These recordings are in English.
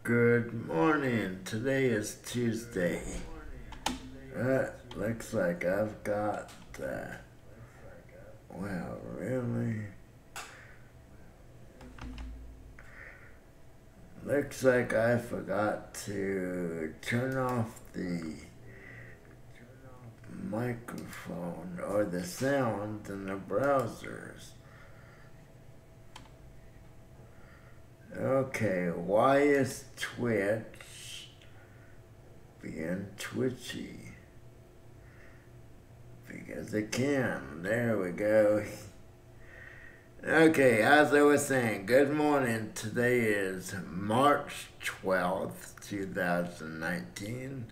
Good morning. Today is Tuesday. Looks like I've got, wow, really? Looks like I forgot to turn off the microphone or the sound in the browsers. Okay, why is Twitch being twitchy? Because it can. There we go. Okay, as I was saying, good morning. Today is March 12th, 2019.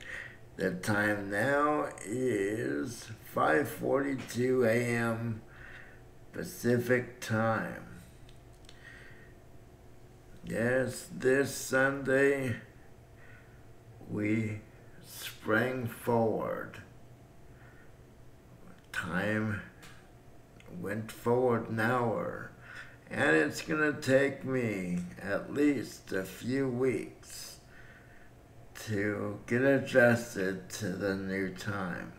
The time now is 5:42 a.m. Pacific time. Yes, this Sunday we sprang forward. Time went forward an hour, and it's gonna take me at least a few weeks to get adjusted to the new time.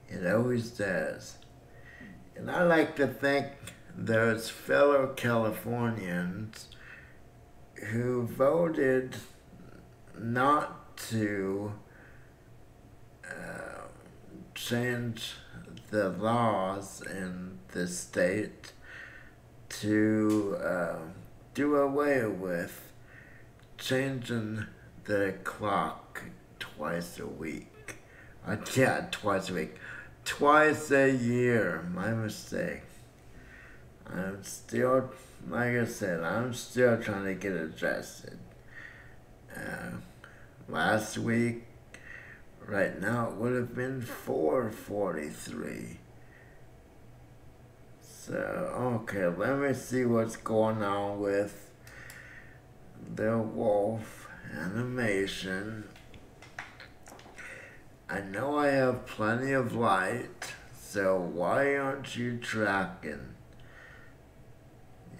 It always does. And I like to thank those fellow Californians who voted not to change the laws in the state to do away with changing the clock twice a week. Twice a week. Twice a year. My mistake. I'm still, like I said, I'm still trying to get adjusted. Last week, right now, it would have been 4:43. So, okay, let me see what's going on with the wolf animation. I know I have plenty of light, so why aren't you tracking?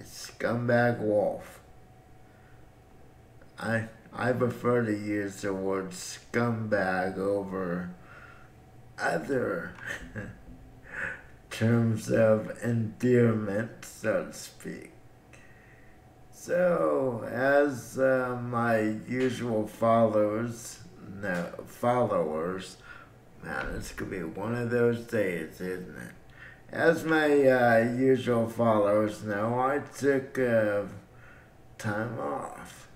Scumbag wolf. I prefer to use the word scumbag over other terms of endearment, so to speak. So, as my usual followers, man, this could be one of those days, isn't it? As my usual followers know, I took time off.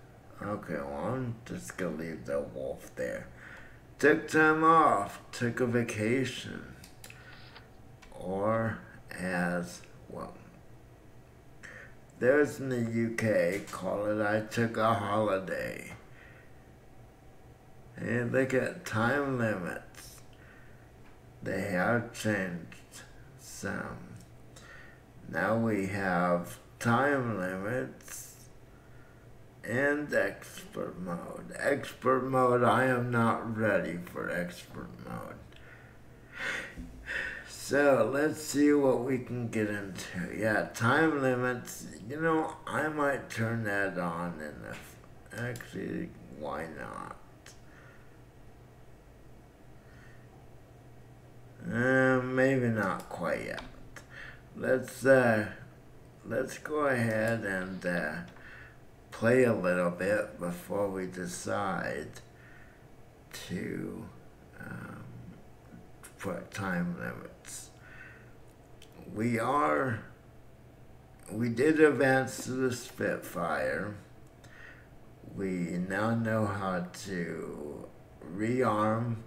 Okay, well, I'm just gonna leave the wolf there. Took time off, took a vacation. Or as, well, there's in the UK, call it I took a holiday. And look at time limits. They have changed some. Now we have time limits and expert mode. Expert mode, I am not ready for expert mode. So let's see what we can get into. Yeah, time limits, I might turn that on actually, why not? Maybe not quite yet. Let's go ahead and play a little bit before we decide to put time limits. We did advance to the Spitfire. We now know how to rearm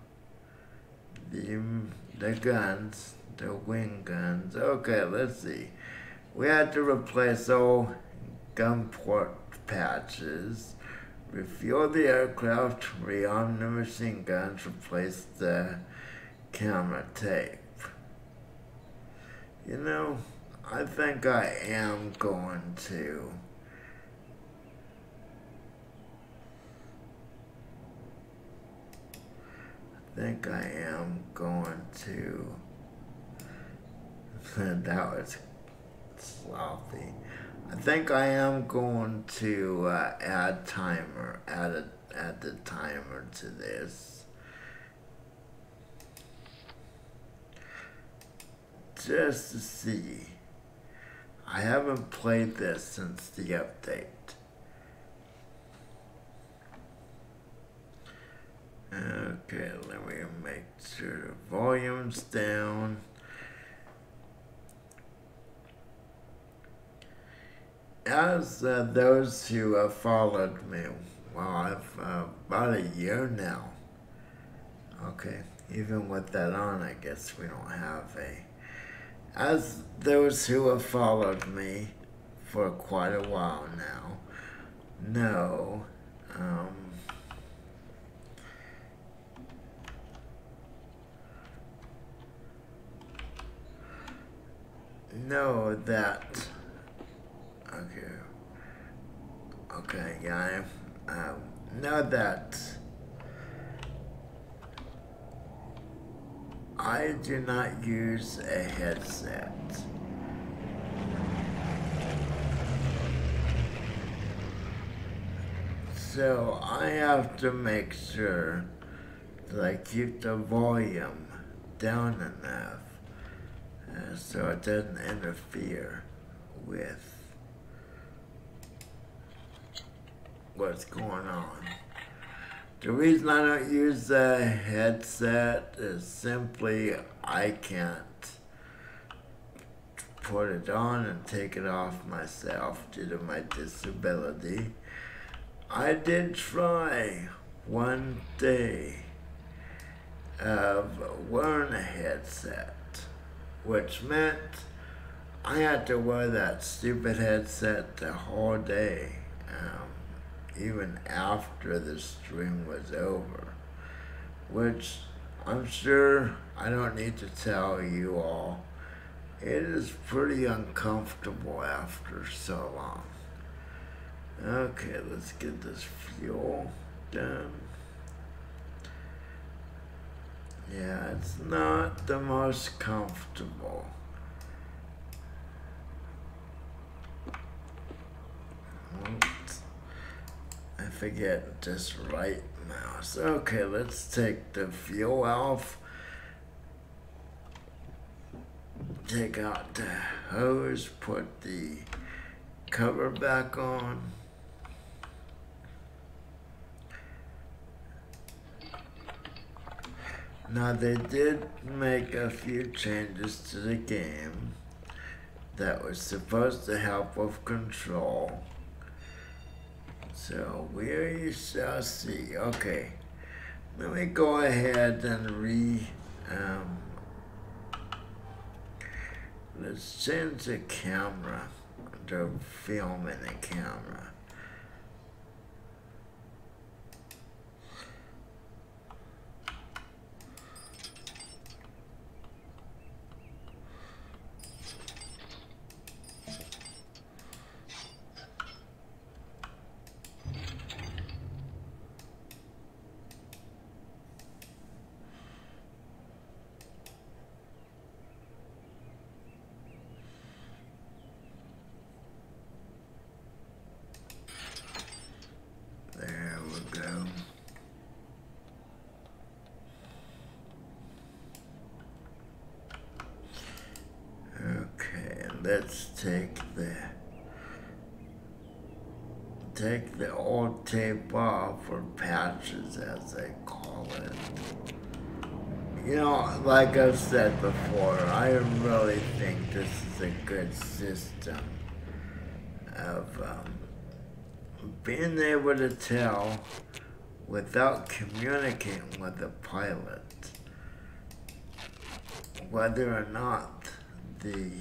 the guns, the wing guns. Okay, let's see. We had to replace all gun port patches, refuel the aircraft, rearm the machine guns, replace the camera tape. I think I am going to that was sloppy. I think I am going to add the timer to this, just to see. I haven't played this since the update. Okay, let me make sure the volume's down. As those who have followed me, well, I've about a year now. Okay, even with that on, I guess we don't have a. As those who have followed me for quite a while now know, know that. Okay, yeah, know that I do not use a headset. So I have to make sure that I keep the volume down enough so it doesn't interfere with what's going on. The reason I don't use a headset is simply I can't put it on and take it off myself due to my disability. I did try one day of wearing a headset, which meant I had to wear that stupid headset the whole day, even after the stream was over, which I'm sure I don't need to tell you all. It is pretty uncomfortable after so long. Okay, let's get this fuel done. Yeah, it's not the most comfortable. Oops. I forget this right mouse. Okay, let's take the fuel off. Take out the hose, put the cover back on. Now they did make a few changes to the game that was supposed to help with control. So we shall see. Okay, let me go ahead and let's change the camera to film in the camera. There we go. Okay, let's take the old tape off, or patches as they call it. You know, like I've said before, I really think this is a good system of being able to tell without communicating with the pilot whether or not the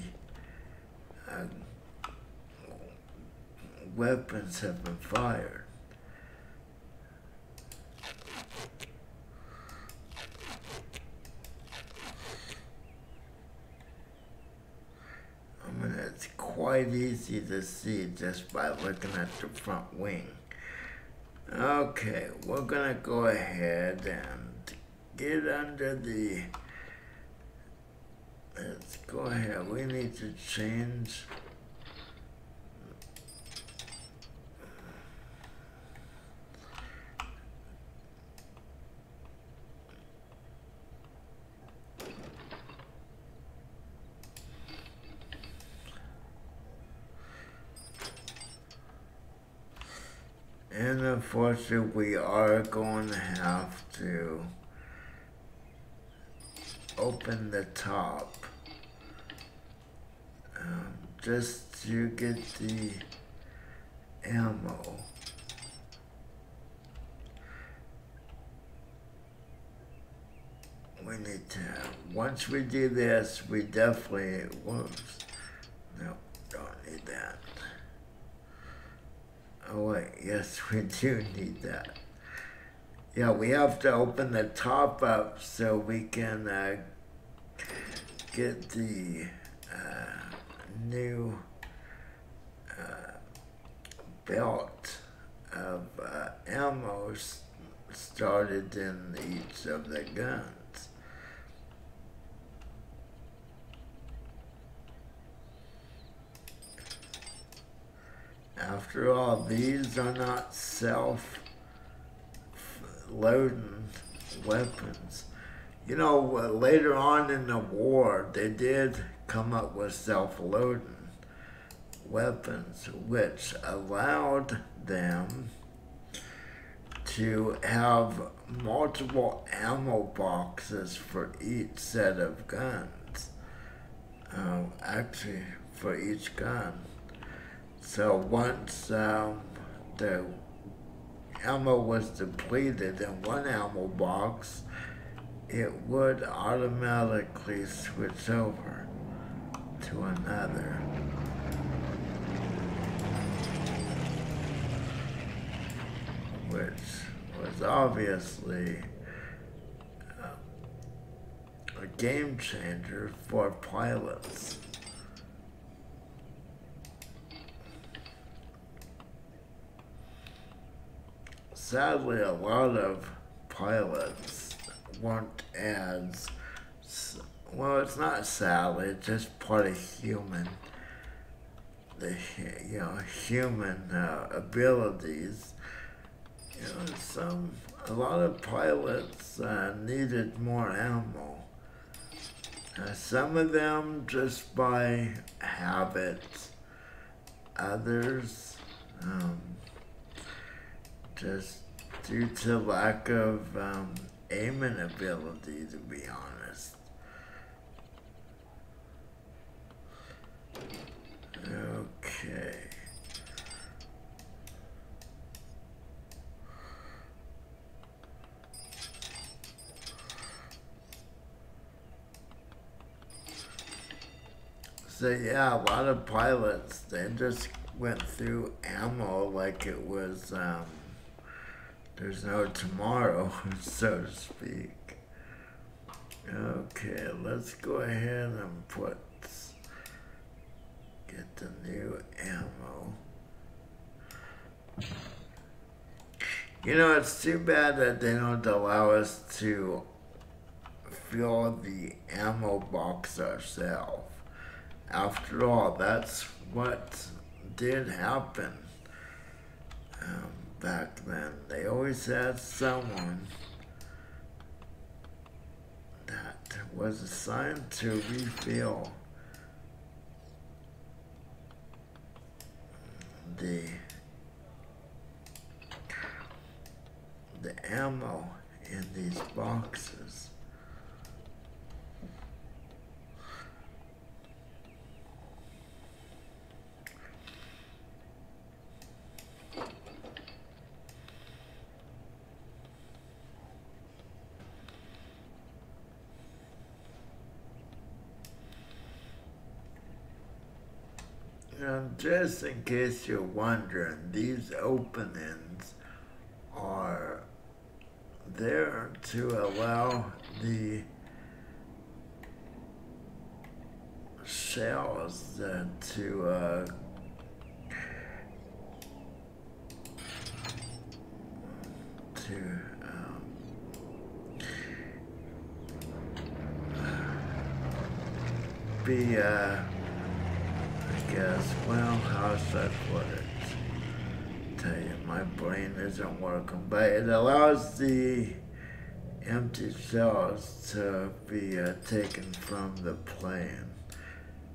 weapons have been fired. I mean, it's quite easy to see just by looking at the front wing. Okay, we're gonna go ahead and get under the. Let's go ahead. We need to change And unfortunately, we are going to have to open the top just to get the ammo. We need to, once we do this, we definitely, whoops, no, don't need that. Oh wait, yes we do need that. Yeah, we have to open the top up so we can get the new belt of ammo started in each of the guns. After all, these are not self-loading weapons. You know, later on in the war, they did come up with self-loading weapons, which allowed them to have multiple ammo boxes for each set of guns. Actually, for each gun. So once the ammo was depleted in one ammo box, it would automatically switch over to another. Which was obviously a game changer for pilots. Sadly, a lot of pilots weren't as, well, it's not sadly, it's just part of human, human abilities. A lot of pilots needed more ammo. Some of them just by habit, others just due to lack of aiming ability, to be honest. Okay. So yeah, a lot of pilots, they just went through ammo like it was, there's no tomorrow, so to speak. Okay, let's go ahead and get the new ammo. You know, it's too bad that they don't allow us to fill the ammo box ourselves. After all, that's what did happen back then. They always had someone that was assigned to refill the ammo in these boxes. And just in case you're wondering, these openings are there to allow the shells to be I guess, well, how should I put it? Tell you, my brain isn't working, but it allows the empty shells to be taken from the plane.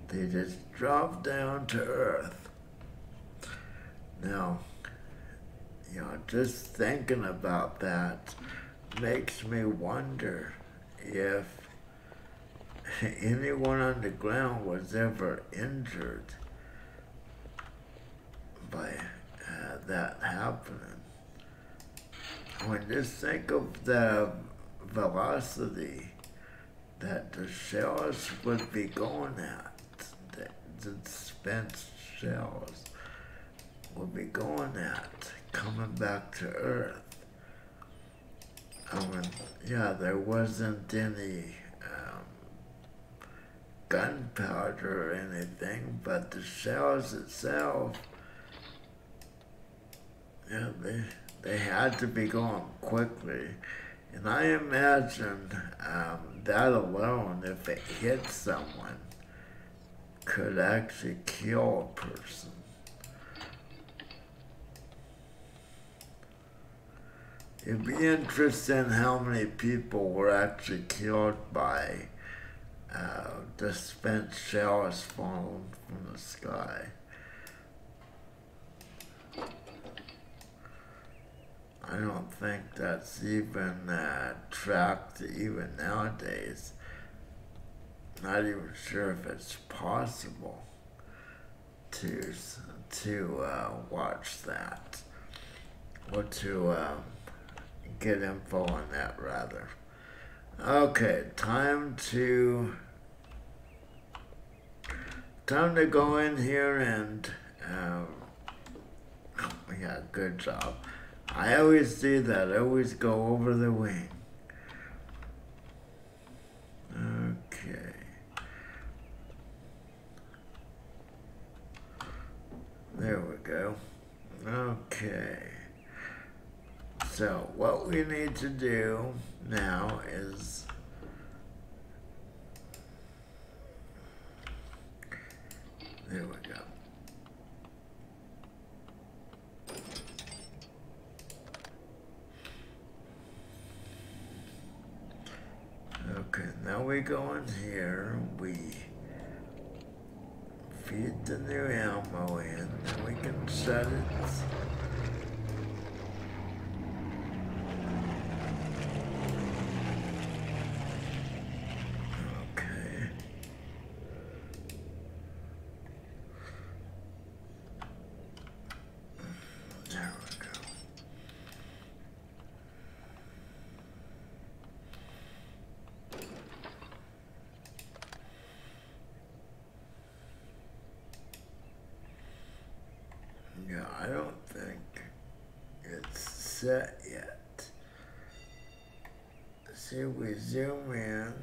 They just drop down to Earth. Now, just thinking about that makes me wonder if anyone on the ground was ever injured by that happening. I mean, just think of the velocity that the shells would be going at. The dispense shells would be going at, coming back to Earth. I mean, yeah, there wasn't any gunpowder or anything, but the shells itself, they had to be going quickly. And I imagine that alone, if it hit someone, could actually kill a person. It'd be interesting how many people were actually killed by dispense shells falling from the sky. I don't think that's even tracked even nowadays. Not even sure if it's possible to watch that or to get info on that rather. Okay, time to go in here and yeah, good job. I always do that. I always go over the wing. Okay. There we go. Okay. So what we need to do now is there we go. Okay, now we go in here, we feed the new ammo in, and we can set it. Okay. There we go. Yeah, I don't think it's set yet. See, we zoom in, and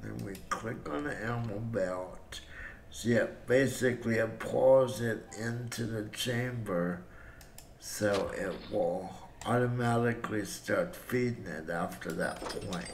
then we click on the ammo belt. See, basically it pulls it into the chamber, so it will automatically start feeding it after that point.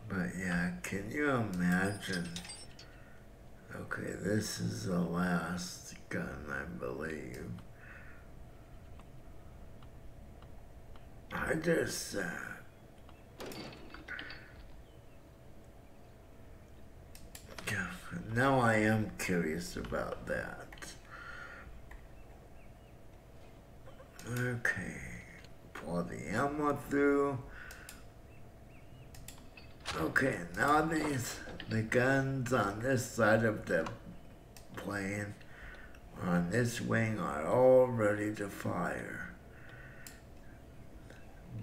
But yeah, can you imagine? Okay, this is the last gun, I believe. I just, now I am curious about that. Okay, pour the ammo through. Okay, now the guns on this side of the plane, on this wing, are all ready to fire.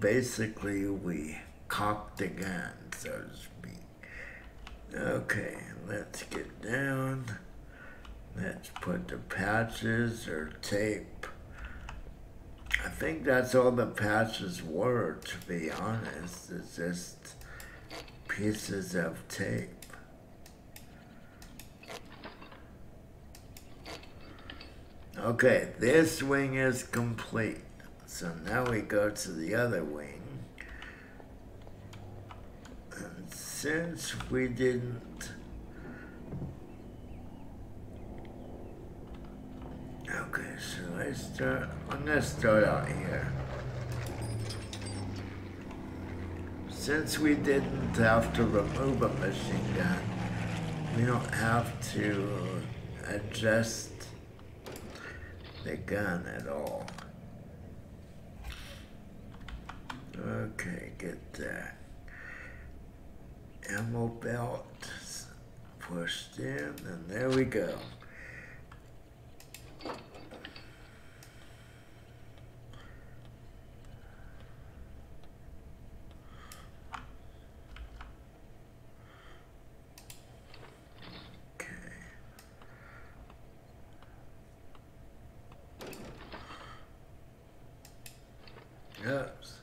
Basically, we cocked the gun, so to speak. Okay, let's get down. Let's put the patches or tape. I think that's all the patches were, to be honest. It's just pieces of tape. Okay, this wing is complete. So now we go to the other wing. And since we didn't... Okay, so I'm gonna start out here. Since we didn't have to remove a machine gun, we don't have to adjust the gun at all. Okay, get that. Ammo belt pushed in, and there we go. Yes.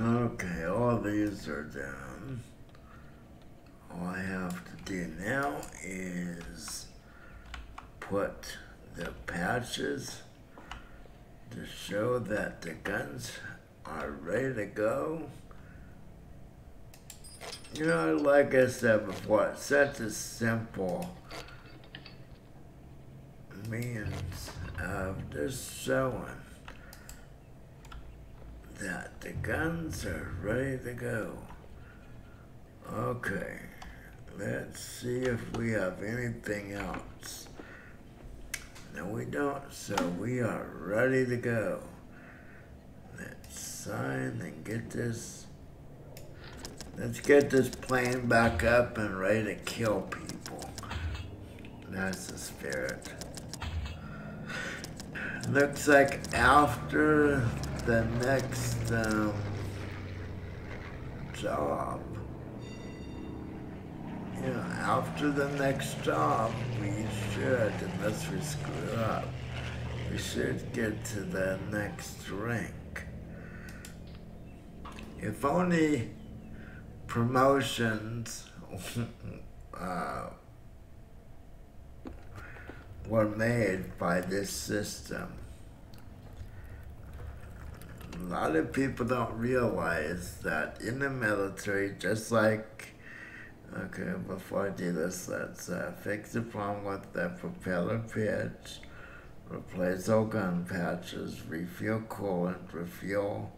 Okay, all these are done. All I have to do now is put the patches to show that the guns are ready to go. You know, like I said before, it's such a simple means of just showing that the guns are ready to go. Okay, let's see if we have anything else. No, we don't, so we are ready to go. Let's sign and get this. Let's get this plane back up and ready to kill people. That's the spirit. Looks like after the next job, after the next job, we should, unless we screw up, we should get to the next rank. If only promotions were made by this system. A lot of people don't realize that in the military, just like, okay, before I do this, let's fix the problem with the propeller pitch, replace all gun patches, refuel coolant, refuel.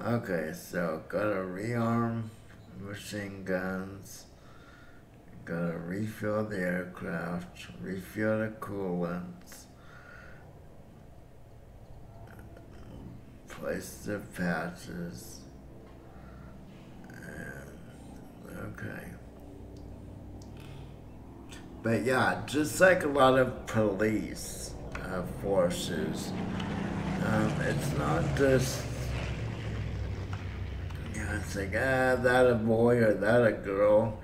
Okay, so gotta rearm machine guns, gotta refill the aircraft, refill the coolants, place the patches, and okay. But yeah, just like a lot of police forces, it's not just, it's like, that a boy or that a girl,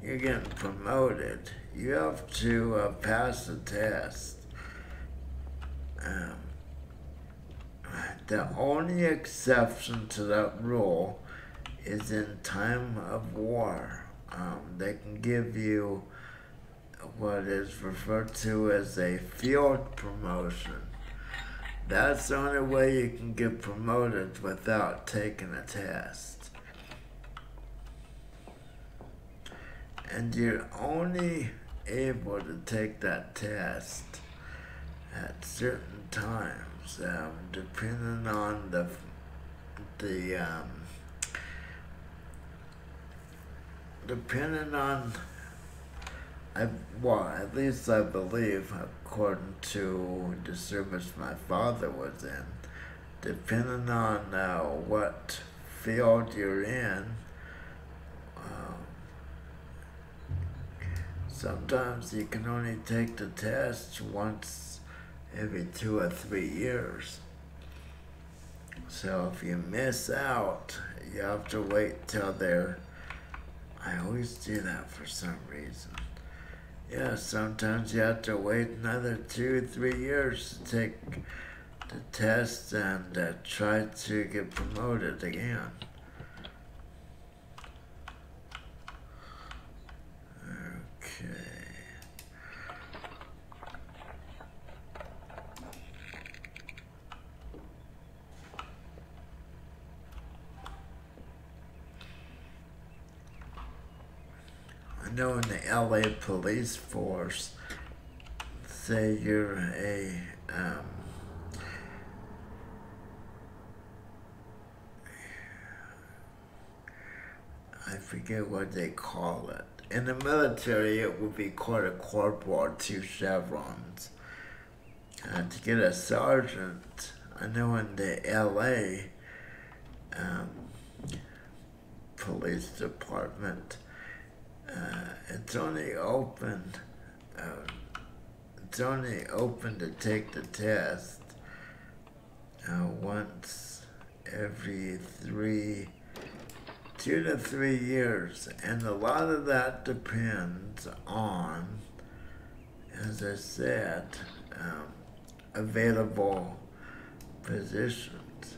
you're getting promoted. You have to pass the test. The only exception to that rule is in time of war. They can give you what is referred to as a field promotion. That's the only way you can get promoted without taking a test. And you're only able to take that test at certain times, depending on the depending on well, at least I believe, according to the service my father was in, depending on what field you're in, um, sometimes you can only take the test once every 2 or 3 years. So if you miss out, you have to wait till I always do that for some reason. Yeah, sometimes you have to wait another 2 or 3 years to take the test and try to get promoted again. Okay. I know in the LA police force, say you're I forget what they call it. In the military, it would be called a corporal or 2 chevrons. To get a sergeant, I know in the LA police department, it's only open. It's only open to take the test once every 2 to 3 years, and a lot of that depends on, as I said, available positions.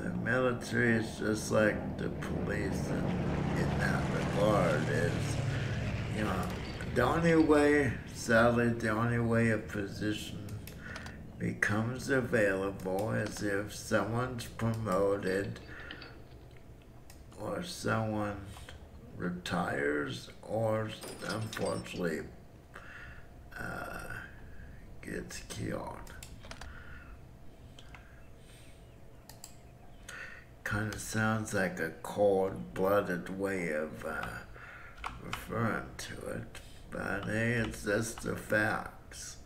The military is just like the police in that regard. The only way, sadly, the only way a position becomes available is if someone's promoted or someone retires or unfortunately gets killed. Kind of sounds like a cold-blooded way of referring to it, but hey, it's just the facts.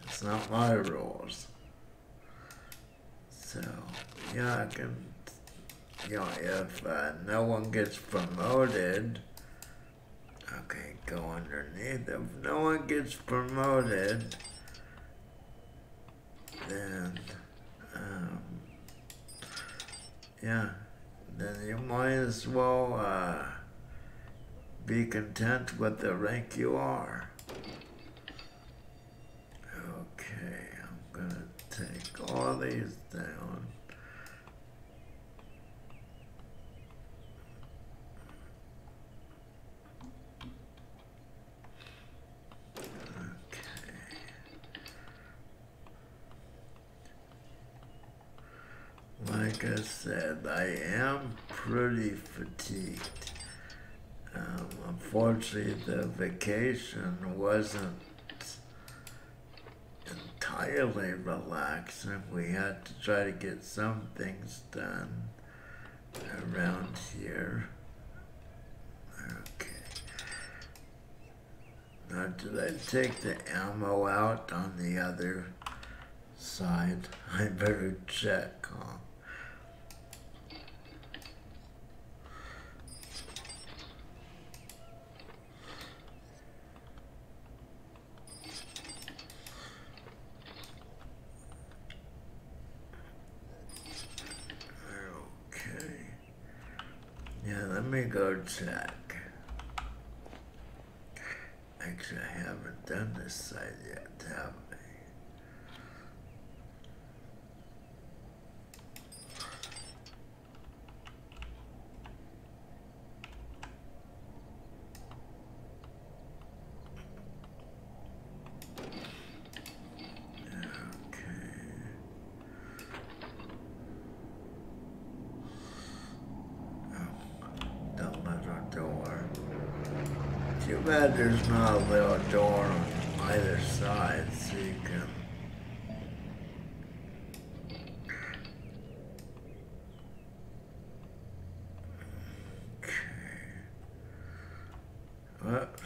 It's not my rules. So, yeah, I can, if no one gets promoted, okay, go underneath. If no one gets promoted, then, then you might as well be content with the rank you are. Okay, I'm gonna take all these down. Like I said, I am pretty fatigued. Unfortunately, the vacation wasn't entirely relaxing. We had to try to get some things done around here. Okay. Now, did I take the ammo out on the other side? I better check, huh? Yeah, let me go check. Actually, I haven't done this side yet, have I? bad there's not a little door on either side so you can... Whoops.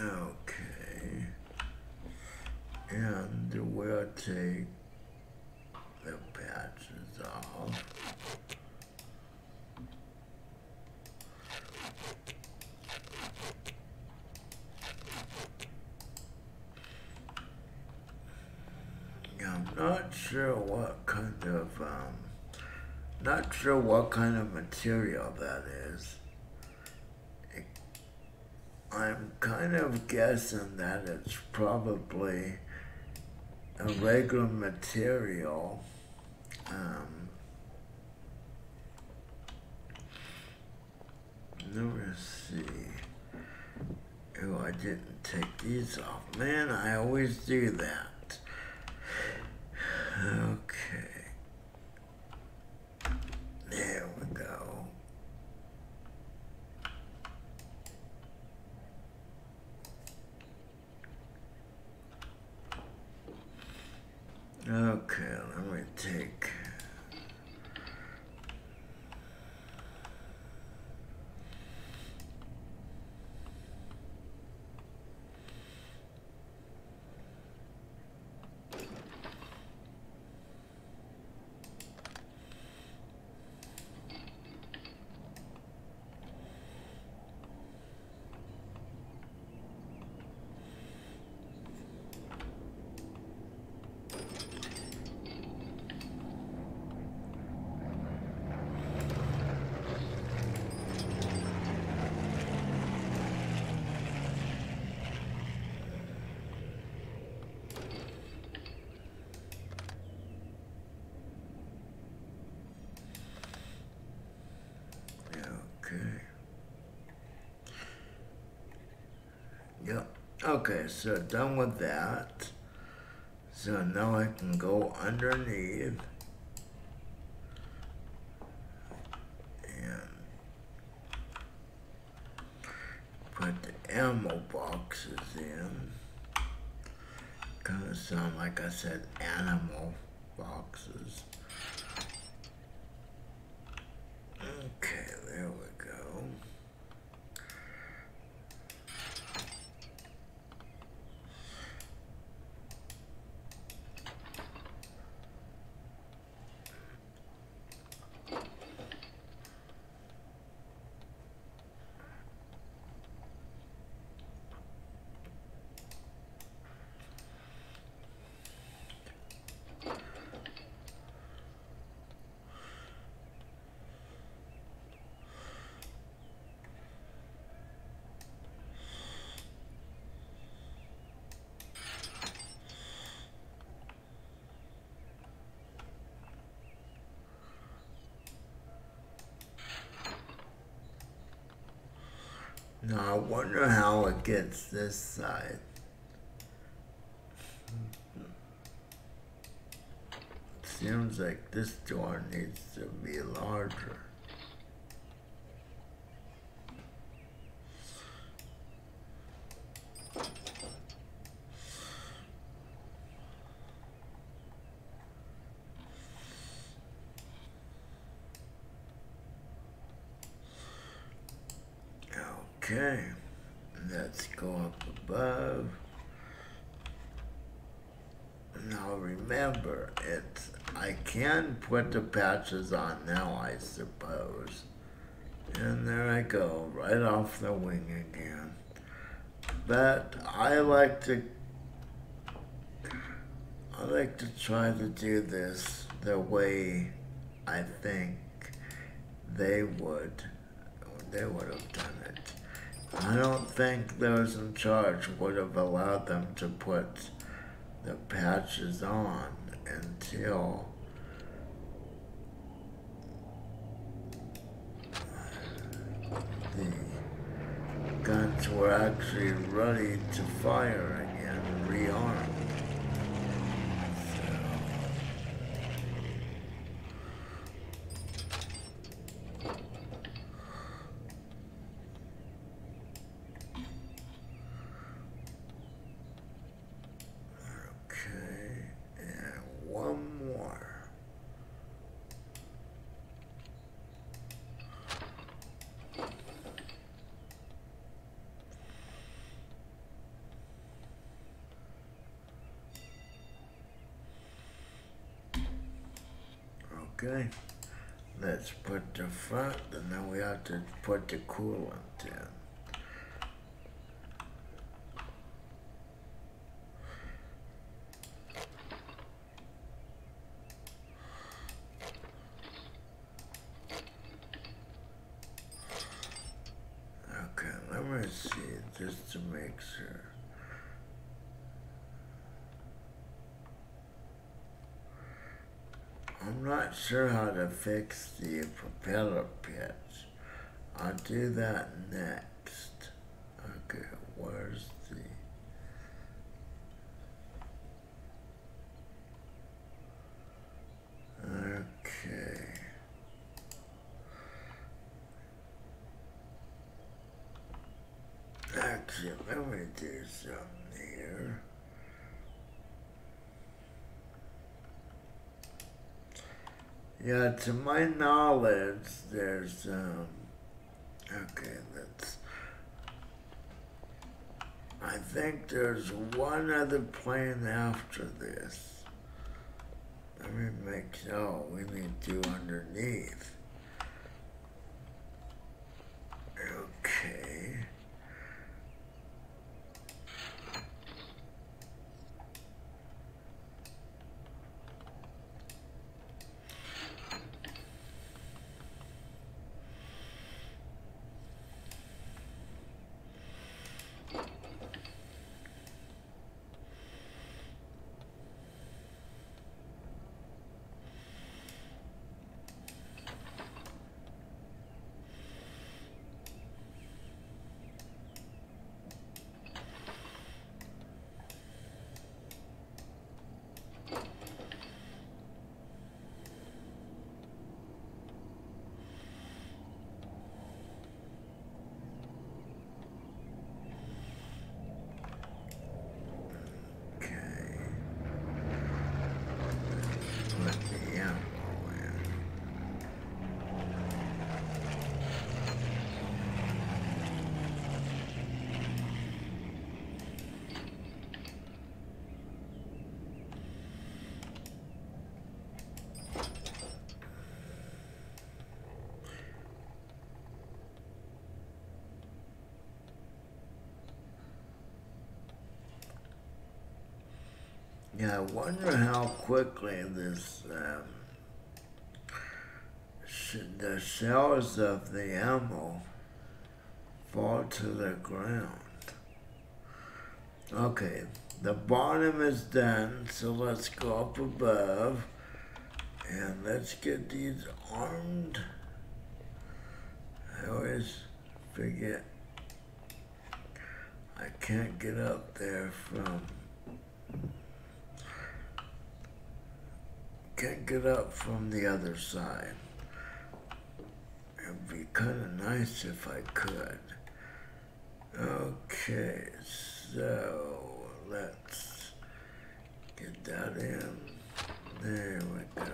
Okay, and we'll take the patches off. I'm not sure what kind of material that is. I'm kind of guessing that it's probably a regular material. Let me see. Oh, I didn't take these off. Man, I always do that. Okay. There we go. Okay, let me take... Yep. Okay, so done with that. So now I can go underneath and put the ammo boxes in. Kind of sound like I said animal boxes. Okay, there we go. Now I wonder how it gets this side. Seems like this door needs to be larger. Okay, let's go up above. Now remember, it's I can put the patches on now, I suppose. And there I go, right off the wing again. But I like to try to do this the way I think they would have done it. I don't think those in charge would have allowed them to put the patches on until the guns were actually ready to fire again, rearmed. Okay, let's put the front, and then we have to put the coolant in. Okay, let me see, just to make sure. I'm not sure how to fix the propeller pitch. I'll do that next. Okay, where's the... Okay. Actually, let me do something here. Yeah, to my knowledge, there's, okay, I think there's one other plane after this. Let me make sure we need to underneath. Okay. Yeah, I wonder how quickly this, the shells of the ammo fall to the ground. Okay, the bottom is done, so let's go up above and let's get these armed. I always forget I can't get up there from... Can't get up from the other side. It'd be kind of nice if I could. Okay, so let's get that in. There we go.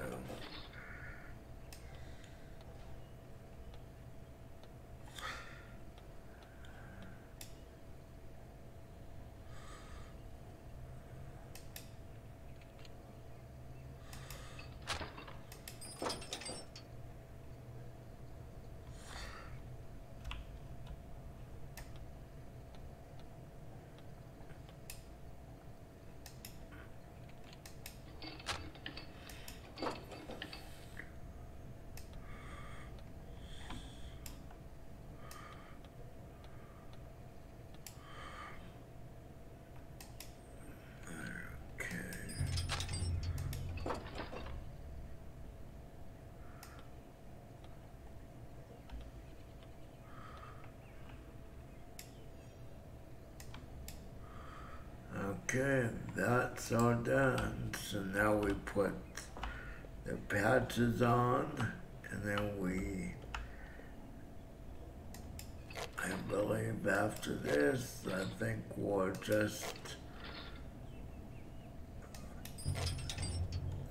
Okay, that's all done. So now we put the patches on, and then I believe after this, I think we'll just,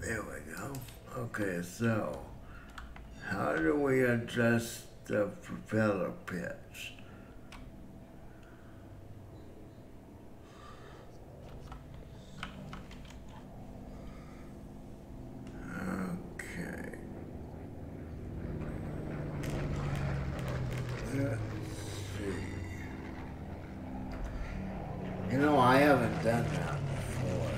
there we go. Okay, so how do we adjust the propeller pitch? Okay. Let's see. You know, I haven't done that before.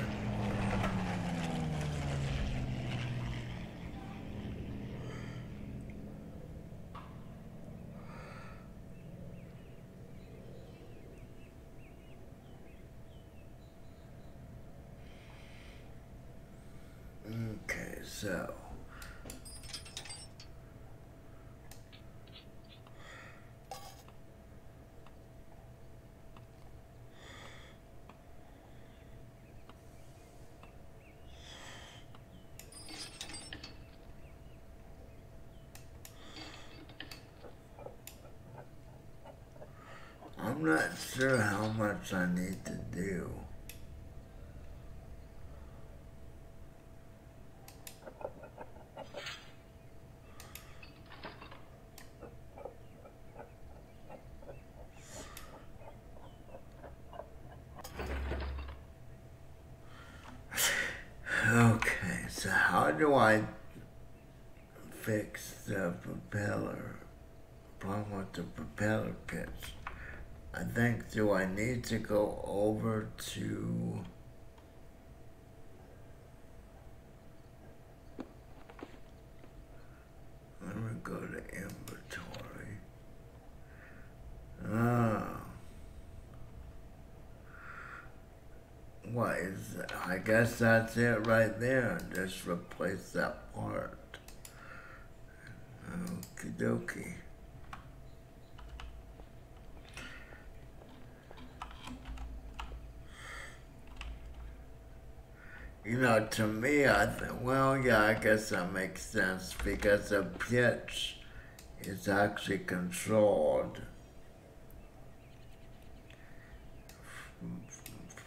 Okay, so I'm not sure how much I need to do. Okay, so how do I fix the propeller? Problem with the propeller pitch? I think, do I need to go over to let me go to inventory. Oh. What is that? I guess that's it right there. Just replace that part. Okie dokie. You know, to me, well, yeah, I guess that makes sense because the pitch is actually controlled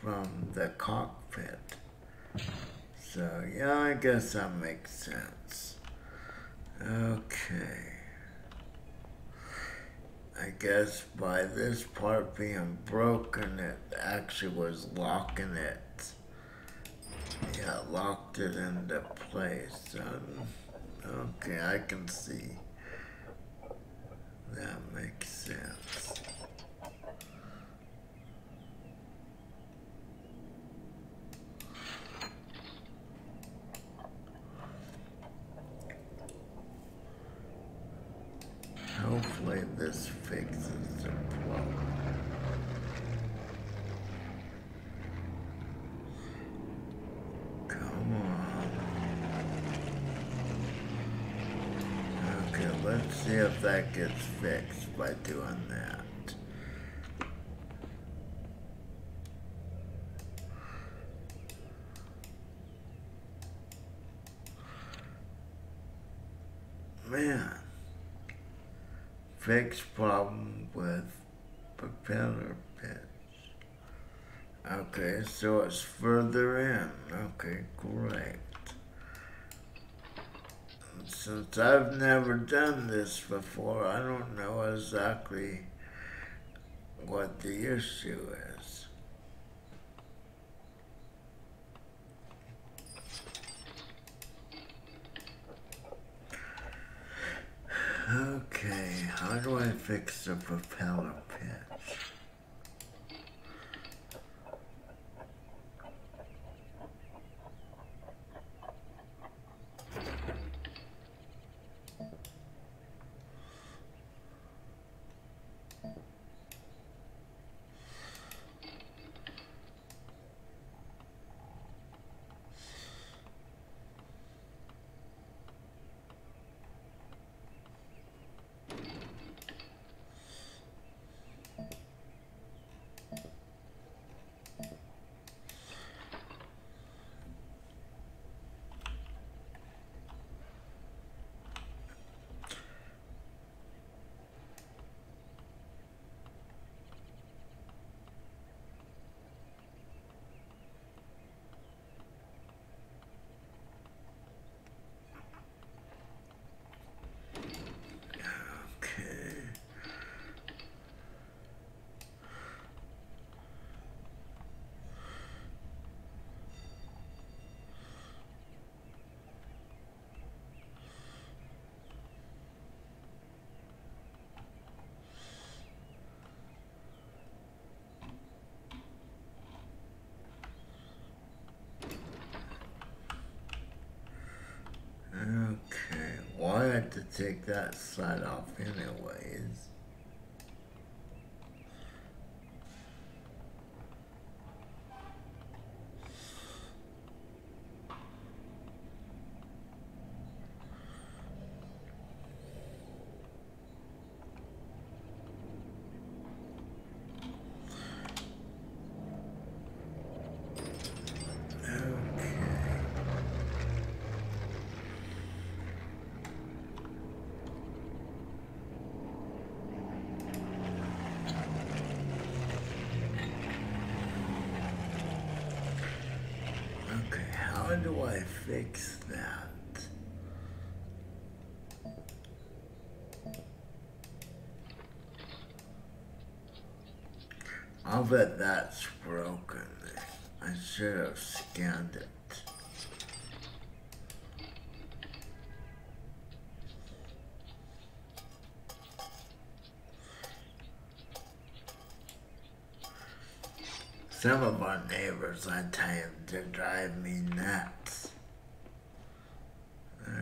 from the cockpit. So, yeah, I guess that makes sense. Okay. I guess by this part being broken, it actually was locking it. Yeah, locked it into place. Okay, I can see. That makes sense. Hopefully this fixes the problem. Come on. Okay, let's see if that gets fixed by doing that. Man. Fix problem with propeller pitch. Okay, so it's further in. Okay, great. Since I've never done this before, I don't know exactly what the issue is. Okay, how do I fix the propeller pitch? Okay, well I had to take that side off anyways. Okay, how do I fix that? I'll bet that's broken. I should have scanned it. Some of our neighbors, I tell you, they drive me nuts.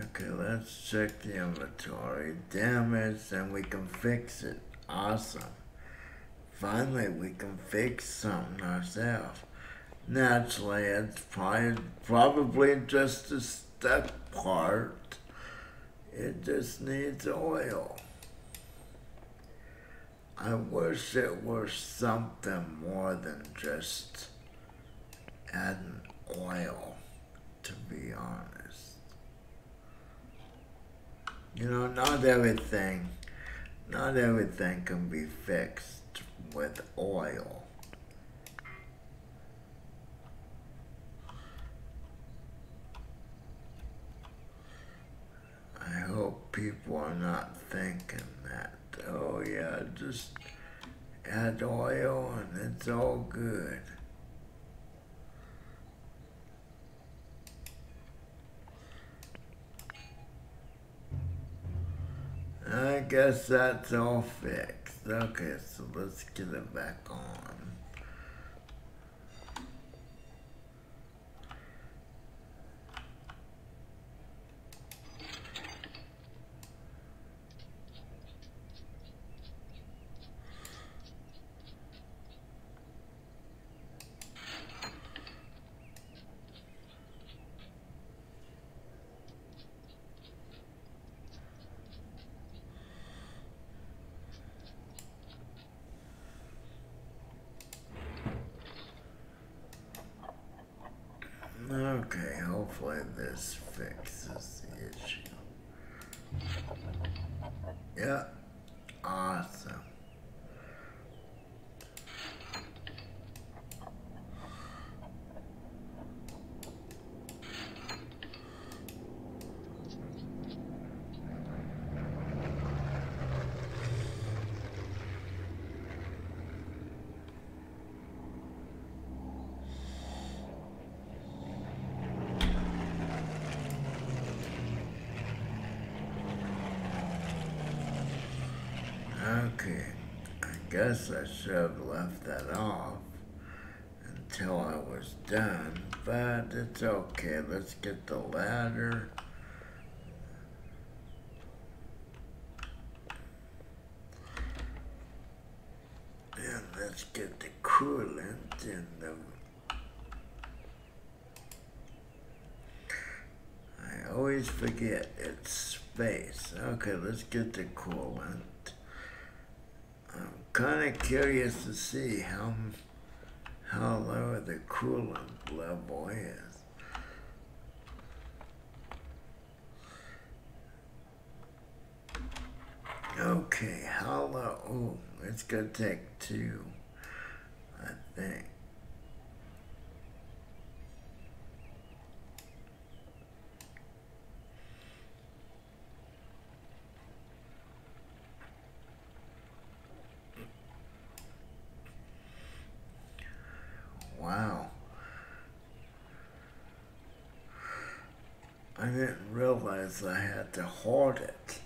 Okay, let's check the inventory. Damage, and we can fix it. Awesome. Finally, we can fix something ourselves. Naturally, it's probably just a stuck part. It just needs oil. I wish it were something more than just adding oil, to be honest. You know, not everything can be fixed with oil. I hope people are not thinking that, oh yeah, just add oil and it's all good. I guess that's all fixed. Okay, so let's get it back on. Okay, hopefully this fixes the issue. Yeah, awesome. Okay, I guess I should have left that off until I was done, but it's okay. Let's get the ladder. And let's get the coolant in the... I always forget it's space. Okay, let's get the coolant. I'm kind of curious to see how low the coolant level is. Okay, how low? Oh, it's gonna take 2, I think. Wow. I didn't realize I had to hold it.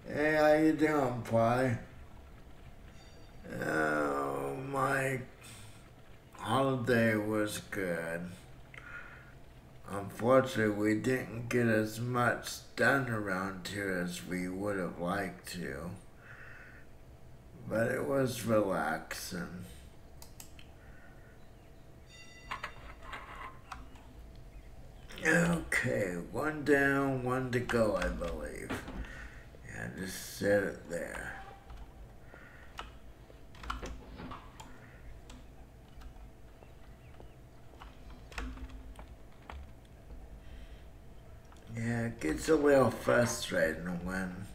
Hey, how you doing, Pie? Oh, my holiday was good. unfortunately, we didn't get as much done around here as we would have liked to. But it was relaxing. Okay, one down, one to go, I believe. Yeah, just set it there. Yeah, it gets a little frustrating when,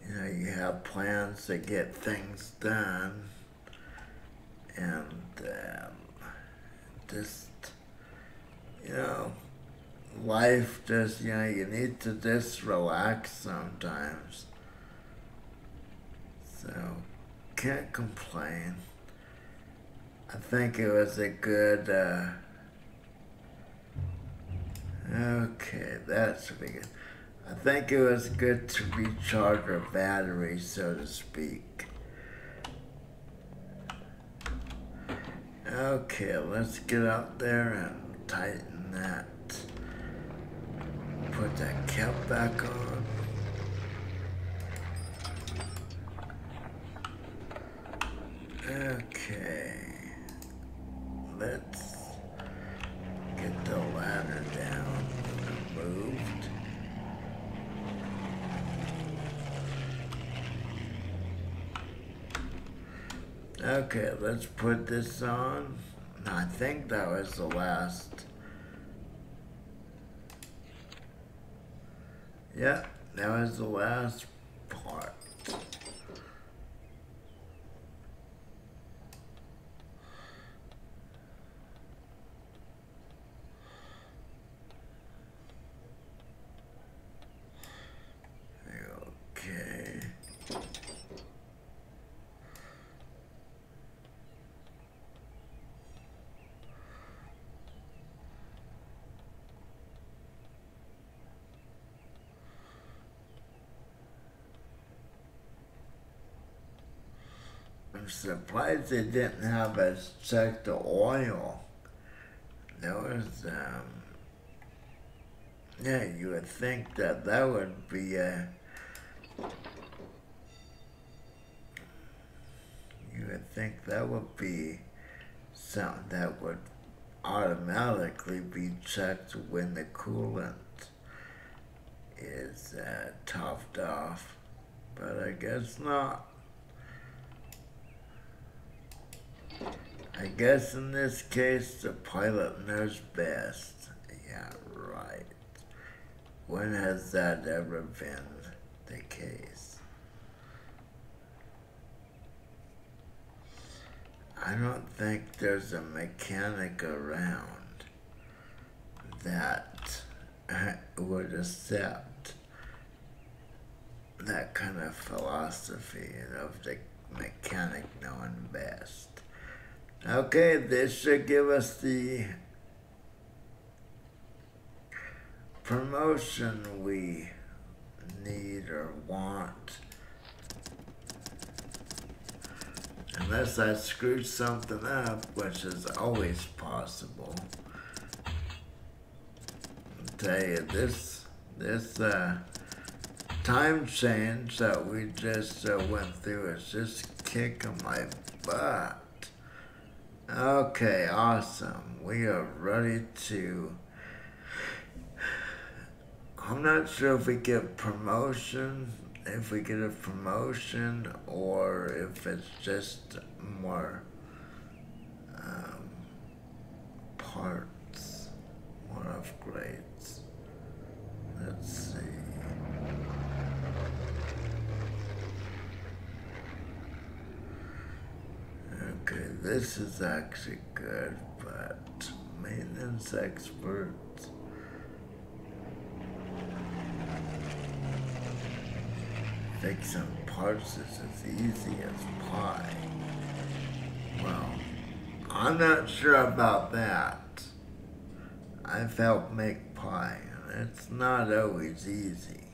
you have plans to get things done and just, life just, you need to just relax sometimes. So, can't complain. I think it was a good, okay, that's pretty good. I think it was good to recharge our battery, so to speak. Okay, let's get up there and tighten that. Put that cap back on. Okay. Let's get the ladder down and moved. Okay, let's put this on. I think that was the last. Yeah, that was the last part. Okay. I'm surprised they didn't have us check the oil. There was, yeah, you would think that that would be you would think that would be something that would automatically be checked when the coolant is topped off, but I guess not. I guess in this case the pilot knows best. Yeah, right. When has that ever been the case? I don't think there's a mechanic around that would accept that kind of philosophy of the mechanic knowing best. Okay, this should give us the promotion we need or want. Unless I screwed something up, which is always possible. I'll tell you, this time change that we just went through is just kicking my butt. Okay, awesome. We are ready to... I'm not sure if we get promotion, if we get a promotion, or if it's just more parts, more upgrades. Let's see. Okay, this is actually good, but maintenance expert. Fixing parts is as easy as pie. Well, I'm not sure about that. I've helped make pie, and it's not always easy.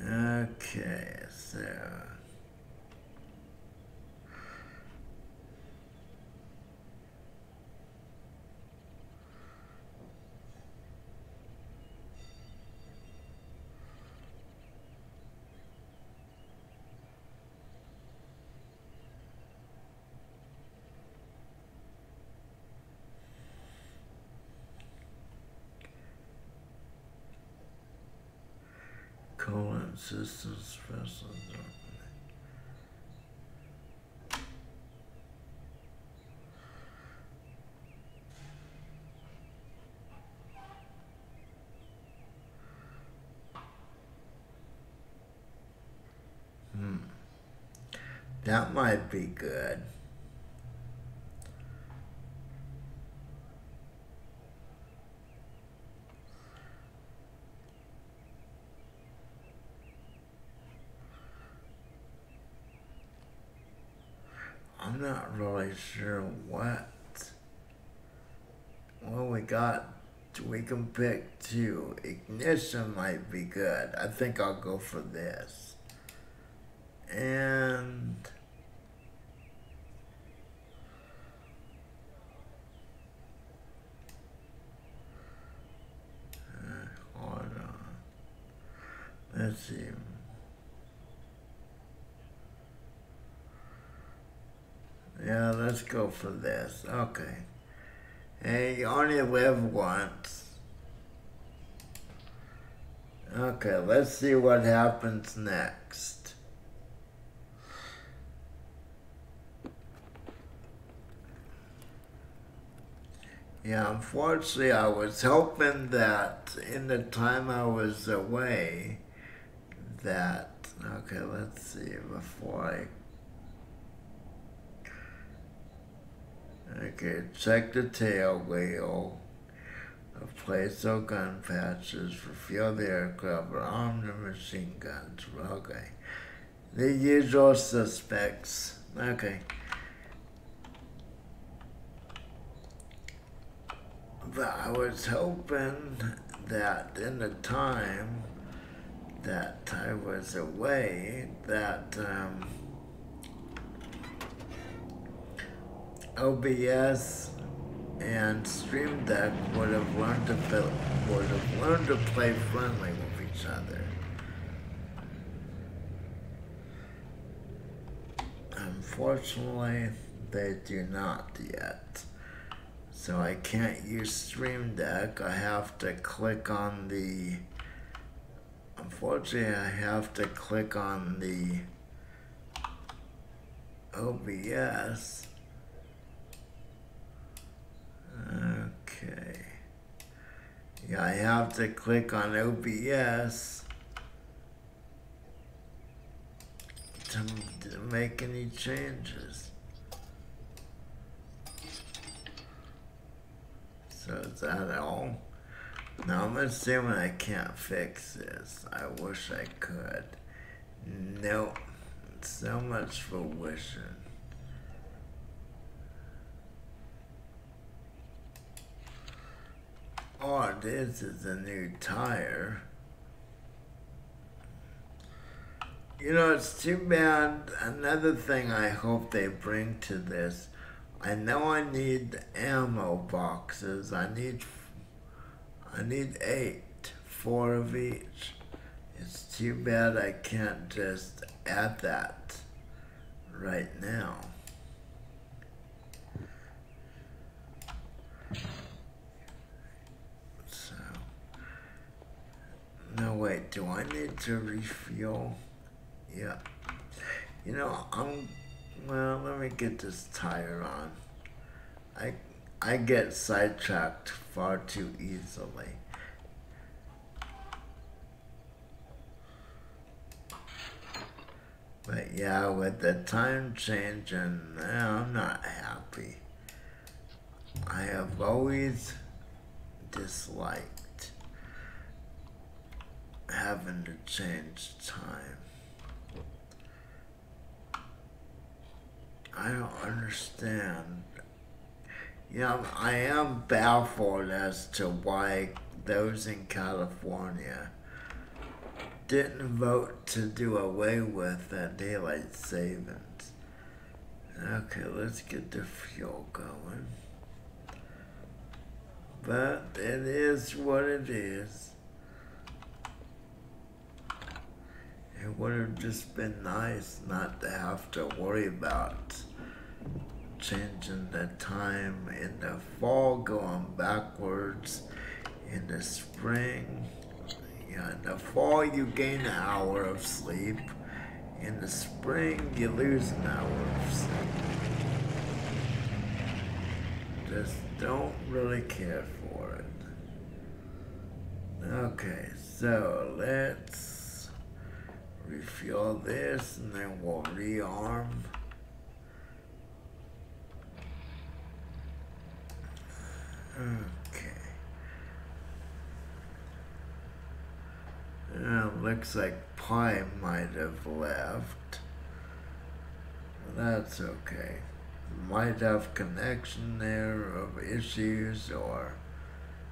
Okay, so... Coolant system special. That might be good. I'm not really sure what we got. We can pick two. Ignition might be good. I think I'll go for this. And hold on. Let's see. Yeah, let's go for this. Okay. Hey, you only live once. Okay, let's see what happens next. Yeah, unfortunately, I was hoping that in the time I was away, that, okay, let's see, before okay, check the tail wheel, place all gun patches, refuel the aircraft, or arm the machine guns. Okay. The usual suspects. Okay. But I was hoping that in the time that I was away, that OBS and Stream Deck would have learned to play friendly with each other. Unfortunately, they do not yet. So I can't use Stream Deck. I have to click on the. Unfortunately, I have to click on the OBS. Okay. Yeah, I have to click on OBS to make any changes. So is that all? Now I'm assuming I can't fix this. I wish I could. Nope. So much for wishing. Oh, this is a new tire. You know, it's too bad. Another thing I hope they bring to this, I know I need ammo boxes. I need 8, 4 of each. It's too bad I can't just add that right now. So, no wait, do I need to refuel? Yeah. You know, well, let me get this tire on. I get sidetracked far too easily. But yeah, with the time changing, I'm not happy. I have always disliked having to change time. I don't understand. You know, I am baffled as to why those in California didn't vote to do away with daylight savings. Okay, let's get the fuel going. But it is what it is. It would have just been nice not to have to worry about changing the time in the fall, going backwards in the spring. Yeah, in the fall you gain an hour of sleep. In the spring you lose an hour of sleep. Just don't really care for it. Okay, so let's refuel this and then we'll rearm. Okay. Looks like Pi might have left. That's okay. Might have connection there of issues or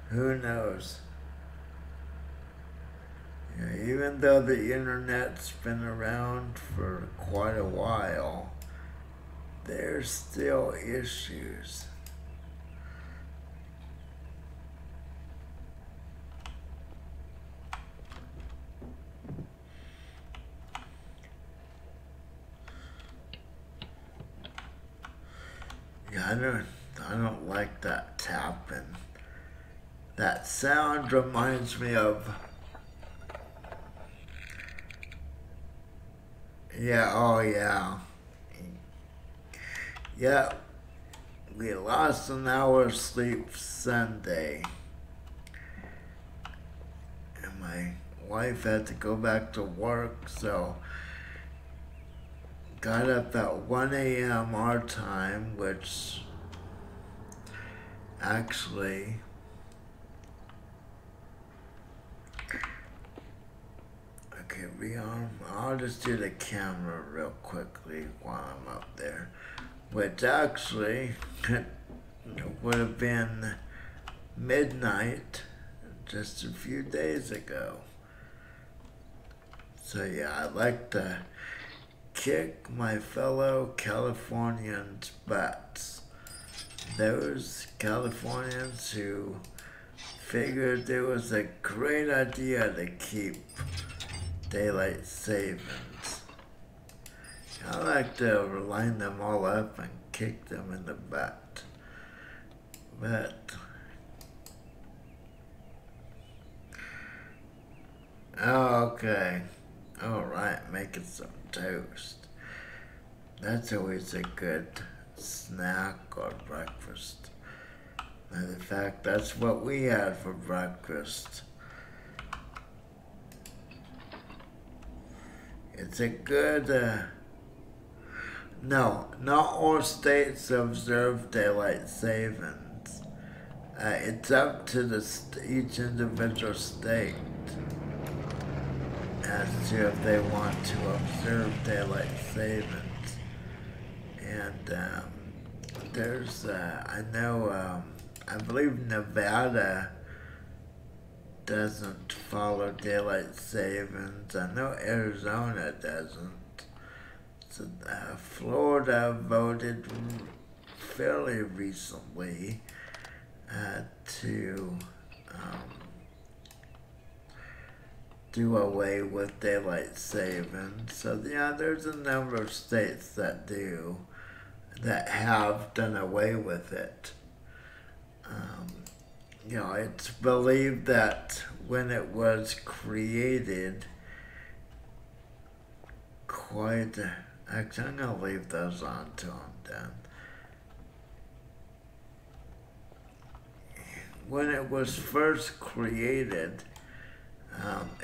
who knows. Yeah, even though the internet's been around for quite a while, there's still issues. Yeah, I don't like that tapping. That sound reminds me of, yeah, oh yeah. Yeah, we lost an hour of sleep Sunday. And my wife had to go back to work, so got up at 1 a.m. our time, which actually okay, rearm. I'll just do the camera real quickly while I'm up there, which actually would have been midnight just a few days ago. So yeah, I'd like to kick my fellow Californians' butts. Those Californians who figured it was a great idea to keep daylight savings. I like to line them all up and kick them in the butt. But oh, okay. Alright, making some toast. That's always a good snack or breakfast. Matter of fact, that's what we had for breakfast. It's a good, no, not all states observe daylight savings. It's up to each individual state as to if they want to observe daylight savings. And there's, I know, I believe Nevada doesn't follow daylight savings. I know Arizona doesn't. So, Florida voted fairly recently to do away with daylight savings. So yeah, there's a number of states that have done away with it. You know, it's believed that when it was created, actually I'm going to leave those on till I'm done. When it was first created,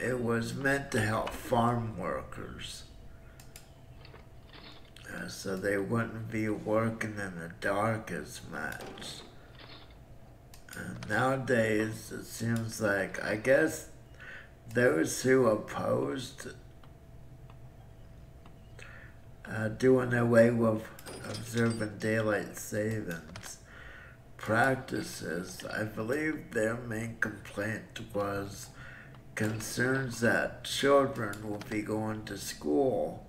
it was meant to help farm workers. So they wouldn't be working in the dark as much. Nowadays, it seems like, I guess, those who opposed doing away with observing daylight savings practices, I believe their main complaint was concerns that children will be going to school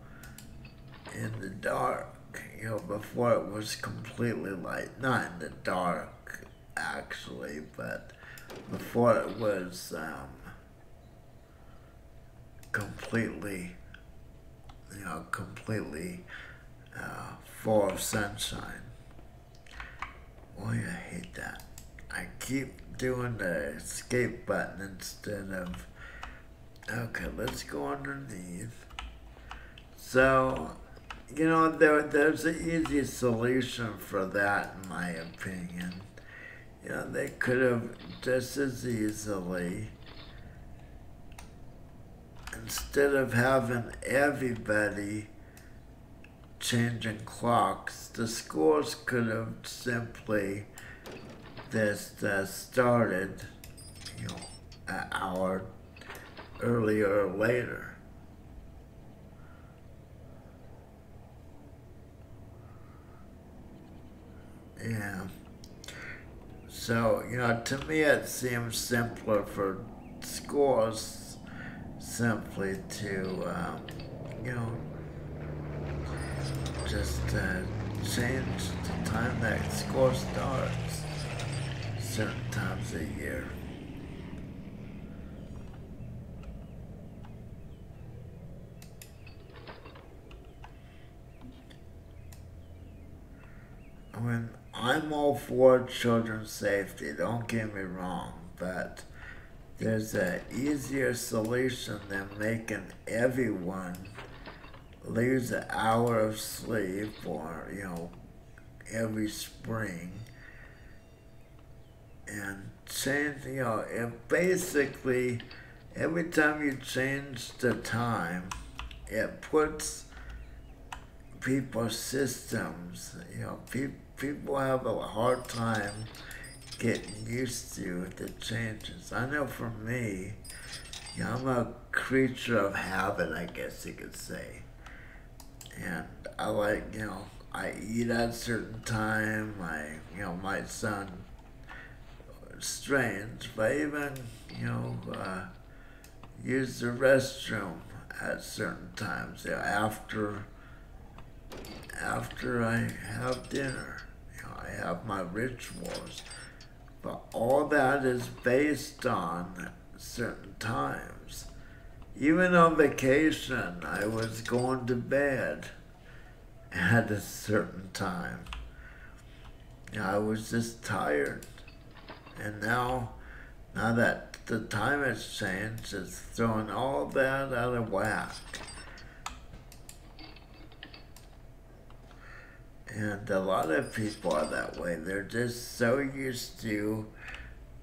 in the dark, you know, before it was completely light. Not in the dark, actually, but before it was completely full of sunshine. Boy, I hate that. I keep doing the escape button instead of Okay, let's go underneath. So, there's an easy solution for that, in my opinion. They could have just as easily, instead of having everybody changing clocks, the schools could have simply just started, an hour earlier or later. Yeah. So, to me it seems simpler for schools simply to, you know, just change the time that school starts certain times a year. I mean, I'm all for children's safety, don't get me wrong, but there's an easier solution than making everyone lose an hour of sleep or, every spring and change, it basically, every time you change the time, it puts people's systems, people have a hard time getting used to the changes. I know for me, I'm a creature of habit, I guess you could say. And I like, I eat at a certain time. Might sound strange, but even, use the restroom at certain times. After I have dinner, I have my rituals. But all that is based on certain times. Even on vacation, I was going to bed at a certain time. I was just tired. And now that the time has changed, it's throwing all that out of whack. And a lot of people are that way. They're just so used to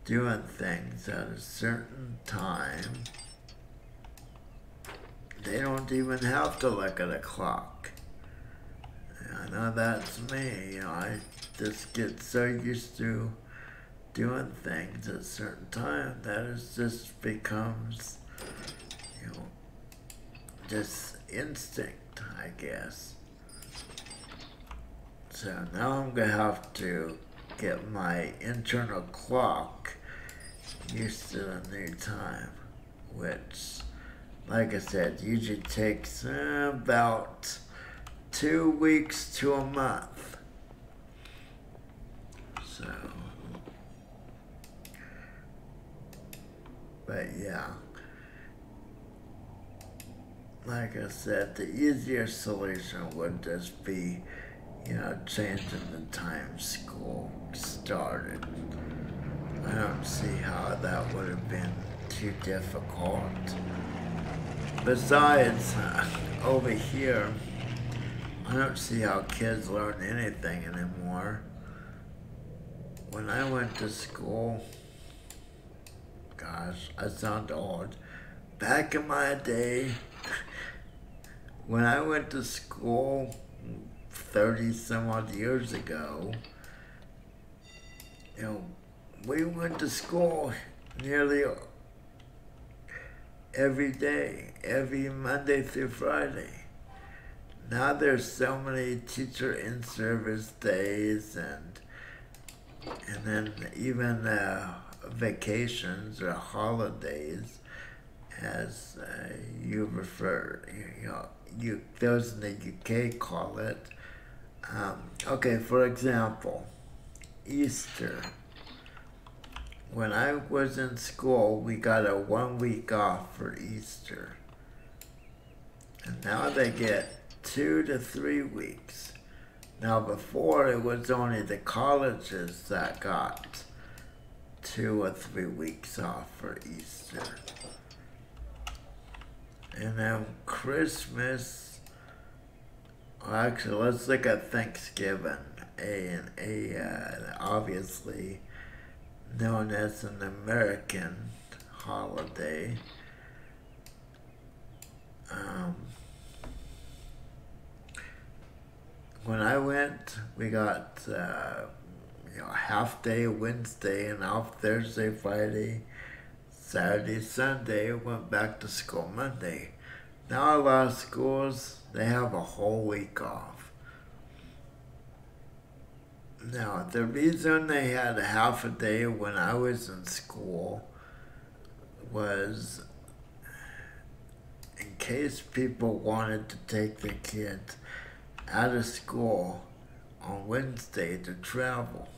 doing things at a certain time, they don't even have to look at a clock. I know that's me. I just get so used to doing things at a certain time that it just becomes, just instinct, I guess. So now I'm going to have to get my internal clock used to the new time, which, like I said, usually takes about 2 weeks to a month. So, but yeah, like I said, the easier solution would just be, changing the time school started. I don't see how that would have been too difficult. Besides, over here, I don't see how kids learn anything anymore. When I went to school, gosh, I sound old. Back in my day, when I went to school 30 some odd years ago, we went to school nearly every day, every Monday through Friday. Now there's so many teacher in-service days and then even vacations or holidays, as you refer, those in the UK call it. Okay, for example, Easter. When I was in school, we got a 1 week off for Easter. And now they get 2 to 3 weeks. Now before, it was only the colleges that got 2 or 3 weeks off for Easter. And then Christmas, well, actually, let's look at Thanksgiving. Obviously known as an American holiday. Um, when I went, we got half day Wednesday and off Thursday, Friday, Saturday, Sunday. Went back to school Monday. Now a lot of schools, they have a whole week off. Now the reason they had a half a day when I was in school was in case people wanted to take their kids out of school on Wednesday to travel.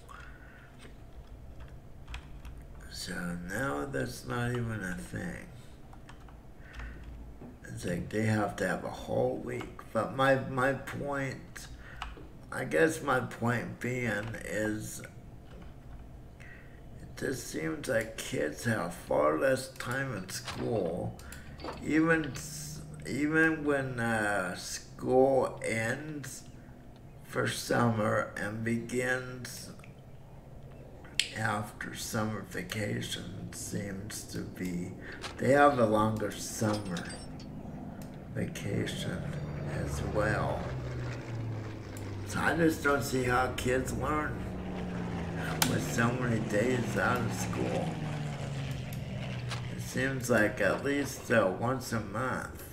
So now that's not even a thing. It's like they have to have a whole week. But my point, I guess my point being is it just seems like kids have far less time at school. Even when school ends for summer and begins after summer vacation, seems to be, they have a longer summer vacation as well. So I just don't see how kids learn with so many days out of school. It seems like at least once a month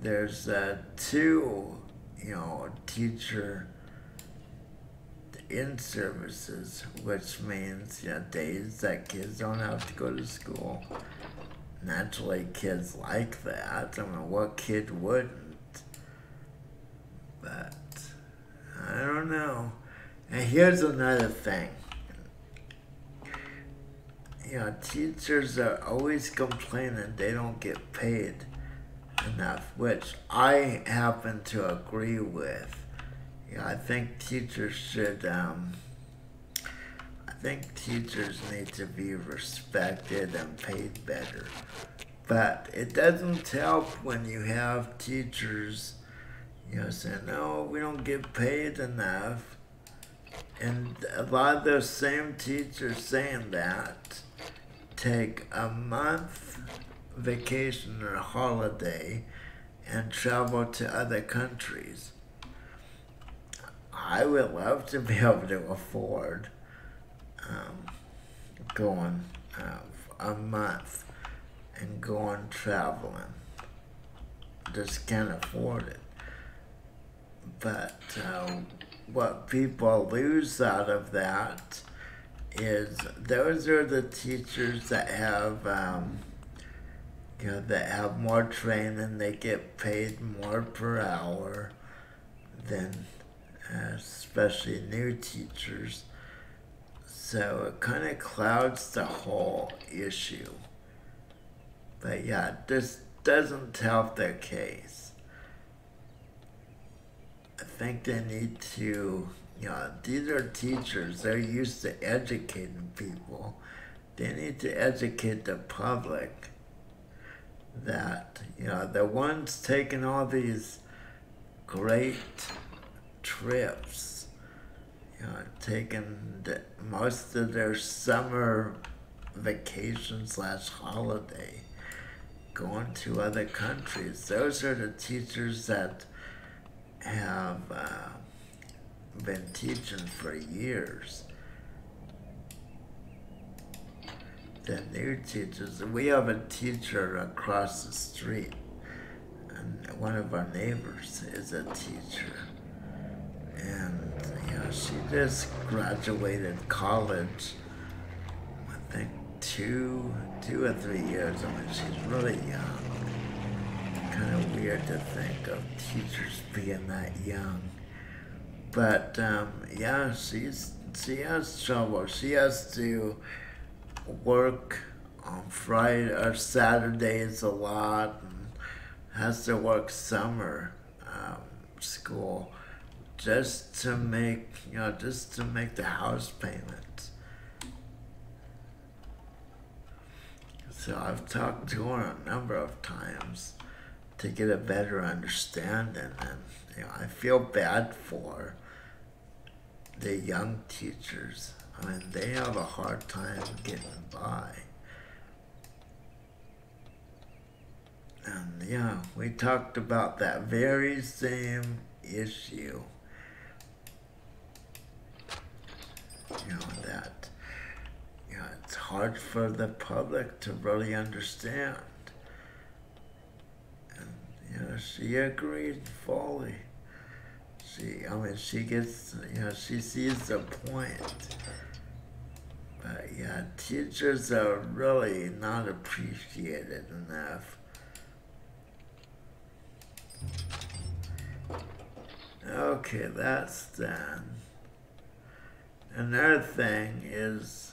there's two, teacher in services, which means days that kids don't have to go to school. Naturally, kids like that. I mean, what kid wouldn't? But I don't know. And here's another thing. Teachers are always complaining they don't get paid enough, which I happen to agree with. I think teachers should, I think teachers need to be respected and paid better. But it doesn't help when you have teachers, saying, no, we don't get paid enough. And a lot of those same teachers saying that take a month vacation or a holiday and travel to other countries. I would love to be able to afford going a month and going traveling. Just can't afford it. But what people lose out of that is those are the teachers that have that have more training. They get paid more per hour than especially new teachers. So it kind of clouds the whole issue. But yeah, this doesn't help their case. I think they need to, these are teachers, they're used to educating people. They need to educate the public that, the ones taking all these great trips, taking most of their summer vacation / holiday, going to other countries. Those are the teachers that have been teaching for years. The new teachers, we have a teacher across the street, and one of our neighbors is a teacher. And, she just graduated college, I think 2 or 3 years. I mean, she's really young. Kind of weird to think of teachers being that young. But, she has trouble. She has to work on Friday or Saturdays a lot, and has to work summer school just to make the house payments. So I've talked to her a number of times to get a better understanding, and I feel bad for the young teachers. I mean, they have a hard time getting by. And we talked about that very same issue. That it's hard for the public to really understand. And she agreed fully. She gets, she sees the point. But teachers are really not appreciated enough. Okay, that's done. Another thing is,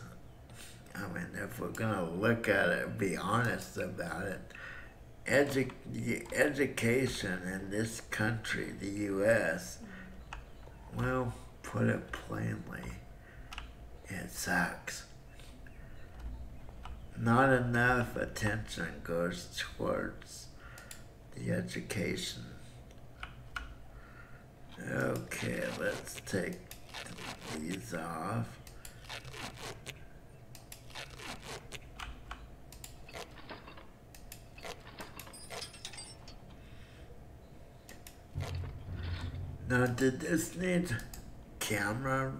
if we're gonna look at it, be honest about it, education in this country, the U.S., well, put it plainly, it sucks. Not enough attention goes towards the education. Okay, let's take these off. Now, did this need camera?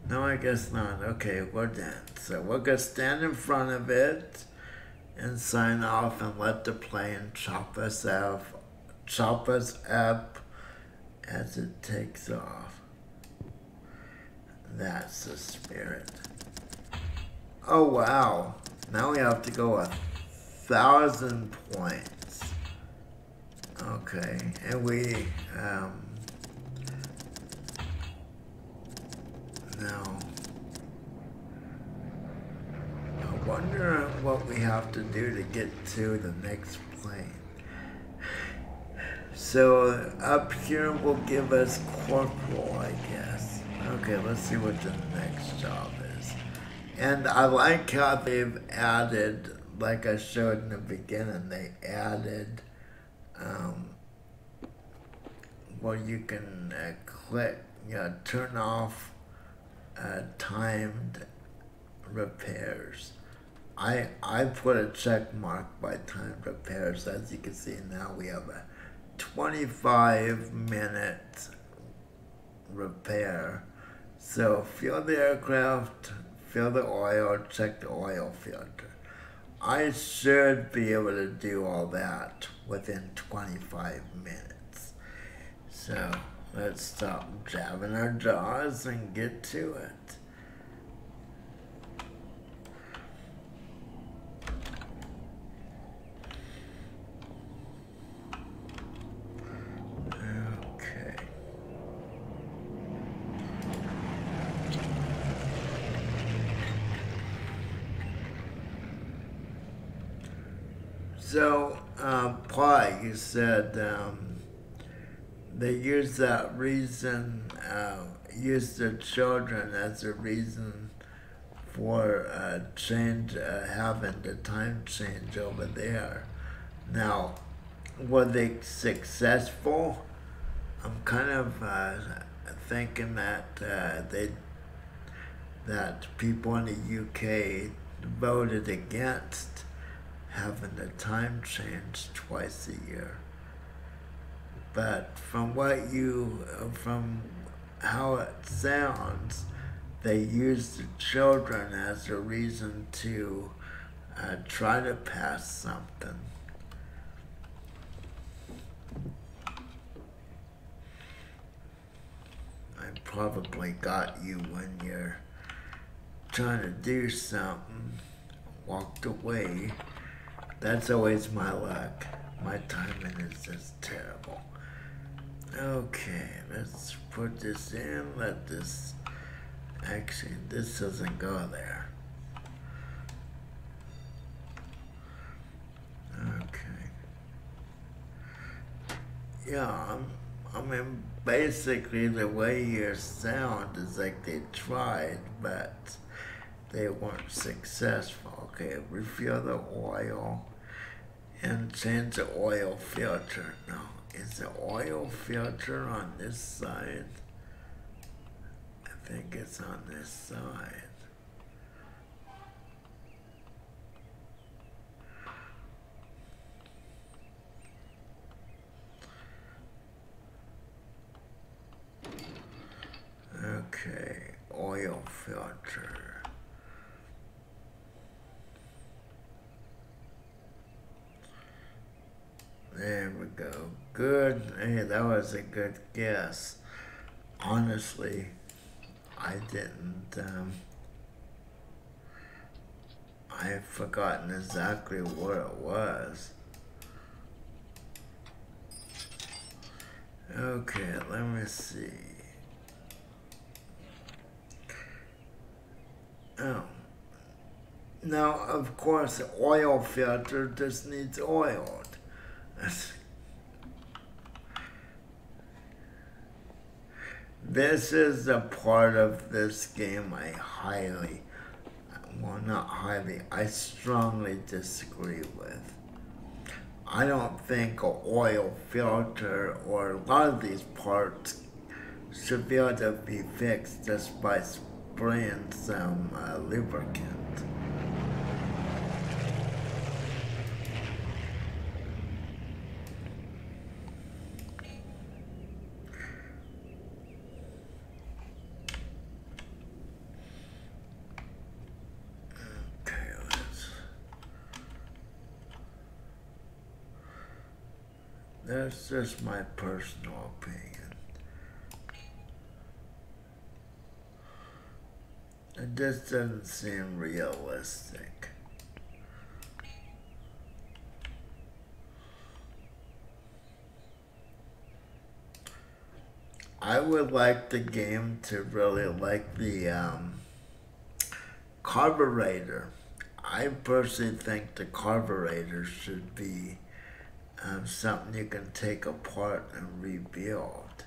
No, I guess not. Okay, we're done. So we're gonna stand in front of it and sign off and let the plane chop us up as it takes off. That's the spirit. Oh wow, now we have to go 1,000 points. Okay, and we, now, I wonder what we have to do to get to the next plane. So up here will give us corporal, I guess. Okay, let's see what the next job is. And I like how they've added, like I showed in the beginning, they added where you can click, turn off timed repairs. I put a check mark by timed repairs. As you can see now, we have a 25-minute repair. So fill the aircraft, fill the oil, check the oil filter. I should be able to do all that within 25 minutes. So let's stop jabbing our jaws and get to it. So, Paul, you said they use that reason, use the children as a reason for change, having the time change over there. Now, were they successful? I'm kind of thinking that that people in the UK voted against having the time change twice a year. But from how it sounds, they use the children as a reason to try to pass something. I probably got you when you're trying to do something, walked away. That's always my luck. My timing is just terrible. Okay, let's put this in, let this, actually, this doesn't go there. Okay. Yeah, basically the way you sound is like they tried, but they weren't successful. Okay, refill the oil and change the oil filter. No, is the oil filter on this side? I think it's on this side. Okay, oil filter. There we go. Good. Hey, that was a good guess. Honestly, I didn't. I had forgotten exactly what it was. Okay, let me see. Oh. Now, of course, the oil filter just needs oiled. This is the part of this game I not highly, I strongly disagree with. I don't think an oil filter or a lot of these parts should be able to be fixed just by spraying some lubricant. That's just my personal opinion. It just doesn't seem realistic. I would like the game to really like the carburetor. I personally think the carburetor should be something you can take apart and rebuild.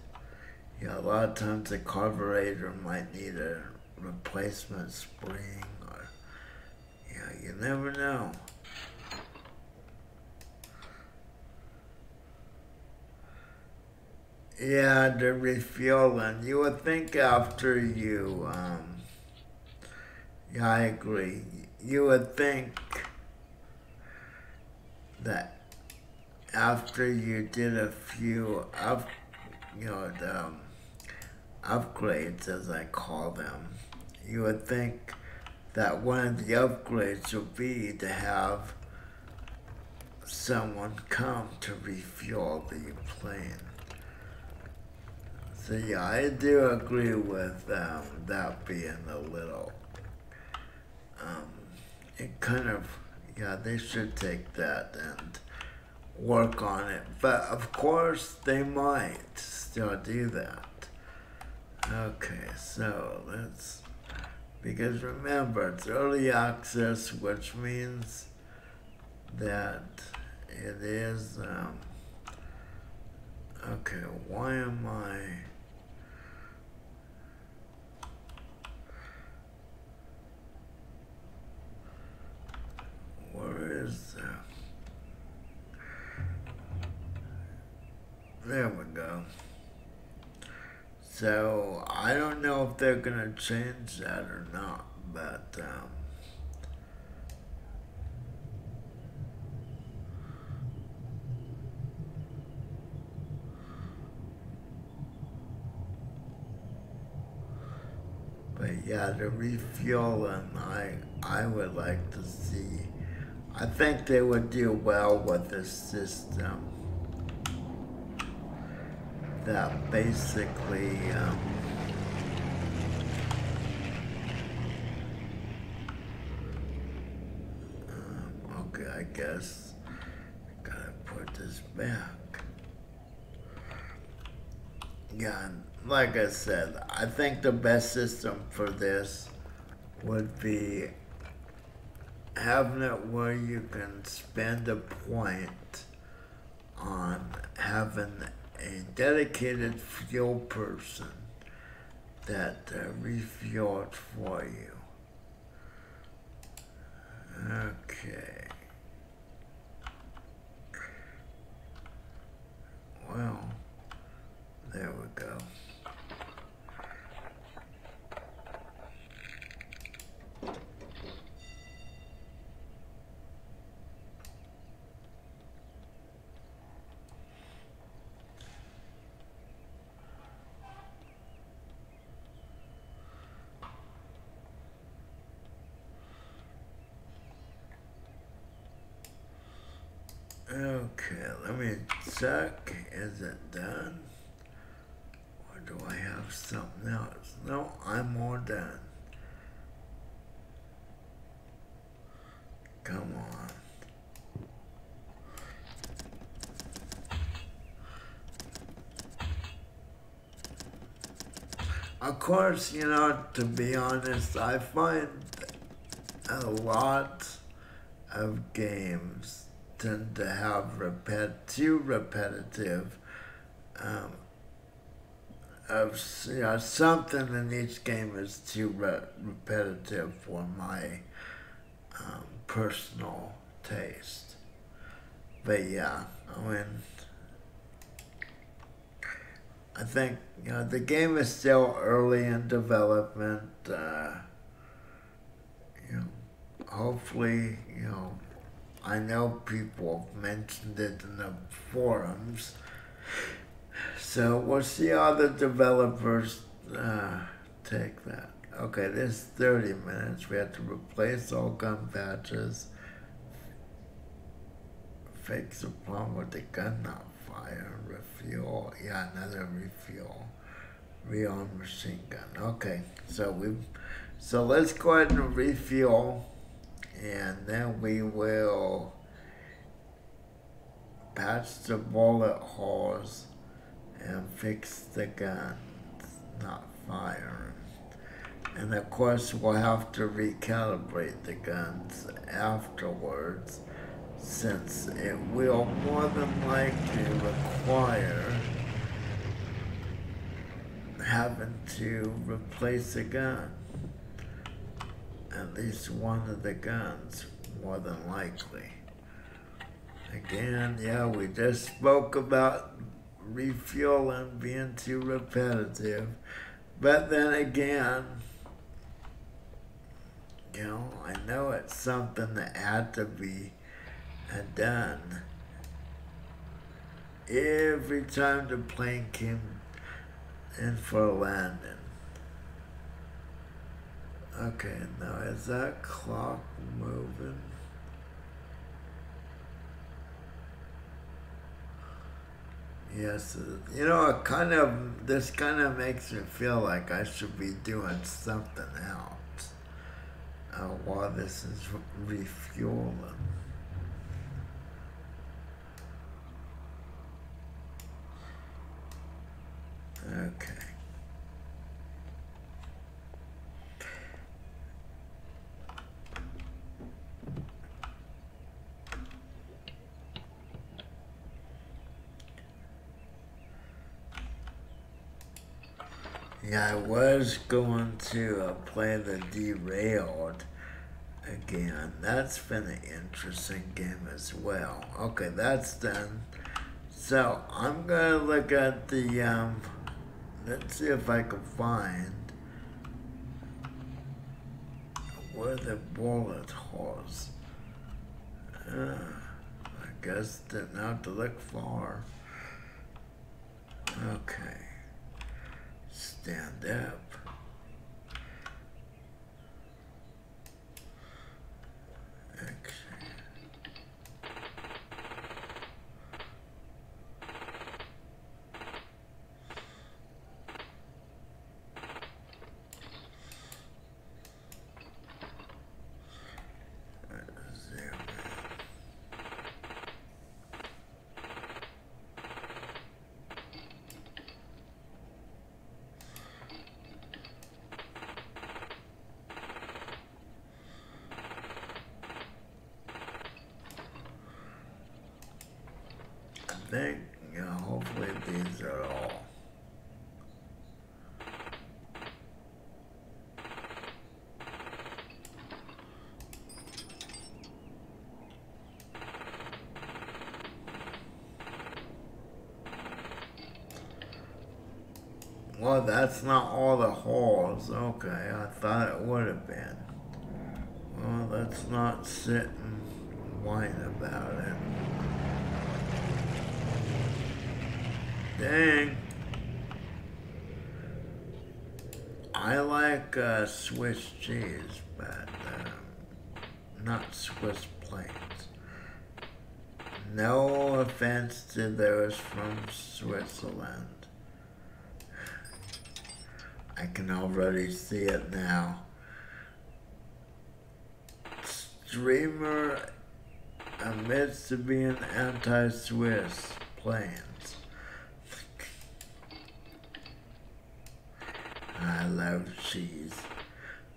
You know, a lot of times the carburetor might need a replacement spring, or you never know. Yeah, the refueling. You would think after you, yeah, I agree. You would think that after you did a few the upgrades, as I call them, you would think that one of the upgrades would be to have someone come to refuel the plane. So yeah, I do agree with that being a little, it kind of, yeah, they should take that and work on it. But of course, they might still do that. Okay, so because remember, it's early access, which means that it is, okay, why am I, where is, there we go. So, I don't know if they're gonna change that or not, but, yeah, the refueling, I would like to see. I think they would do well with a system that basically, okay, I guess I gotta put this back. Yeah, like I said, I think the best system for this would be having it where you can spend a point on having a dedicated fuel person that refuels for you. Okay. Well, there we go. Okay, let me check. Is it done? Or do I have something else? No, I'm all done. Come on. Of course, you know, to be honest, I find a lot of games tend to have too repetitive um, something in each game is too repetitive for my personal taste. But yeah, I mean, I think, you know, the game is still early in development. You know, hopefully, you know, I know people have mentioned it in the forums. So we'll see how the developers take that. Okay, this 30 minutes. We have to replace all gun patches. Fix the problem with the gun not fire. Refuel. Yeah, another refuel. Rearm machine gun. Okay, so let's go ahead and refuel, and then we will patch the bullet holes and fix the gun not firing. And of course, we'll have to recalibrate the guns afterwards, since it will more than likely require having to replace a gun. At least one of the guns, more than likely. Again, yeah, we just spoke about refueling being too repetitive. But then again, you know, I know it's something that had to be done every time the plane came in for a landing. Okay, now is that clock moving? Yes, you know, this kind of makes me feel like I should be doing something else while this is refueling. Okay. Yeah, I was going to play the Derailed again. That's been an interesting game as well. Okay, that's done. So I'm gonna look at the let's see if I can find where the bullet holes. I guess didn't have to look far. Okay. Stand up. I think, you know, hopefully these are all. Well, that's not all the holes. Okay, I thought it would have been. Well, let's not sit and whine about it. Dang. I like Swiss cheese, but not Swiss plains. No offense to those from Switzerland. I can already see it now. Streamer admits to being anti-Swiss plains. I love cheese.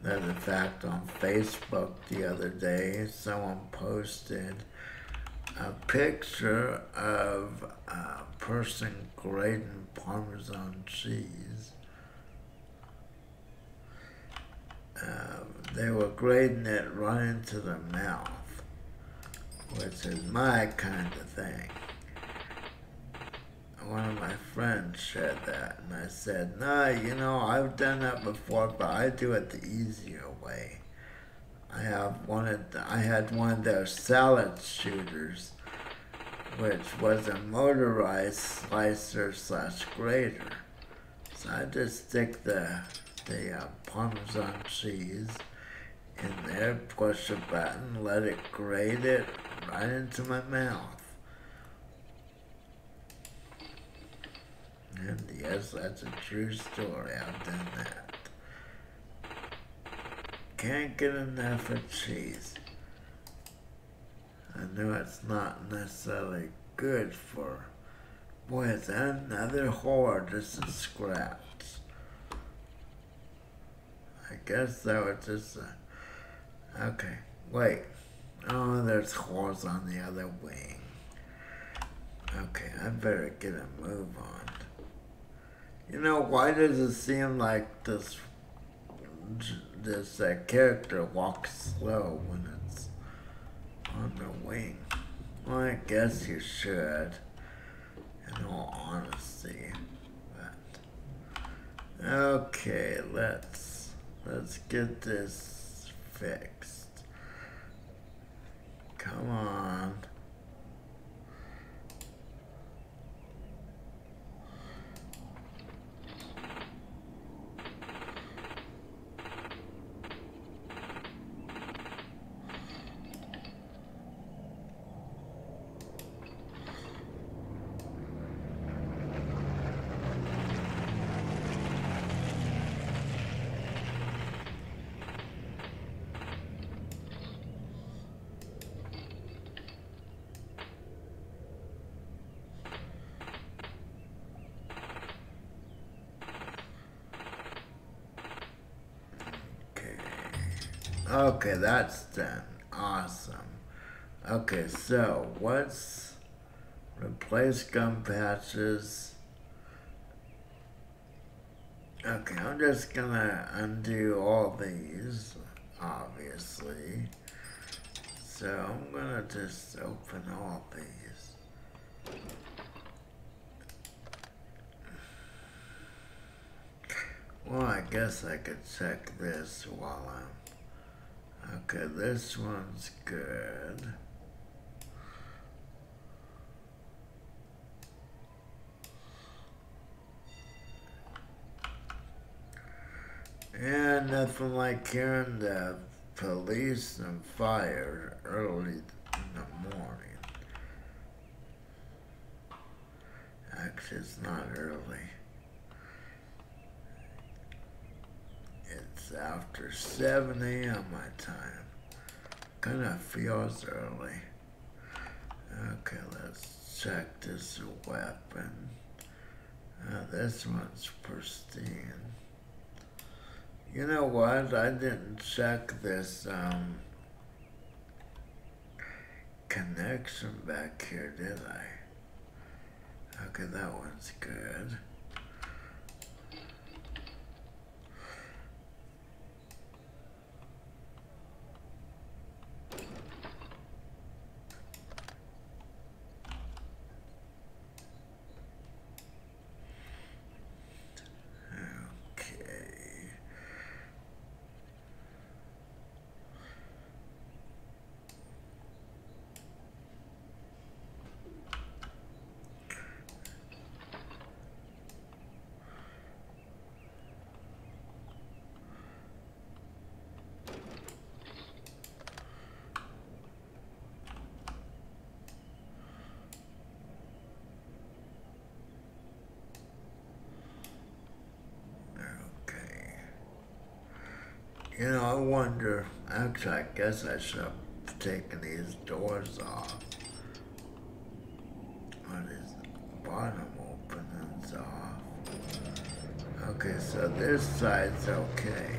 There's a fact on Facebook the other day, someone posted a picture of a person grating Parmesan cheese. They were grating it right into their mouth, which is my kind of thing. One of my friends shared that, and I said, "No, you know, I've done that before, but I do it the easier way. I had one of those salad shooters, which was a motorized slicer / grater. So I just stick the Parmesan cheese in there, push a button, let it grate it right into my mouth. And yes, that's a true story. I've done that. Can't get enough of cheese. I know it's not necessarily good for... Boy, it's another hole just in scraps. I guess that was just a... Okay, wait. Oh, there's holes on the other wing. Okay, I better get a move on. You know, why does it seem like this character walks slow when it's on the wing? Well, I guess you should, in all honesty. But okay, let's get this fixed. Come on. Okay, that's done. Awesome. Okay, so what's replace gum patches? Okay, I'm just gonna undo all these, obviously. So I'm gonna just open all these. Well, I guess I could check this while I'm... Okay, this one's good. And nothing like hearing the police and fire early in the morning. Actually, it's not early. It's after 7 a.m. my time. Kinda feels early. Okay, let's check this weapon. This one's pristine. You know what? I didn't check this connection back here, did I? Okay, that one's good. You know, I wonder, actually, I guess I should have taken these doors off. What is the bottom opening's off? Okay, so this side's okay.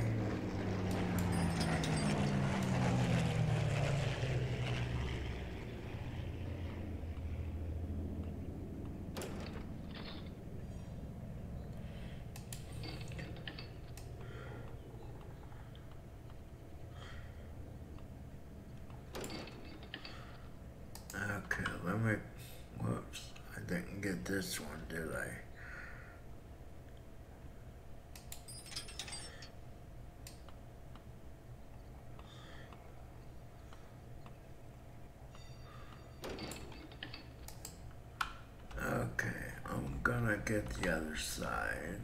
Okay, let me, whoops, I didn't get this one, did I? Okay, I'm gonna get the other side.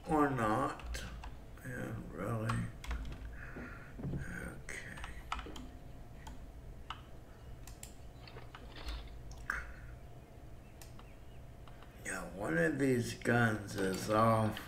Or not. Yeah, really. Okay. Yeah, one of these guns is off,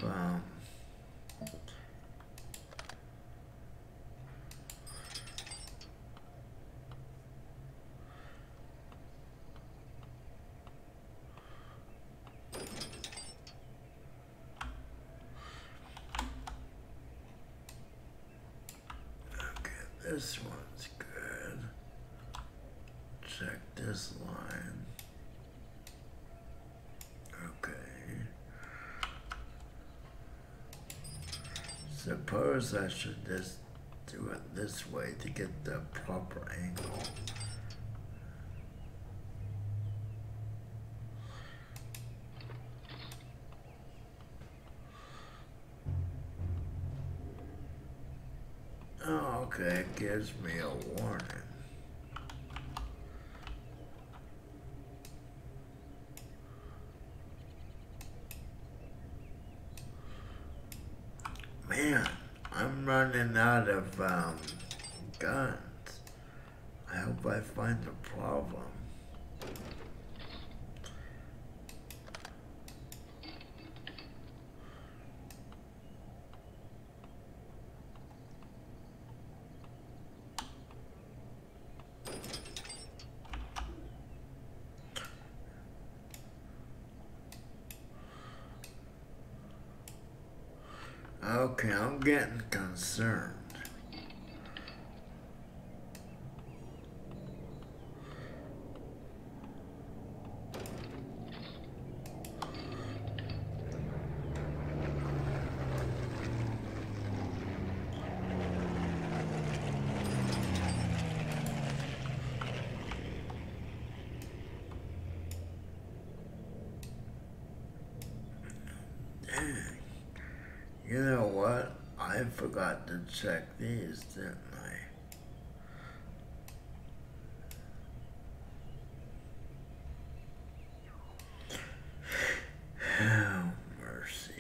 this one's good. Check this line. Okay. Suppose I should just do it this way to get the proper angle. Oh, okay, it gives me a warning. Man, I'm running out of guns. I hope I find a problem. Okay, I'm getting concerned. Dang. You know what? I forgot to check these, didn't I? Oh, mercy.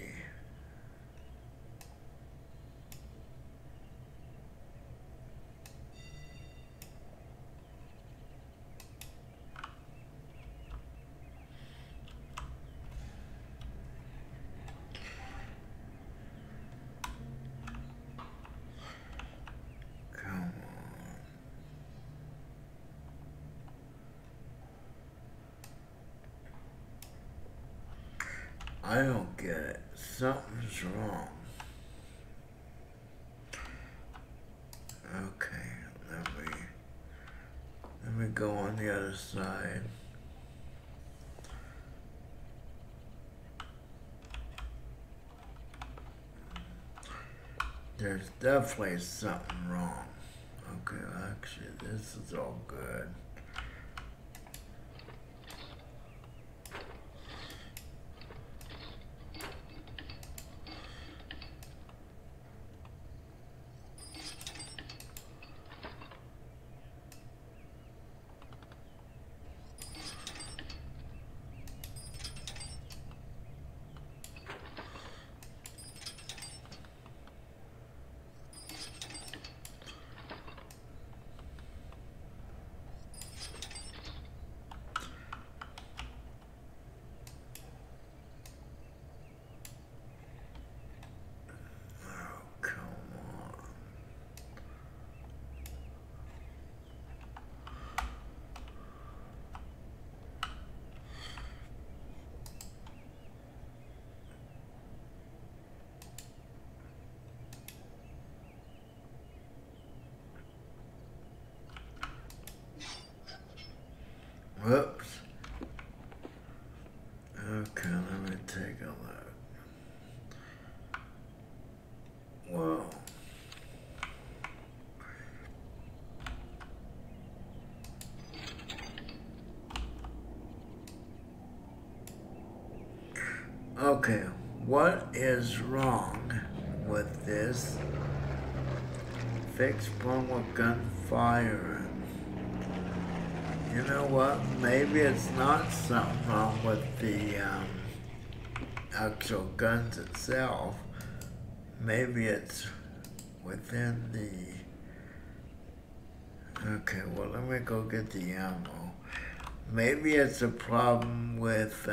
Come on. I don't get it. Something's wrong. Okay, let me go on the other side. There's definitely something wrong. Okay, actually, this is all good. Whoops. Okay, let me take a look. Whoa. Okay, what is wrong with this fixed point with gunfire? You know what? Maybe it's not something wrong with the actual guns itself. Maybe it's within the... Okay, well, let me go get the ammo. Maybe it's a problem with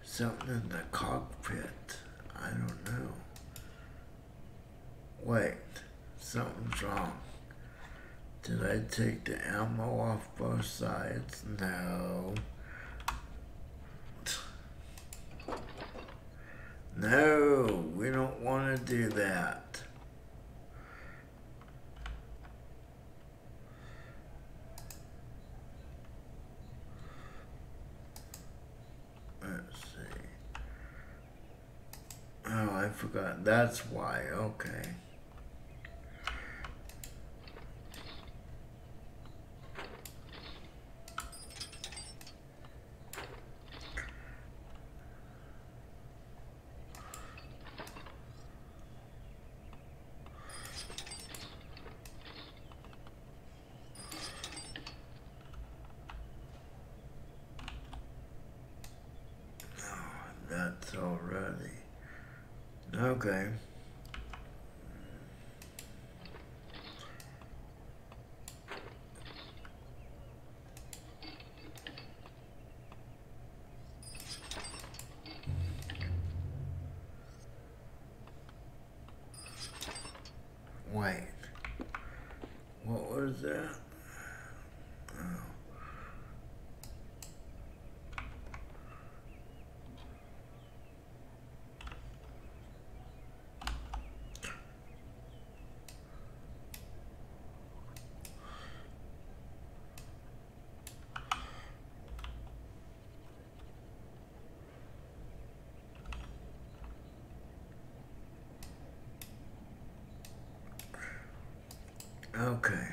something in the cockpit. I don't know. Wait, something's wrong. Did I take the ammo off both sides? No. No, we don't want to do that. Let's see. Oh, I forgot. That's why. Okay. That's already. Okay. Wait. What was that? Oh. Okay.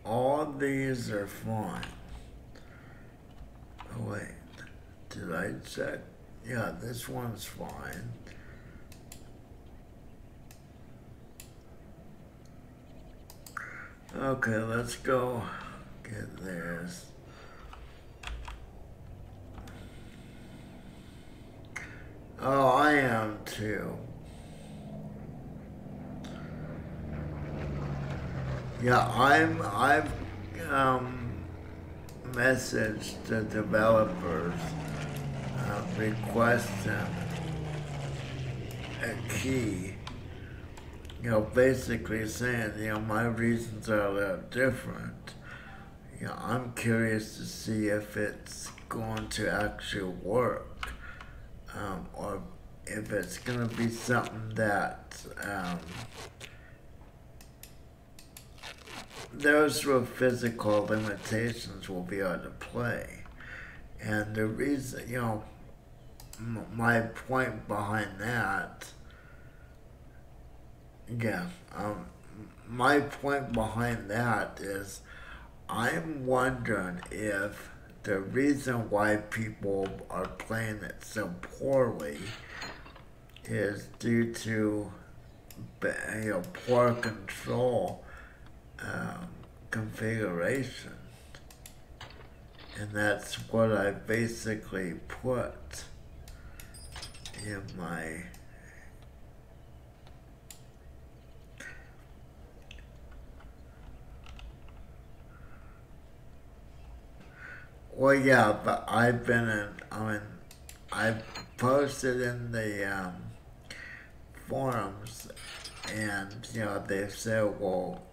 All these are fine. Oh, wait. Did I check? Yeah, this one's fine. Okay, let's go get this. Oh, I am too. Yeah, I've messaged the developers requesting a key. You know, basically saying, you know, my reasons are a little different. You know, I'm curious to see if it's going to actually work, or if it's going to be something that those with physical limitations will be able to play. And the reason, you know, my point behind that, yeah, my point behind that is I'm wondering if the reason why people are playing it so poorly is due to, you know, poor control configuration. And that's what I basically put in my well, yeah, but I've been in, I've posted in the forums, and, you know, they've said, well,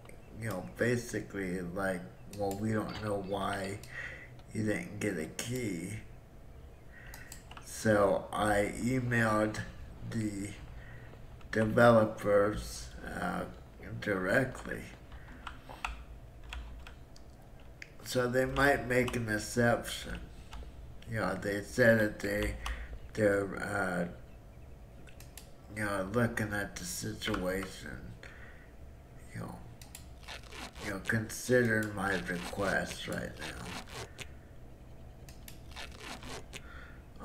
you know, basically, like, well, we don't know why you didn't get a key. So I emailed the developers directly. so they might make an exception. You know, they said that they're you know, looking at the situation, you know, considering my request right now.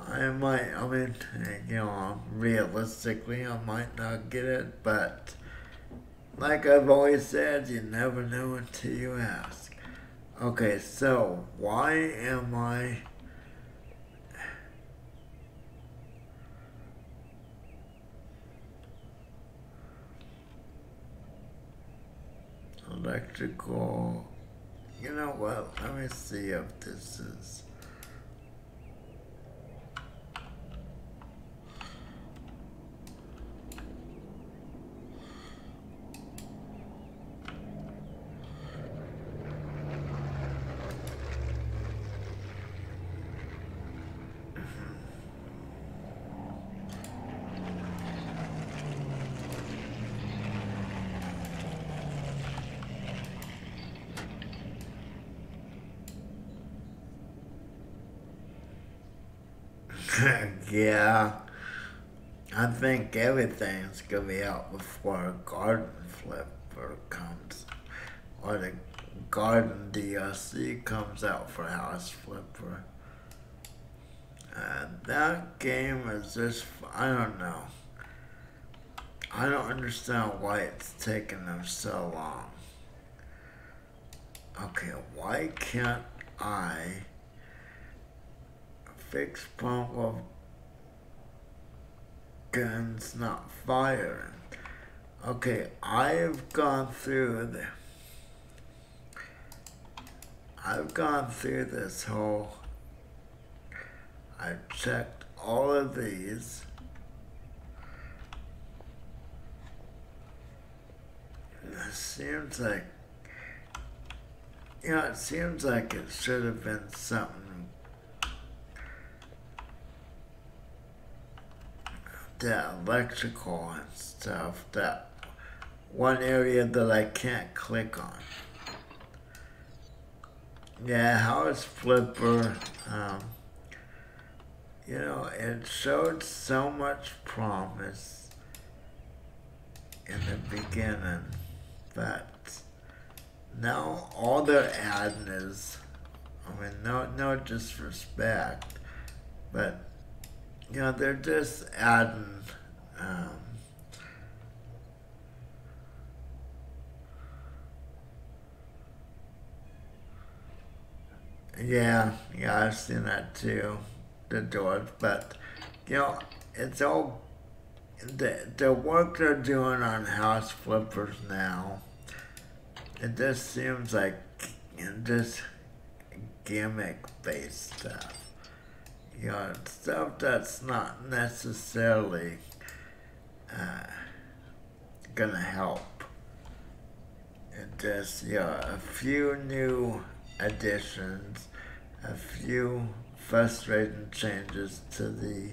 I mean, you know, realistically, I might not get it, but like I've always said, you never know until you ask. Okay, so why am I electrical? You know what? Let me see if this is. Yeah, I think everything's gonna be out before a garden flipper comes, or the garden DLC comes out for House Flipper. That game is just, I don't know. I don't understand why it's taking them so long. Okay, why can't I fix pump of guns not firing? Okay, I've gone through this whole. I've checked all of these. It seems like, you know, it seems like it should have been something that electrical and stuff, that one area that I can't click on. Yeah, House Flipper, you know, it showed so much promise in the beginning, but now all they're adding is, I mean, no disrespect, but, you know, they're just adding, yeah, I've seen that too, the doors, but, you know, it's all, the work they're doing on House Flippers now, it just seems like just gimmick-based stuff. You know, stuff that's not necessarily gonna help. It just, you know, a few new additions, a few frustrating changes to the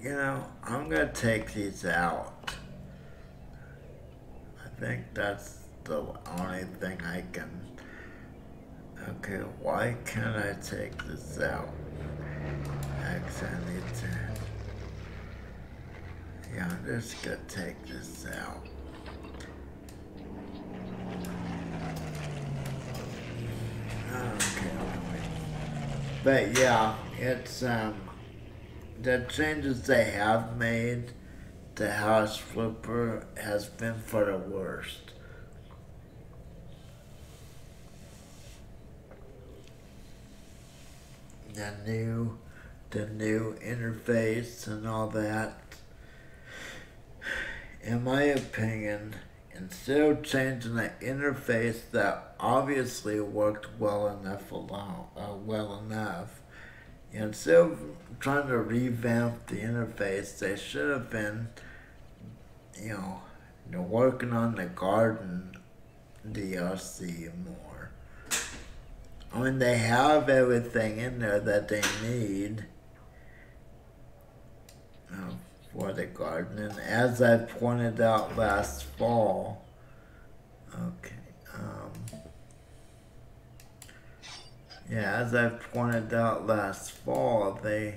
you know, I'm gonna take these out. I think that's the only thing I can. Okay, why can't I take this out? Actually, I need to. Yeah, I'm just gonna take this out. Okay, but yeah, it's the changes they have made to House Flipper has been for the worst. The new interface and all that. In my opinion, instead of changing the interface that obviously worked well enough, instead of trying to revamp the interface, they should have been, you know, working on the garden DLC more. I mean, they have everything in there that they need, for the garden. And as I pointed out last fall, okay, yeah, as I pointed out last fall, they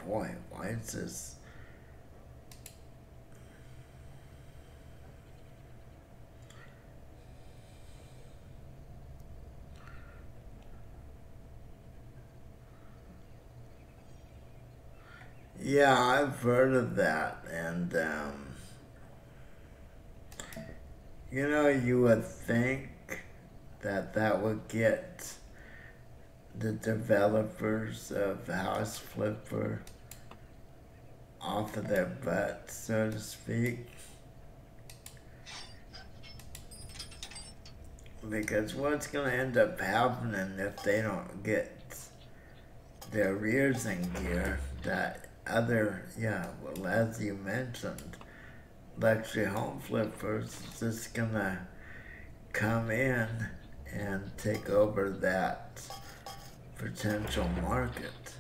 boy, why is this? Yeah, I've heard of that, and you know, you would think that that would get the developers of House Flipper off of their butt, so to speak. Because what's going to end up happening if they don't get their rears in gear, that other, yeah, well, as you mentioned, luxury home flippers is just going to come in and take over that potential market.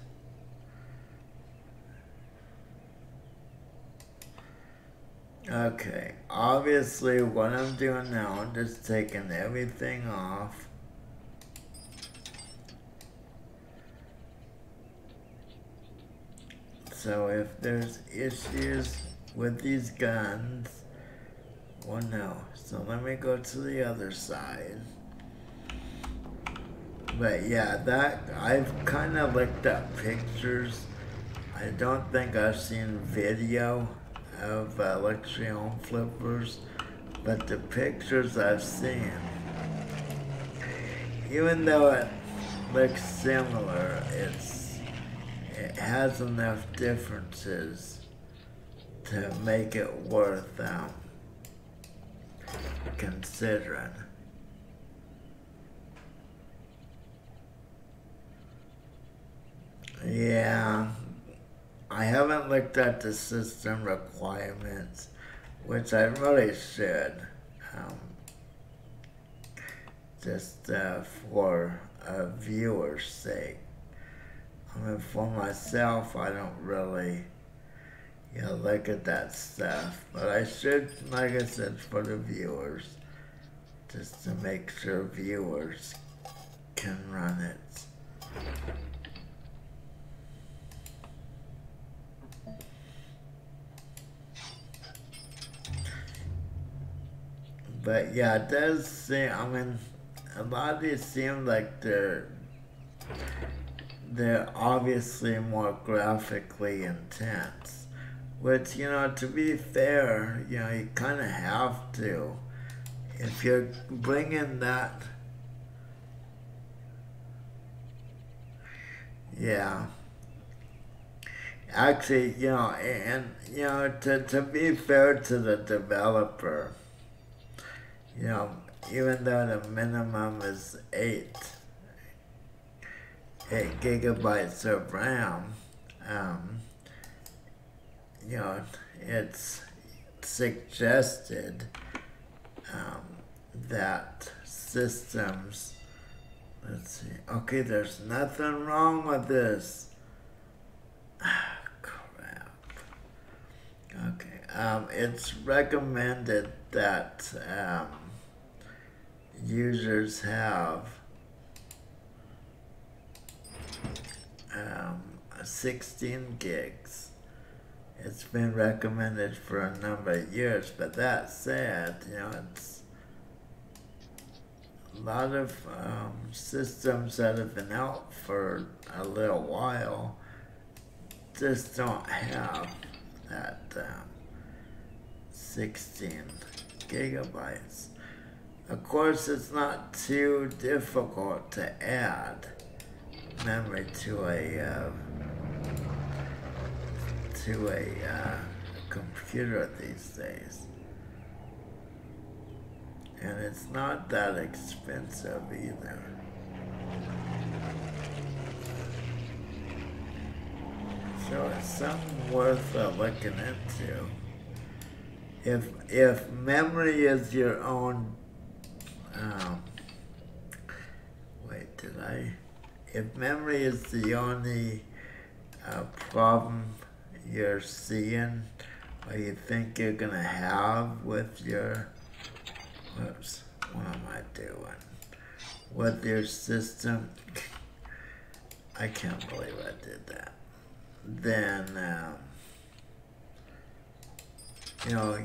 Okay, obviously what I'm doing now, I'm just taking everything off. So if there's issues with these guns, well, no. So let me go to the other side. But yeah, that, I've kind of looked up pictures. I don't think I've seen video of luxury home flippers, but the pictures I've seen, even though it looks similar, it has enough differences to make it worth considering. Yeah, I haven't looked at the system requirements, which I really should, just for a viewer's sake. I mean, for myself, I don't really, look at that stuff. But I should, like I said, for the viewers, just to make sure viewers can run it. But yeah, it does seem, I mean, a lot of these seem like they're obviously more graphically intense. Which, to be fair, you kind of have to. If you're bringing that, yeah. Actually, to be fair to the developer, even though the minimum is 8 gigabytes of RAM, it's suggested that systems, let's see, okay, there's nothing wrong with this. Crap. Okay, it's recommended that users have 16 gigs. It's been recommended for a number of years, but that said, it's a lot of systems that have been out for a little while just don't have that 16 gigabytes. Of course, it's not too difficult to add memory to a computer these days, and it's not that expensive either. So it's something worth looking into. If memory is your own, wait, did I? if memory is the only problem you're seeing or you think you're gonna have with your, whoops, what am I doing? With your system, I can't believe I did that. Then,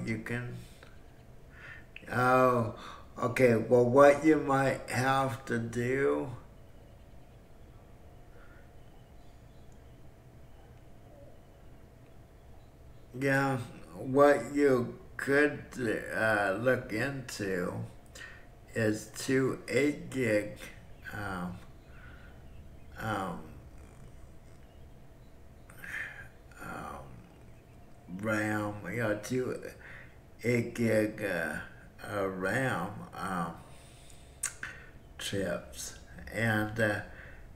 you can, oh, okay, well, what you might have to do, yeah, what you could look into is two 8 gig um, um, RAM, two 8 gig RAM chips. And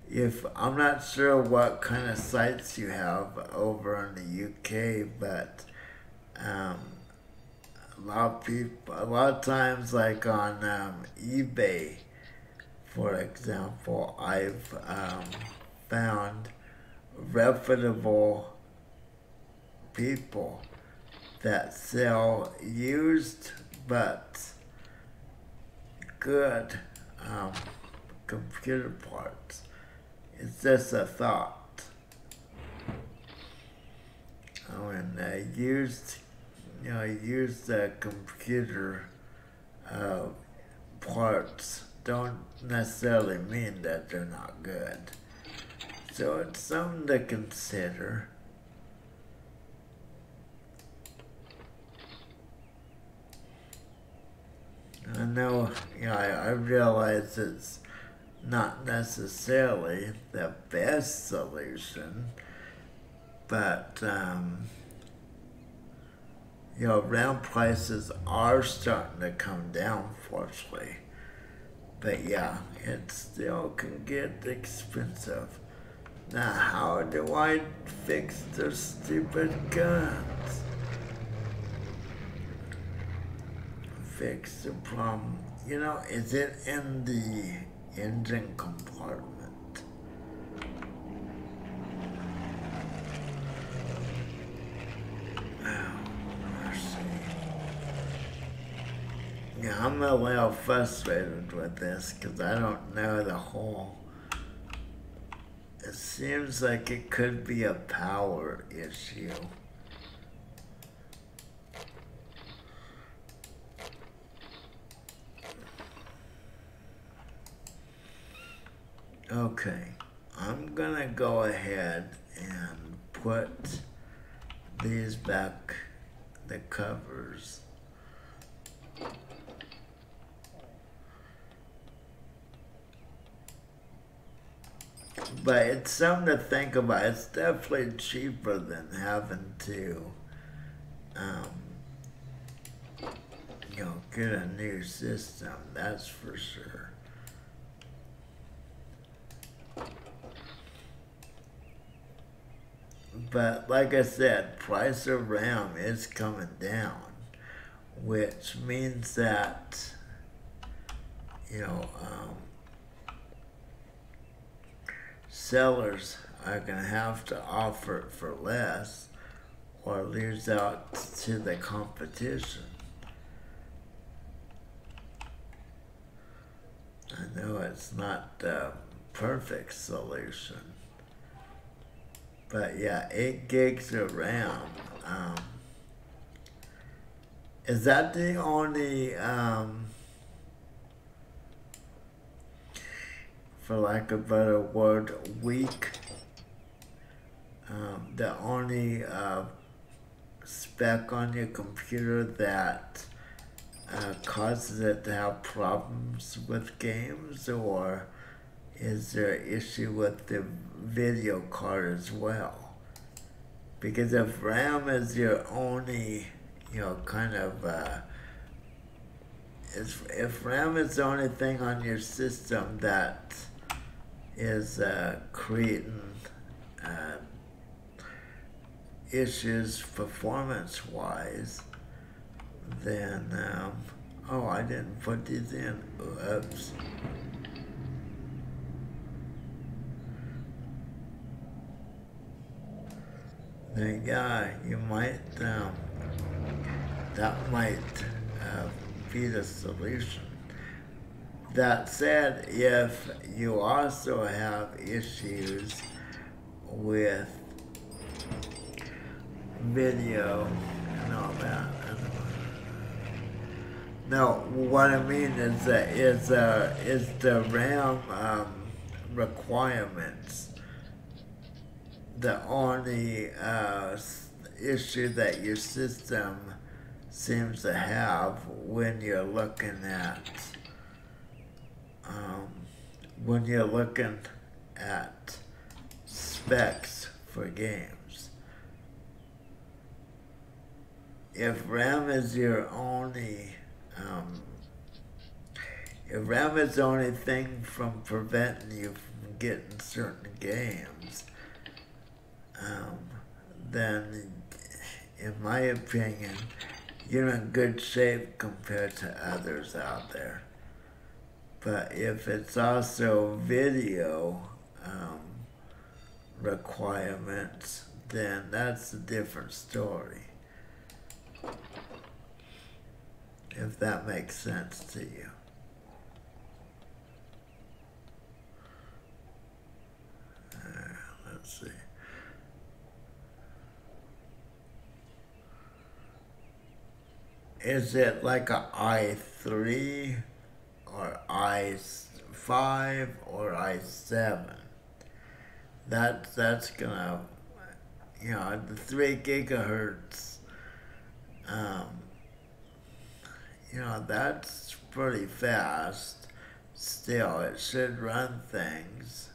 if I'm not sure what kind of sites you have over in the UK, but a lot of times, like on eBay, for example, I've found reputable people that sell used but good computer parts. It's just a thought. When used computer parts don't necessarily mean that they're not good. So it's something to consider. I know, I realize it's not necessarily the best solution, but, RAM prices are starting to come down, fortunately. But yeah, it still can get expensive. Now, how do I fix the stupid guns? Fix the problem. Is it in the engine compartment? Yeah, I'm a little frustrated with this because I don't know the whole. It seems like it could be a power issue. Okay, I'm gonna go ahead and put these back, the covers. But it's something to think about. It's definitely cheaper than having to, get a new system, that's for sure. But like I said, price of RAM is coming down, which means that, sellers are going to have to offer it for less or lose out to the competition. I know it's not the perfect solution. But yeah, 8 gigs of RAM. Is that the only, for lack of a better word, weak, the only spec on your computer that causes it to have problems with games, or is there an issue with the video card as well? Because if RAM is your only, kind of, if RAM is the only thing on your system that is creating issues performance-wise, then, oh, I didn't put these in. Oops. then yeah, you might, that might be the solution. That said, if you also have issues with video and all that, no, what I mean is that is the RAM requirements the only issue that your system seems to have when you're looking at um, when you're looking at specs for games. If RAM is your only if RAM is the only thing from preventing you from getting certain games, then in my opinion, you're in good shape compared to others out there. But if it's also video requirements, then that's a different story. If that makes sense to you. Let's see. Is it like a i3 or i5 or i7? That's gonna, the 3 gigahertz. That's pretty fast. Still, it should run things.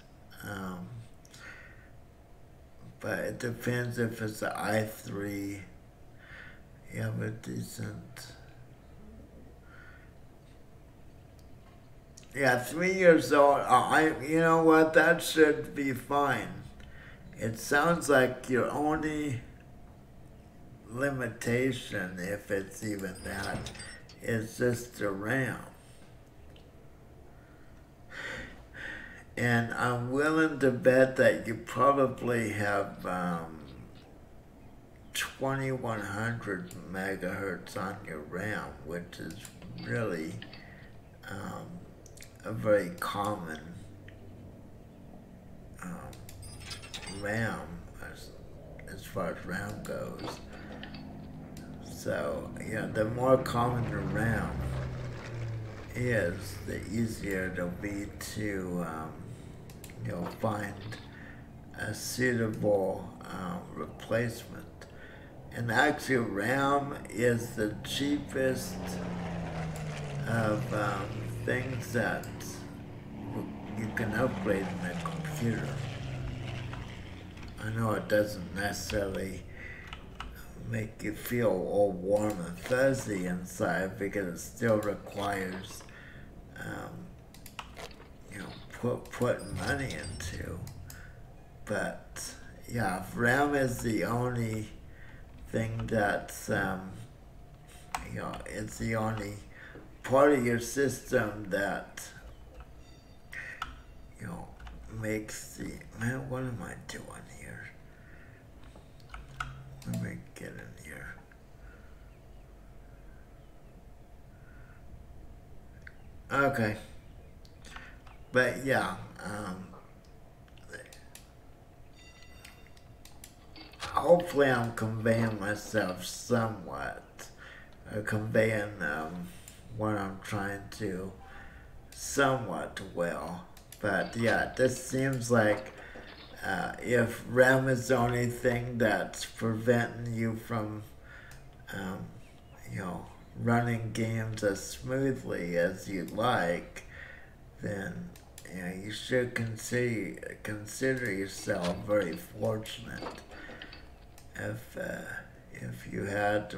But it depends if it's an i3. You have a decent. Yeah, 3 years old. You know what? That should be fine. It sounds like your only limitation, if it's even that, is just the RAM. And I'm willing to bet that you probably have 2100 megahertz on your RAM, which is really a very common RAM as far as RAM goes. So, the more common the RAM is, the easier it'll be to, find a suitable replacement. And actually, RAM is the cheapest of things that you can upgrade in a computer. I know it doesn't necessarily make you feel all warm and fuzzy inside because it still requires, putting money into. But yeah, if RAM is the only thing that's, it's the only part of your system that, makes the, man, what am I doing here? Let me get in here. Okay. But yeah, hopefully I'm conveying myself somewhat, or conveying what I'm trying to somewhat well. But yeah, this seems like if RAM is the only thing that's preventing you from, running games as smoothly as you'd like, then you should consider yourself very fortunate if you had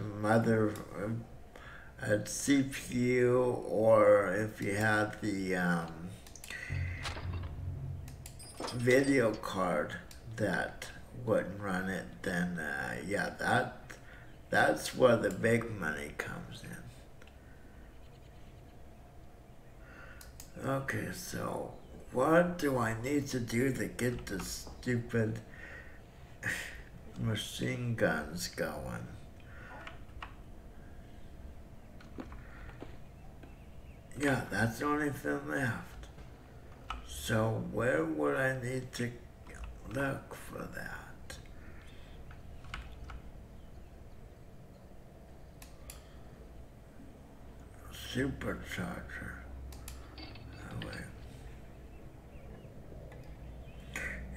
a CPU, or if you had the video card that wouldn't run it, then that's where the big money comes in. Okay, so what do I need to do to get this stupid machine guns going. Yeah, that's the only thing left. So where would I need to look for that? Supercharger. Oh, wait.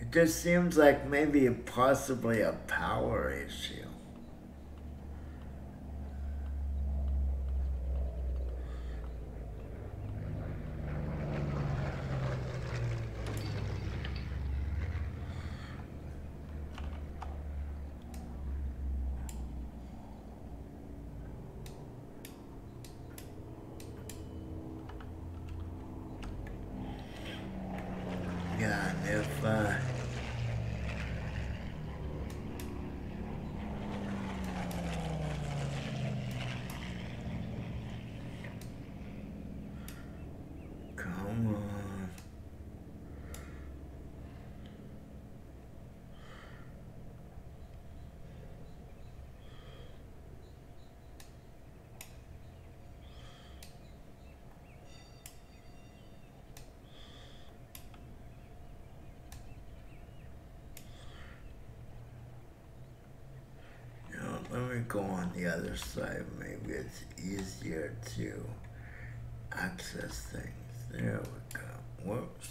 It just seems like maybe possibly a power issue. Yeah, and if come on. Let me go on the other side. Maybe it's easier to access things. There we go. Whoops.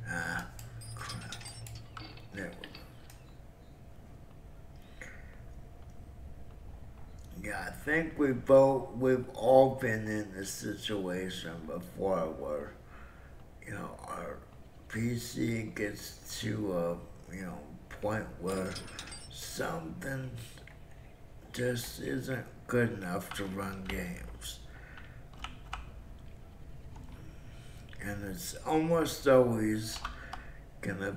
Ah, crap. There we go. Yeah, I think we've all been in this situation before where, our PC gets to a, point where something just isn't good enough to run games. And it's almost always gonna...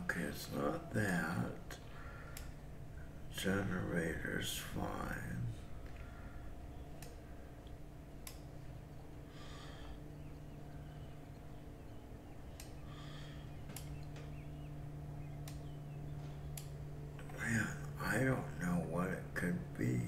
Okay, it's not that. Generator's fine. Man, I don't know what it could be.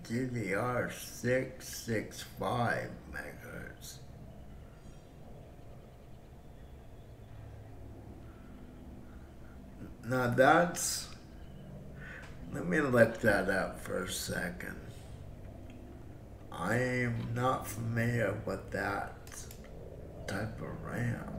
DDR 665 megahertz. Now that's... Let me look that up for a second. I am not familiar with that type of RAM.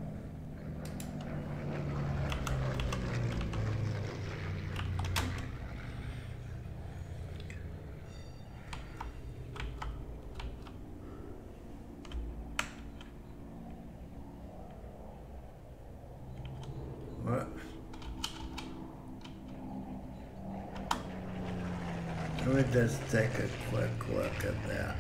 Let me just take a quick look at that.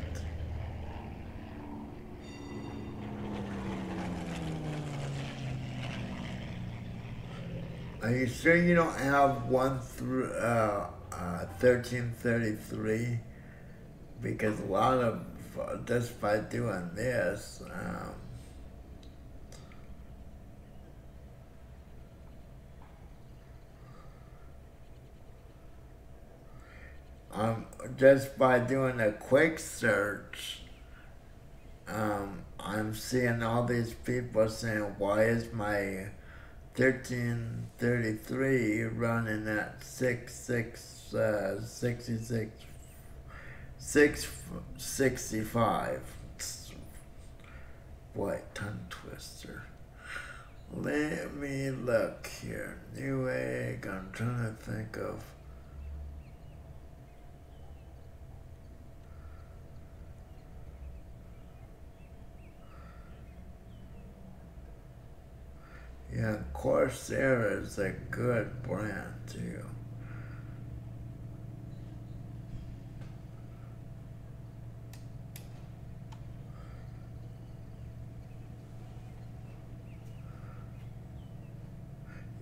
Are you sure you don't have one through 1333? Because a lot of, just by doing this, just by doing a quick search, I'm seeing all these people saying, why is my 1333 running at 665? Boy, tongue twister. Let me look here. Newegg, I'm trying to think of. Yeah, Corsair is a good brand too.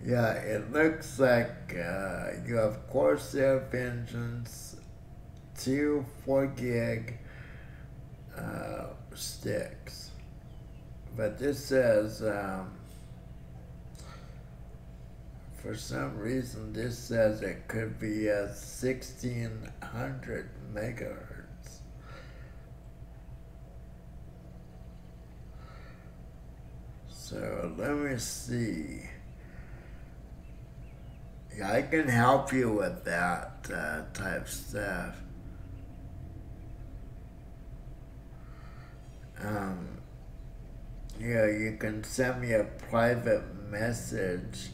Yeah, it looks like you have Corsair Vengeance, two 4 gig sticks. But this says, for some reason, this says it could be a 1600 megahertz. So let me see. Yeah, I can help you with that type stuff. Um, yeah, you can send me a private message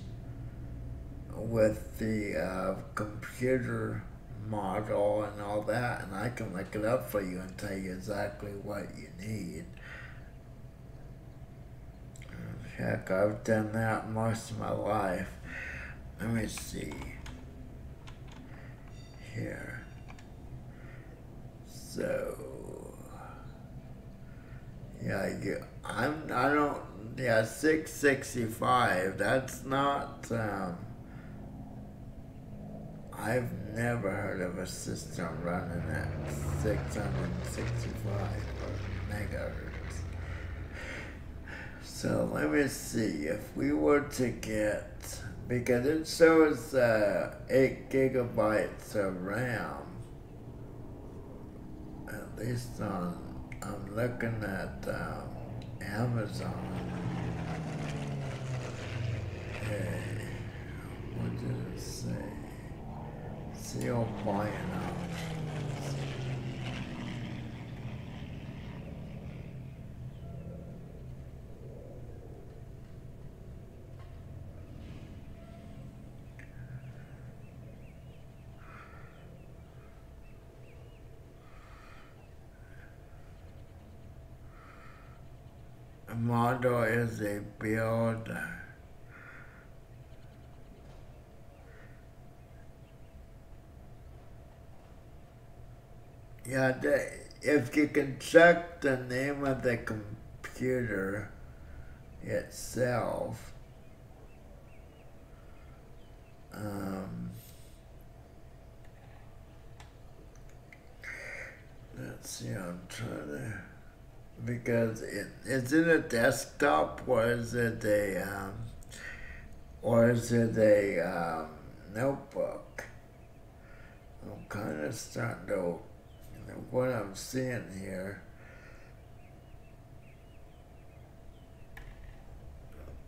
with the computer model and all that, and I can look it up for you and tell you exactly what you need. Heck, I've done that most of my life. Let me see here. So, yeah, yeah, 665, that's not, I've never heard of a system running at 665 megahertz. So let me see, if we were to get, because it shows 8 gigabytes of RAM, at least I'm looking at Amazon. Hey, what did it say? Seal buying options. Model is a build. Yeah, if you can check the name of the computer itself, let's see, I'm trying to, because is it a desktop or is it a notebook? I'm kind of starting to, what I'm seeing here,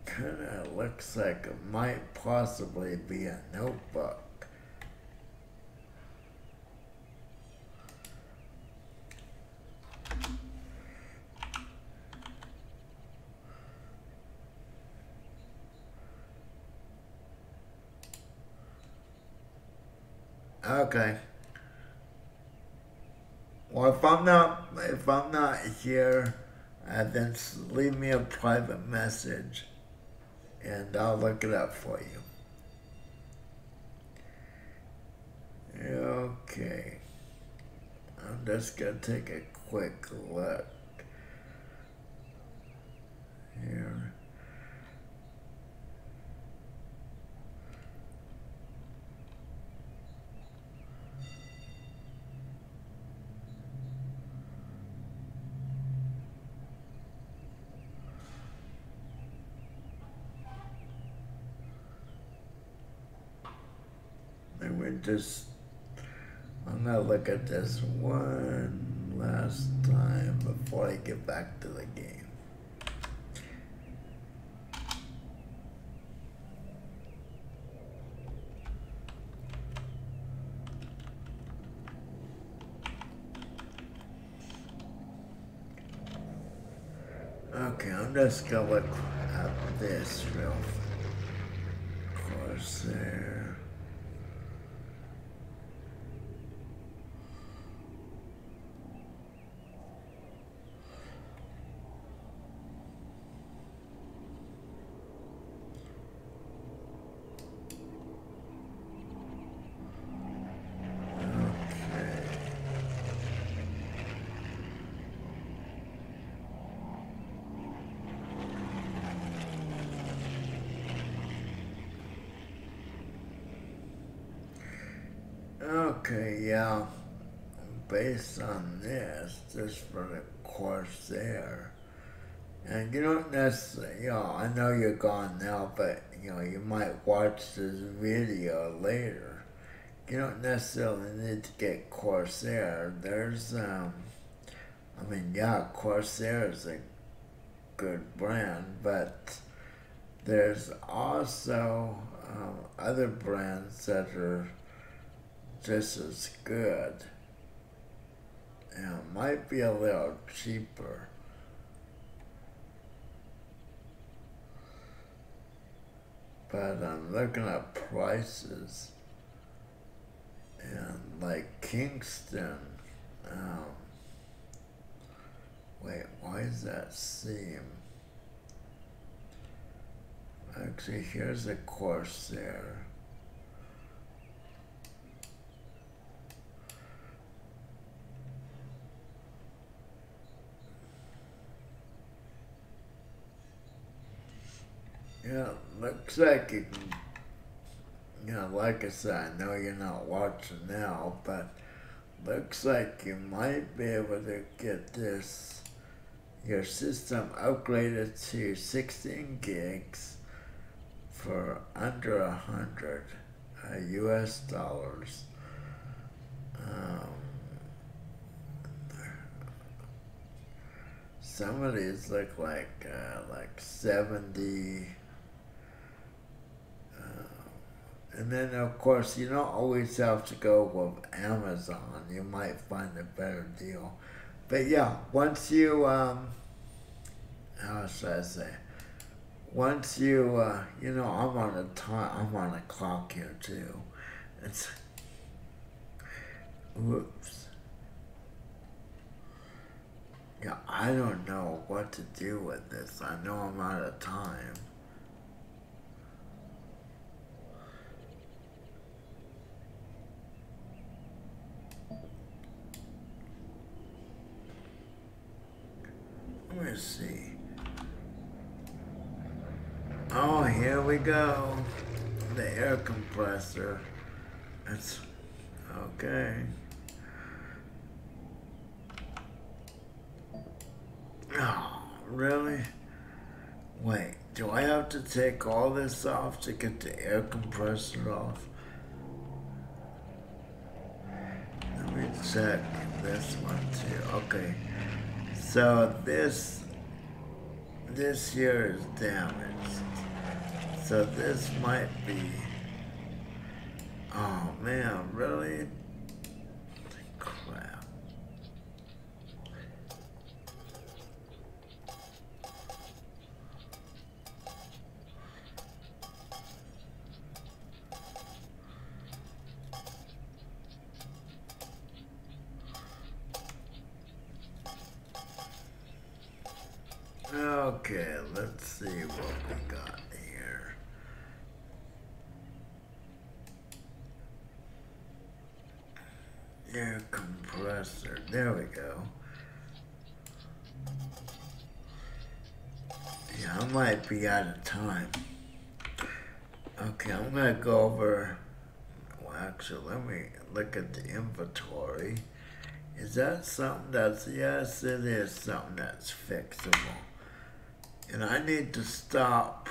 kind of looks like it might possibly be a notebook. Okay. Well, if I'm not here, then leave me a private message, and I'll look it up for you. Okay. I'm just gonna take a quick look here. I'm gonna look at this one last time before I get back to the game. Okay, I'm just gonna look at this real Corsair. Okay, yeah. Based on this, just for the Corsair. And you don't necessarily, I know you're gone now, but, you might watch this video later. You don't necessarily need to get Corsair. There's, Corsair is a good brand, but there's also other brands that are just as good. Might be a little cheaper. But I'm looking at prices, and like Kingston, wait, why is that seam? Actually, here's a Corsair. Yeah, looks like you can, like I said, I know you're not watching now, but looks like you might be able to get your system upgraded to 16 gigs for under 100 US dollars. Some of these look like 70. And then, of course, you don't always have to go with Amazon. You might find a better deal. But yeah, once you, how should I say? Once you, I'm on a clock here too. It's, whoops. Yeah, I don't know what to do with this. I know I'm out of time. Let me see. Oh, here we go. The air compressor. It's okay. Oh, really? Wait, do I have to take all this off to get the air compressor off? Let me check this one too. Okay. So this here is damaged. So this might be, oh man, really? Crap. Okay, let's see what we got here. Air compressor, there we go. Yeah, I might be out of time. Okay, I'm gonna go over, well actually let me look at the inventory. Is that something that's, yes it is something that's fixable. And I need to stop.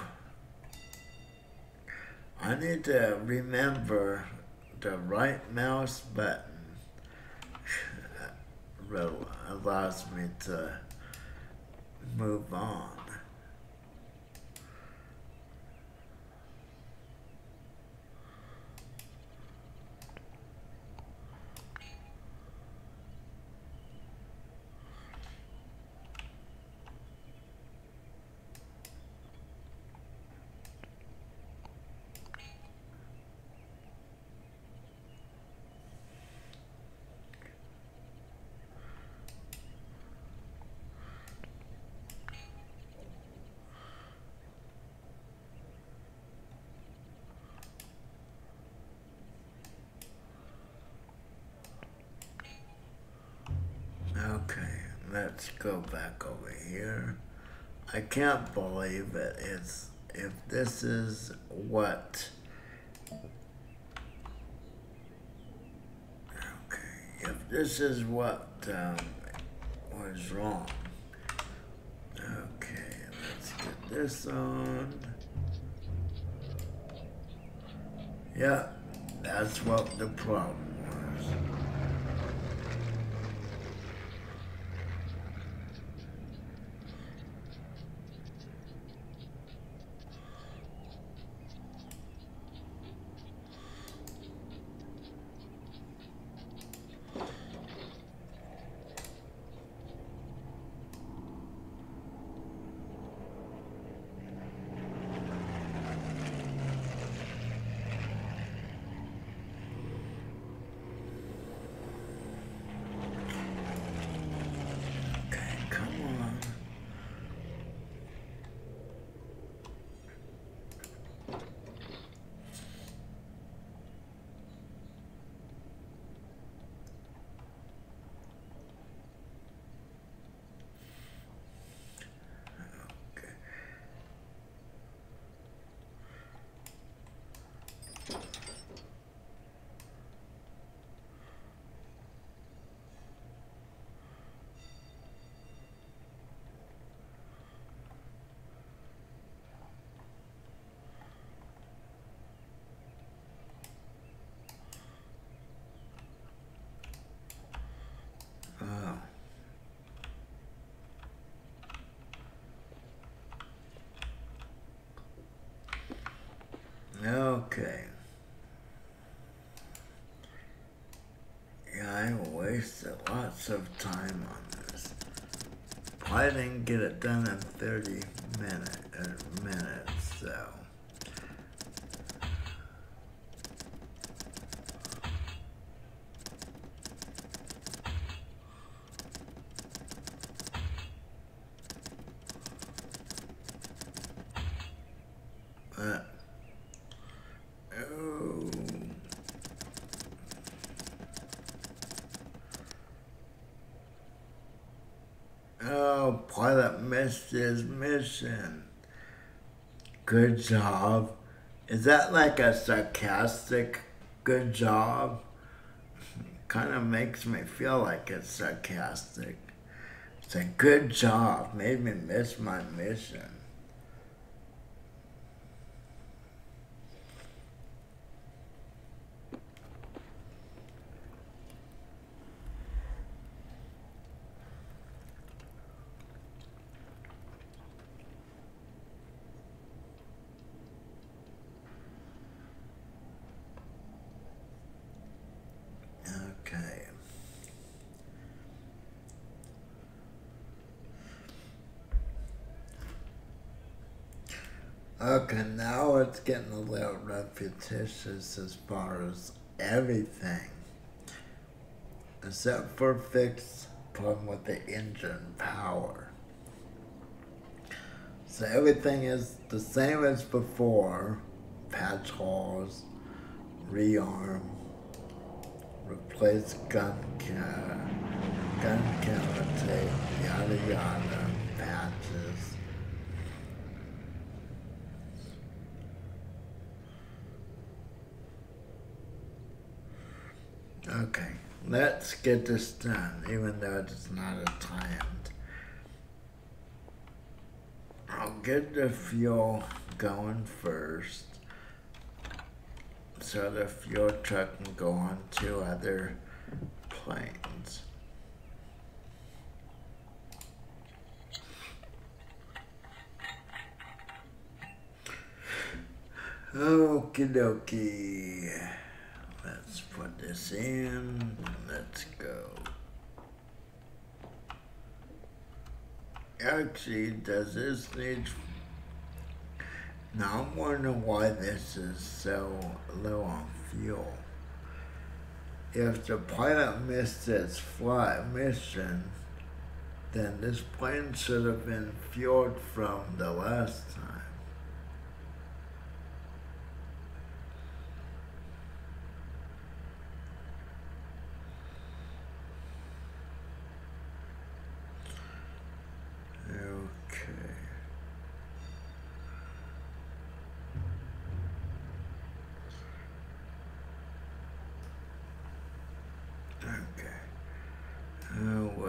I need to remember the right mouse button allows me to move on. let's go back over here. I can't believe it. If this is what. Okay, if this is what was wrong. Okay, let's get this on. Yeah, that's what the problem was. Okay, come on. Okay. Oh. Okay. Yeah, I wasted lots of time on this. I didn't get it done in 30 minutes, so. But, oh. Oh, pilot missed his mission. Good job. Is that like a sarcastic good job? Kind of makes me feel like it's sarcastic. It's a good job. Made me miss my mission. Okay. Okay, now it's getting a little repetitious as far as everything. Except for fixed problem with the engine power. So everything is the same as before. Patch holes, rearm, replace gun cavity, yada yada, patches. Okay, let's get this done, even though it's not a timed. I'll get the fuel going first, so the fuel truck can go on to other planes. Okie dokie. Let's put this in. Let's go. Actually, does this need... Now I'm wondering why this is so low on fuel. If the pilot missed its flight mission, then this plane should have been fueled from the last time.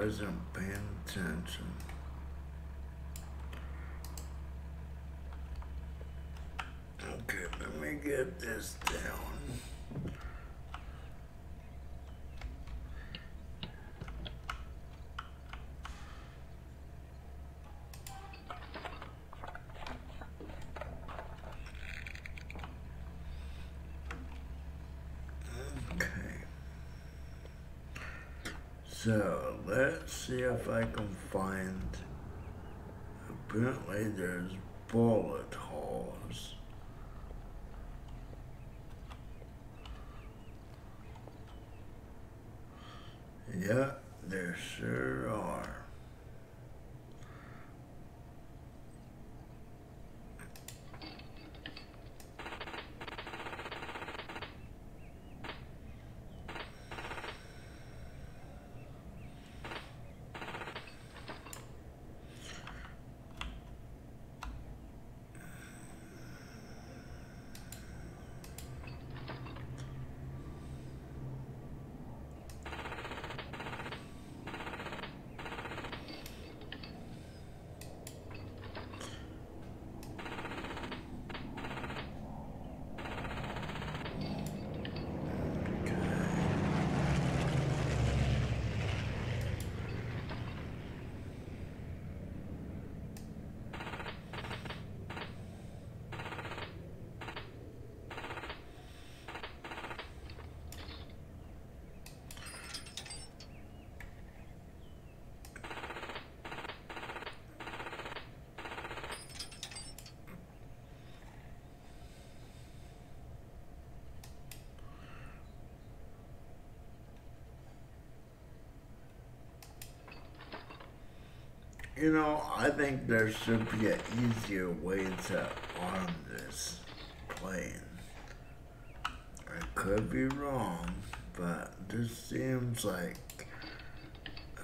wasn't paying attention. Okay, let me get this down. Okay. So let's see if I can find. Apparently there's bullet holes. Yeah, there sure are. You know, I think there should be an easier way to arm this plane. I could be wrong, but this seems like,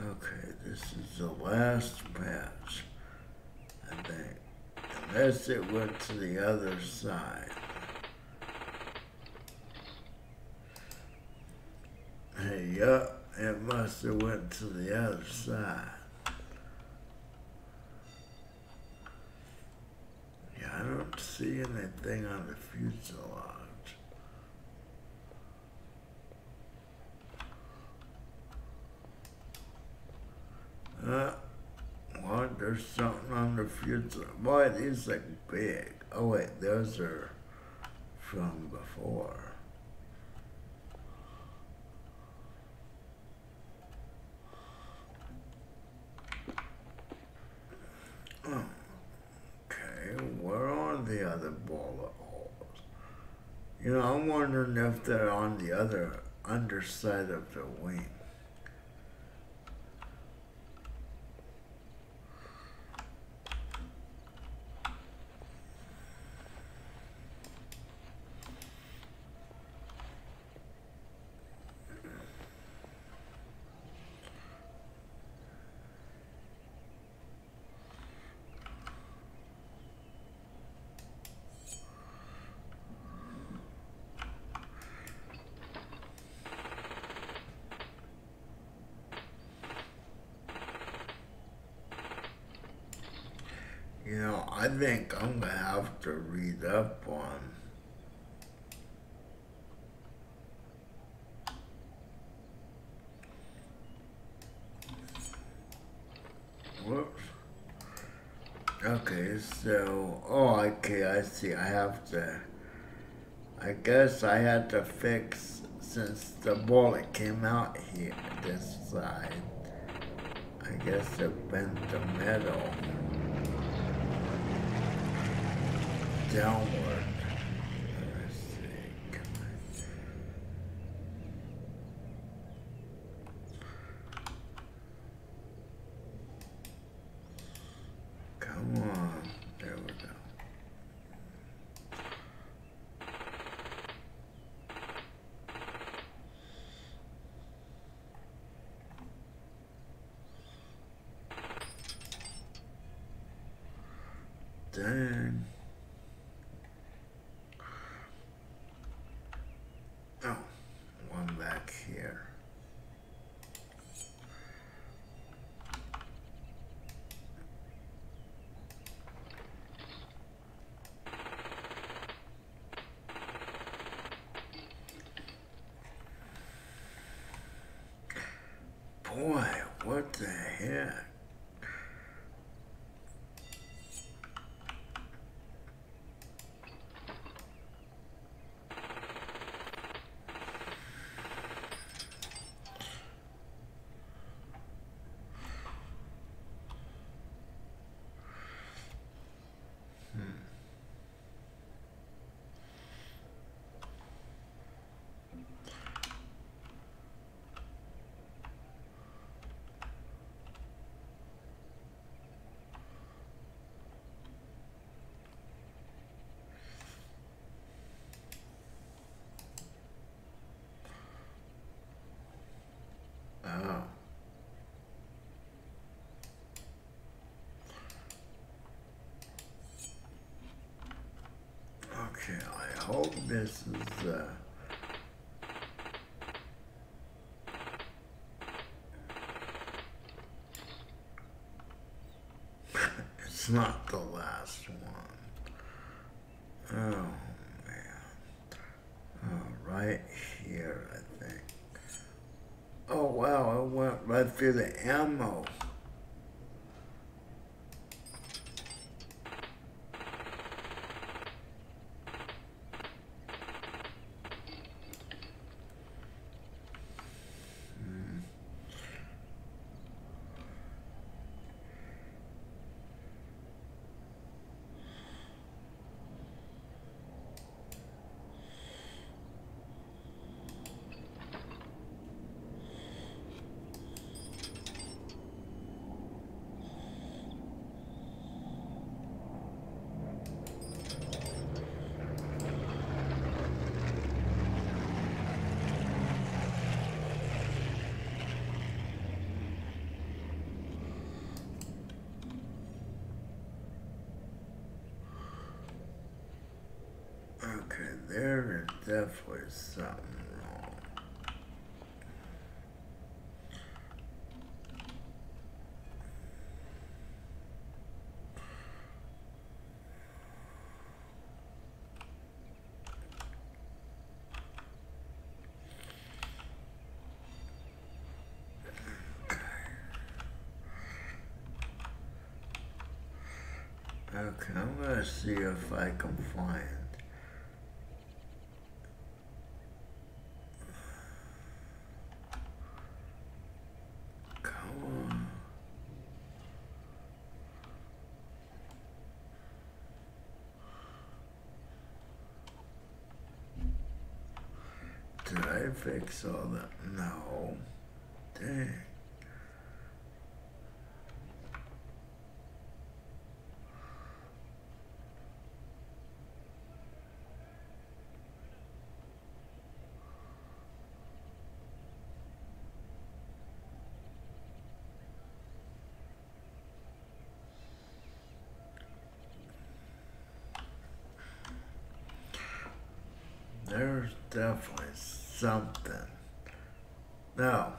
okay, this is the last patch, I think. Unless it went to the other side. Hey, yup, it must have went to the other side. Yeah, I don't see anything on the fuselage. Well, there's something on the fuselage. Boy, these look big. Oh wait, those are from before. Oh, okay, where are the other bullet holes? You know, I'm wondering if they're on the other underside of the wing. You know, I think I'm gonna have to read up on whoops. Okay, so okay, I see. I guess I had to fix since the bullet came out here this side. I guess it bent the metal downward. Let's see. Come on. There we go. Dang. Oh, one back here. Boy, what the heck? Oh. Okay, I hope this is, it's not the last one. Oh, man. Oh, right here, I think. Oh, wow, it went right through the ammo. Okay, there is definitely something wrong. Okay, I'm gonna see if I can find. Come on. Did I fix all that? No. Dang. There's definitely something. No,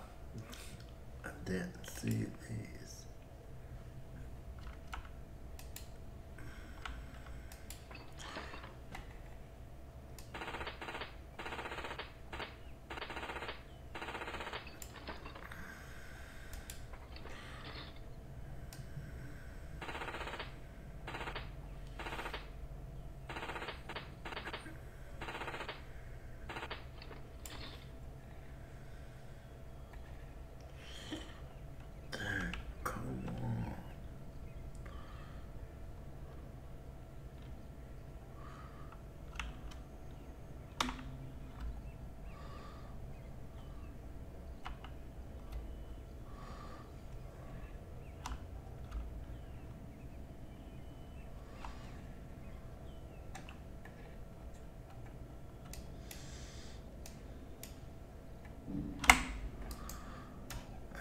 I didn't see these. Dang, come on.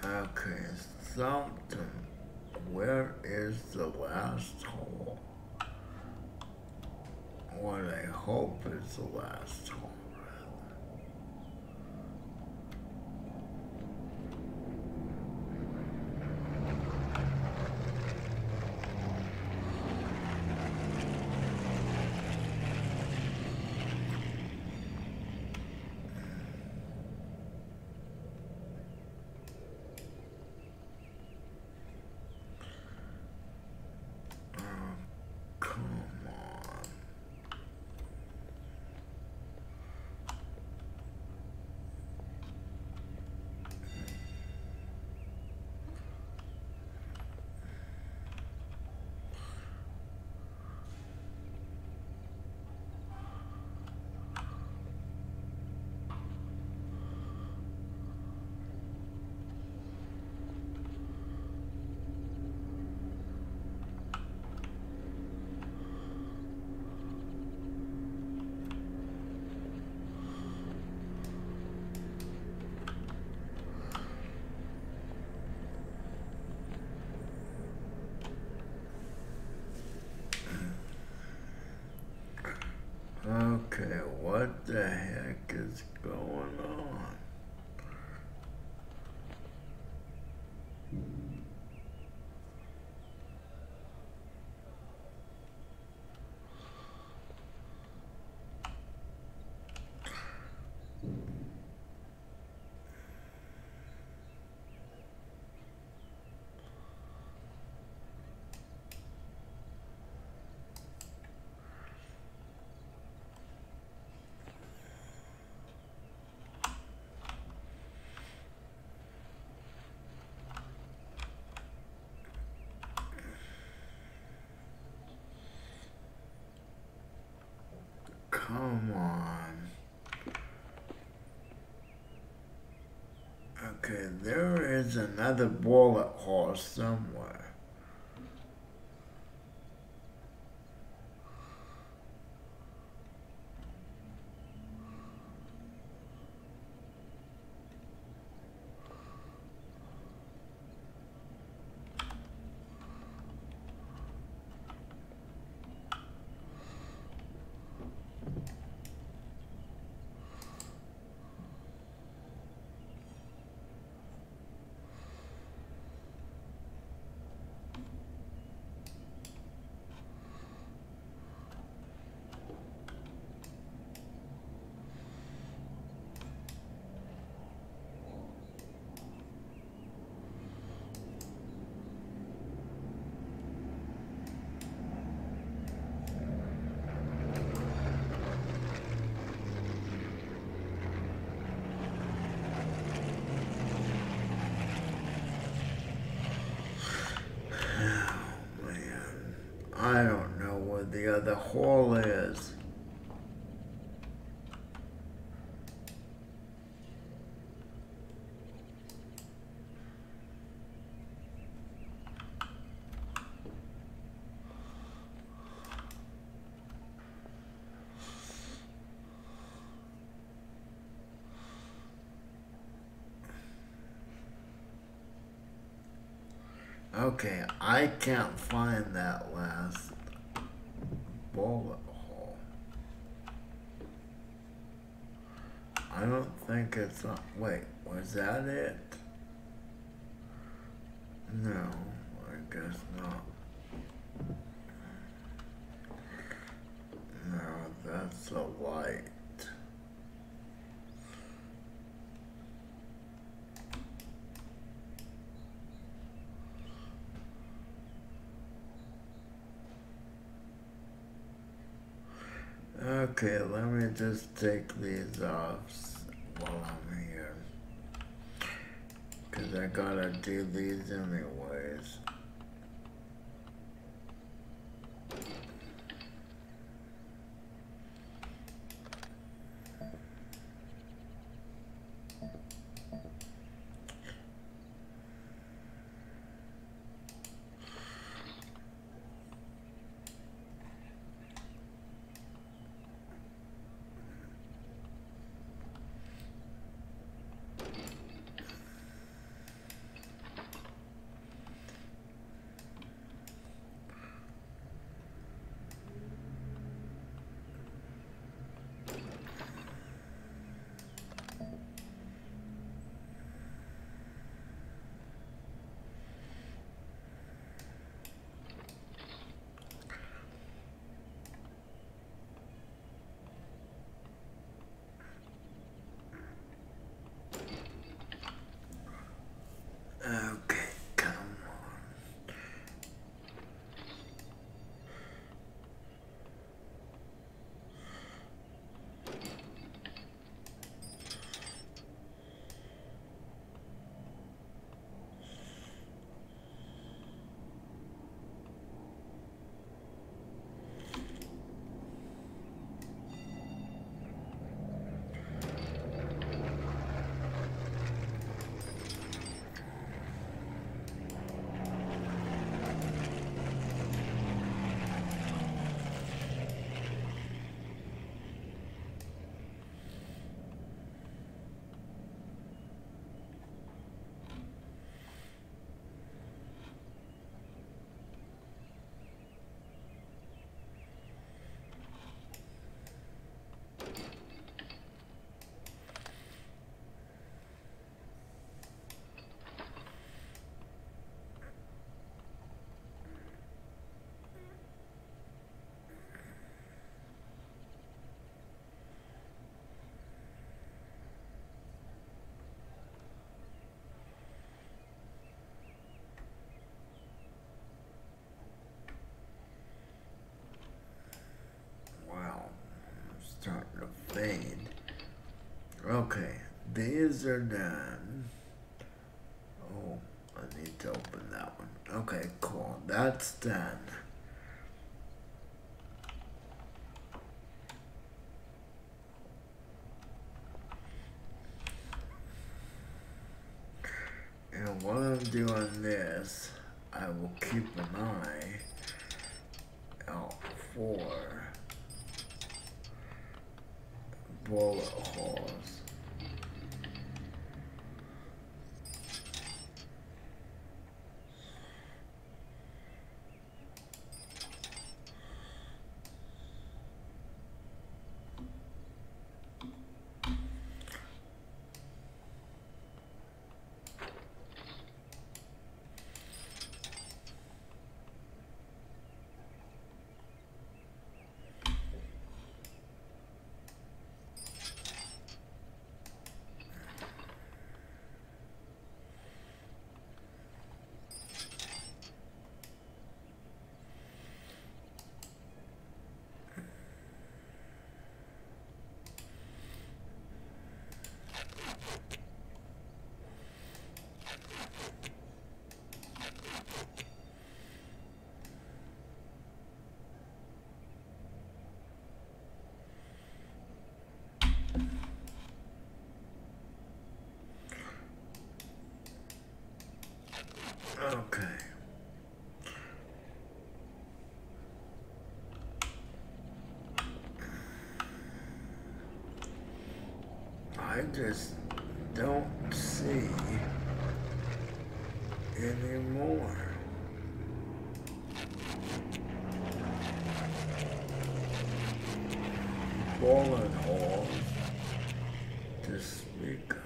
Okay, something. Where is the last hole? What I hope is the last hole. What the heck is going on? Come on. Okay, there is another bullet hole somewhere. I don't know where the other hole is. Okay, I can't find that last bullet hole. I don't think it's on. Wait, was that it? No, I guess not. No, that's a light. Okay, let me just take these off while I'm here. Because I gotta do these anyways. starting to fade. Okay, these are done. Oh, I need to open that one. Okay, cool. That's done. And while I'm doing this, I will keep an eye out for bullet holes. Okay. I just don't see any more. Bullet holes to speak of.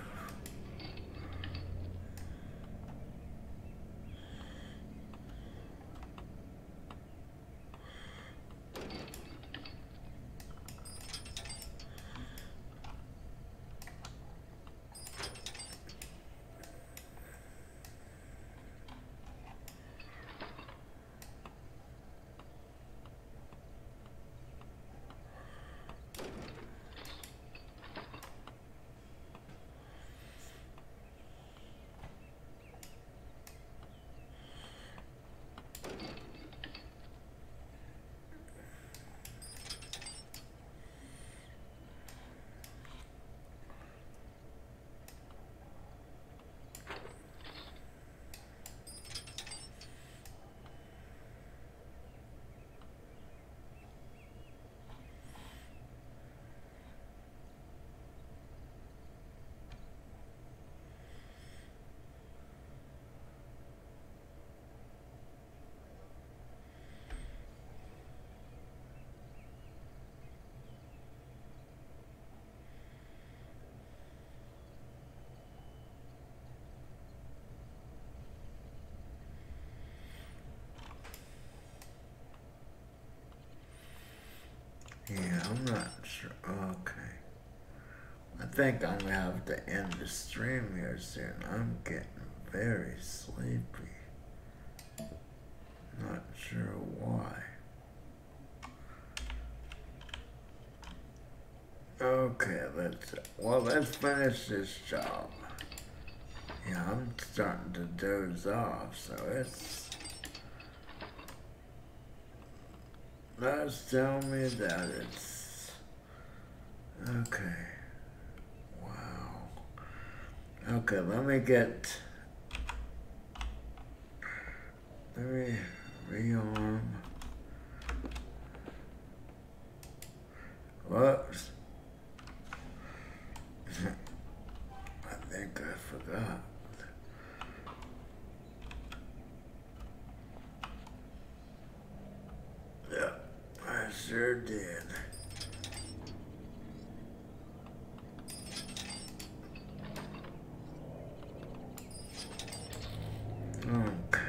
Yeah, I'm not sure. Okay. I think I'm gonna have to end the stream here soon. I'm getting very sleepy. Not sure why. Okay, let's finish this job. Yeah, I'm starting to doze off, so let's tell me that it's okay. Wow. Okay, let me rearm. Whoops. I think I forgot. Yeah, I sure did. Okay.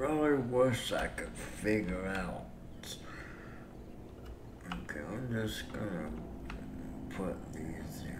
really wish I could figure out. Okay, I'm just gonna put these in.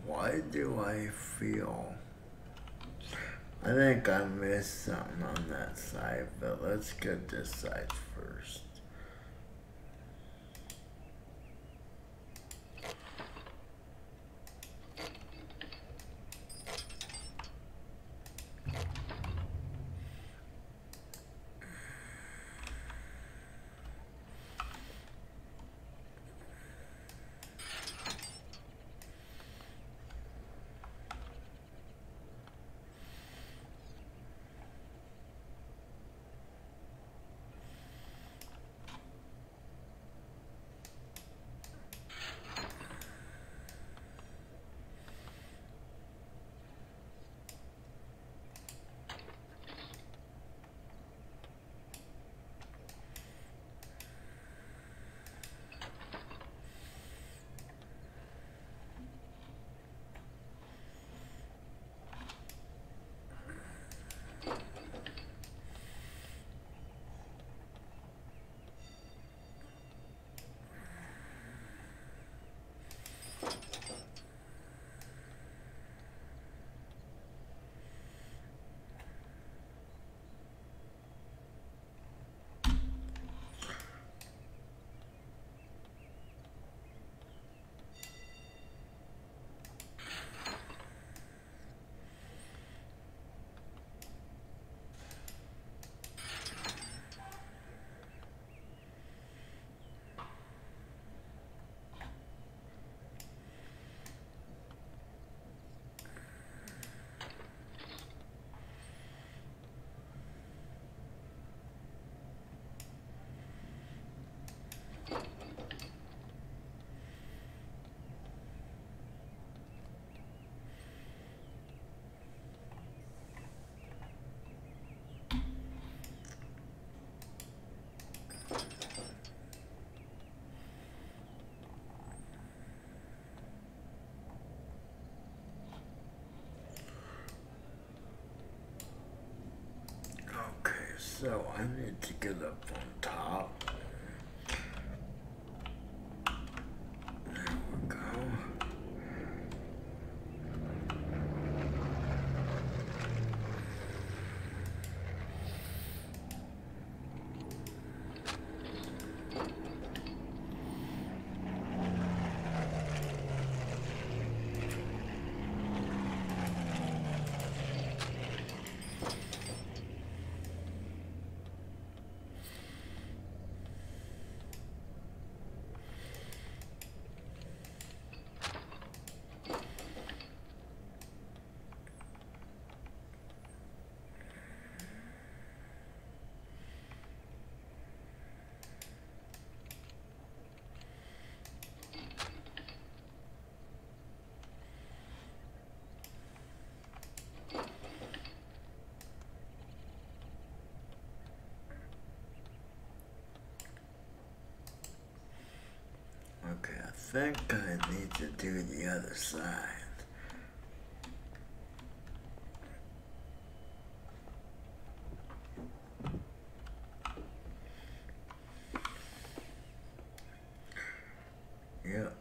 Why do I feel? I think I missed something on that side, but let's get this side first. Okay, so I need to get up on top. There we go. Okay, I think I need to do the other side. Yep.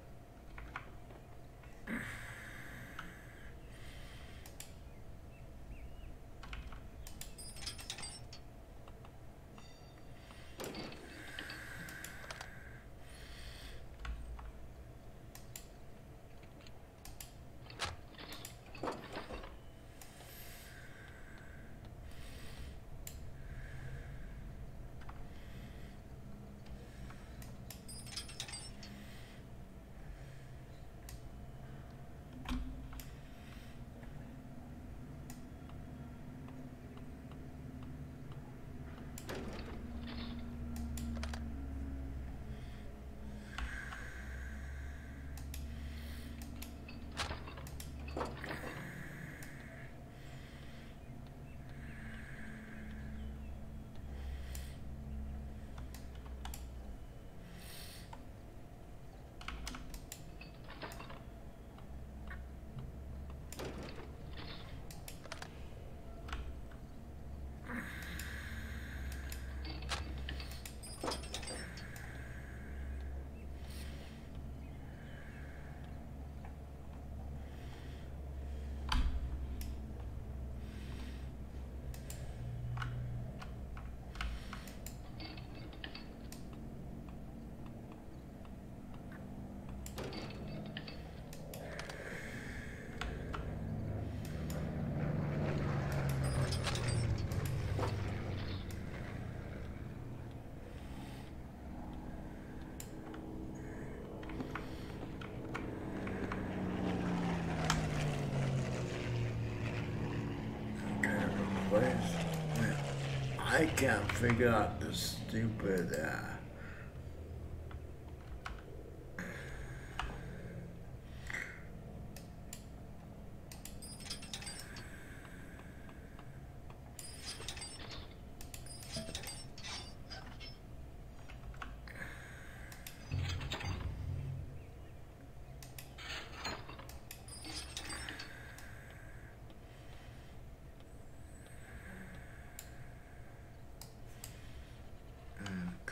I can't figure out the stupid,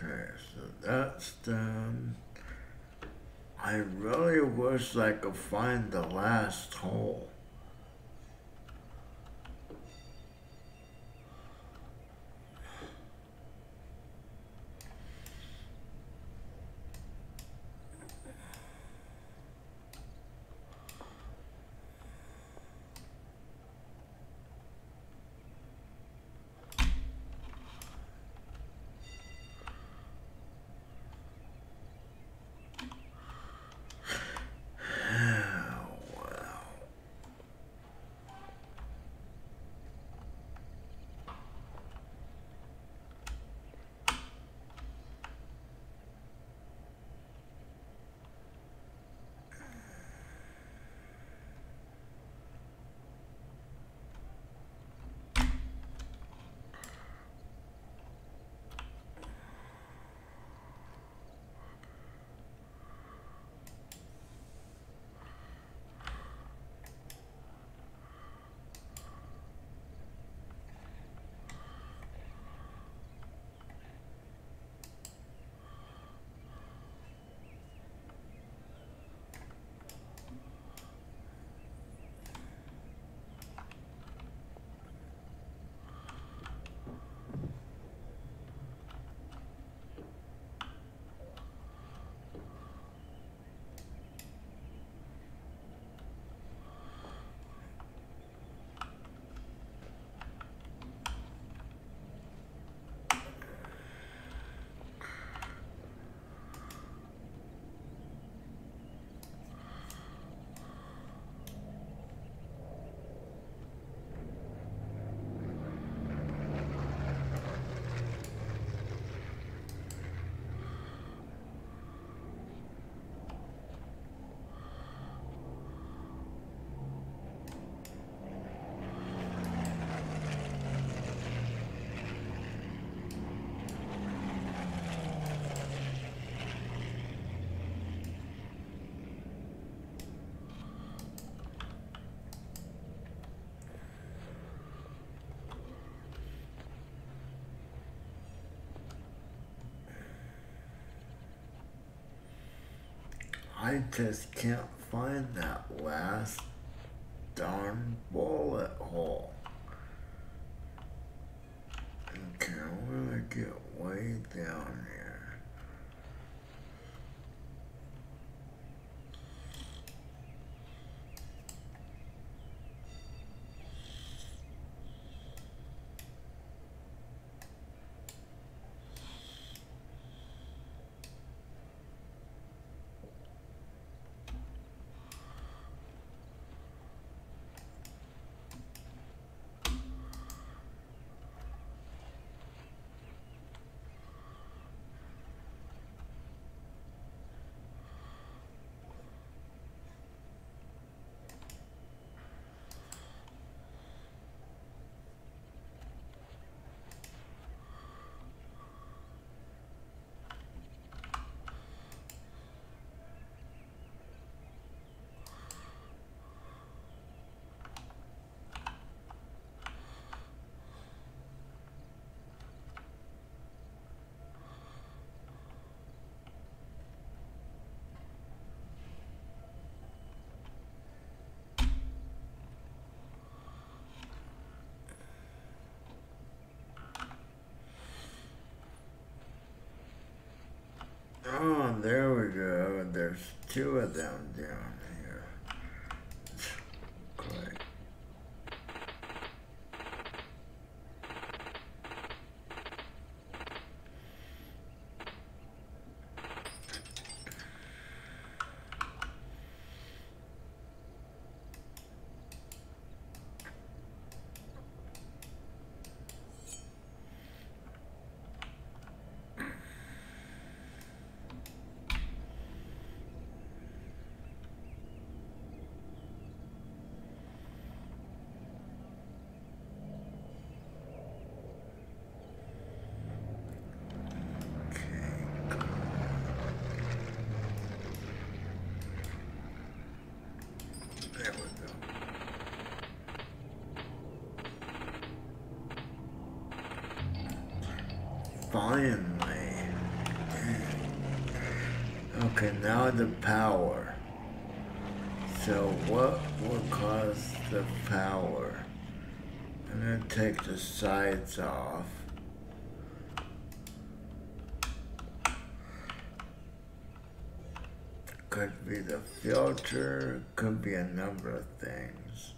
okay, so that's done. I really wish I could find the last hole. I just can't find that last darn bullet hole. Okay, I'm gonna get way down here. Oh, there we go. There's two of them down here. Great. Finally. Okay, now the power. So what will cause the power? I'm gonna take the sides off. Could be the filter, could be a number of things.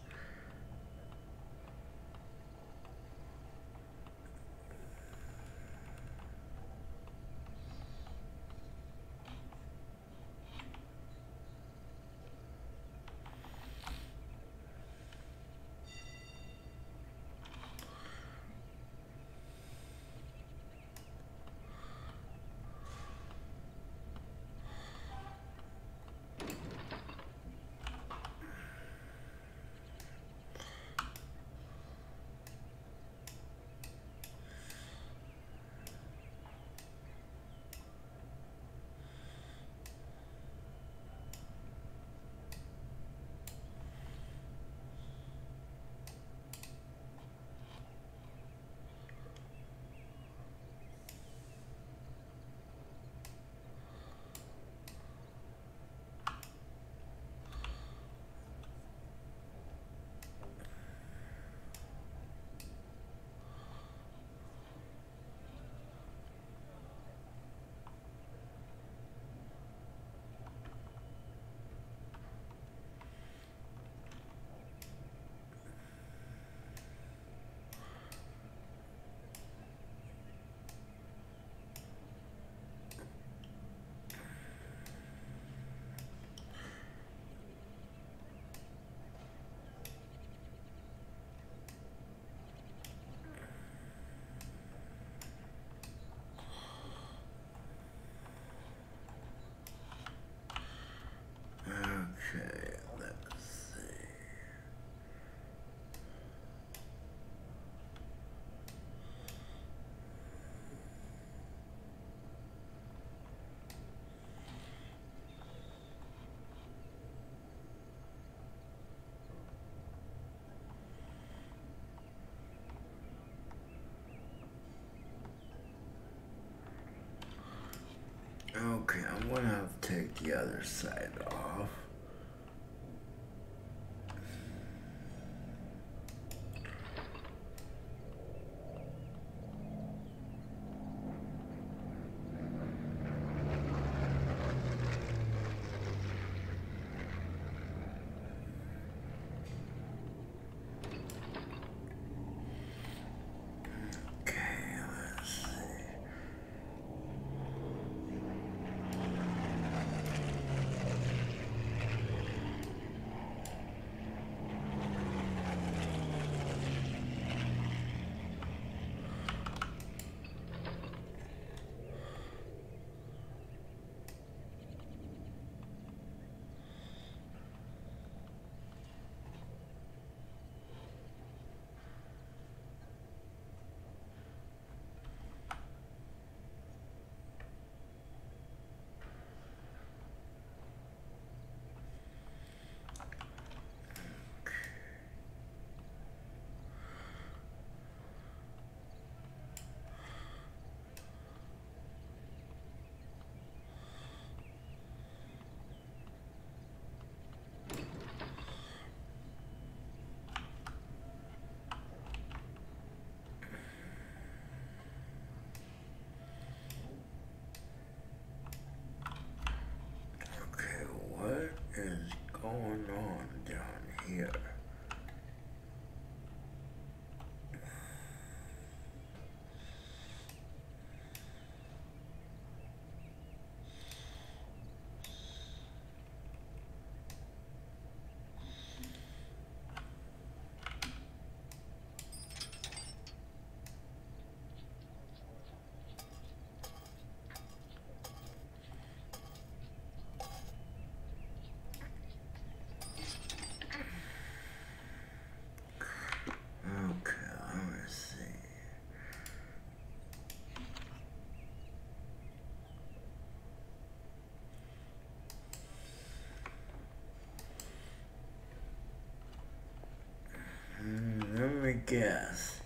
Okay, let's see. Okay, I'm gonna have to take the other side off. Okay, let's see. Okay, what is going on down here? Okay, let me see. Let me guess.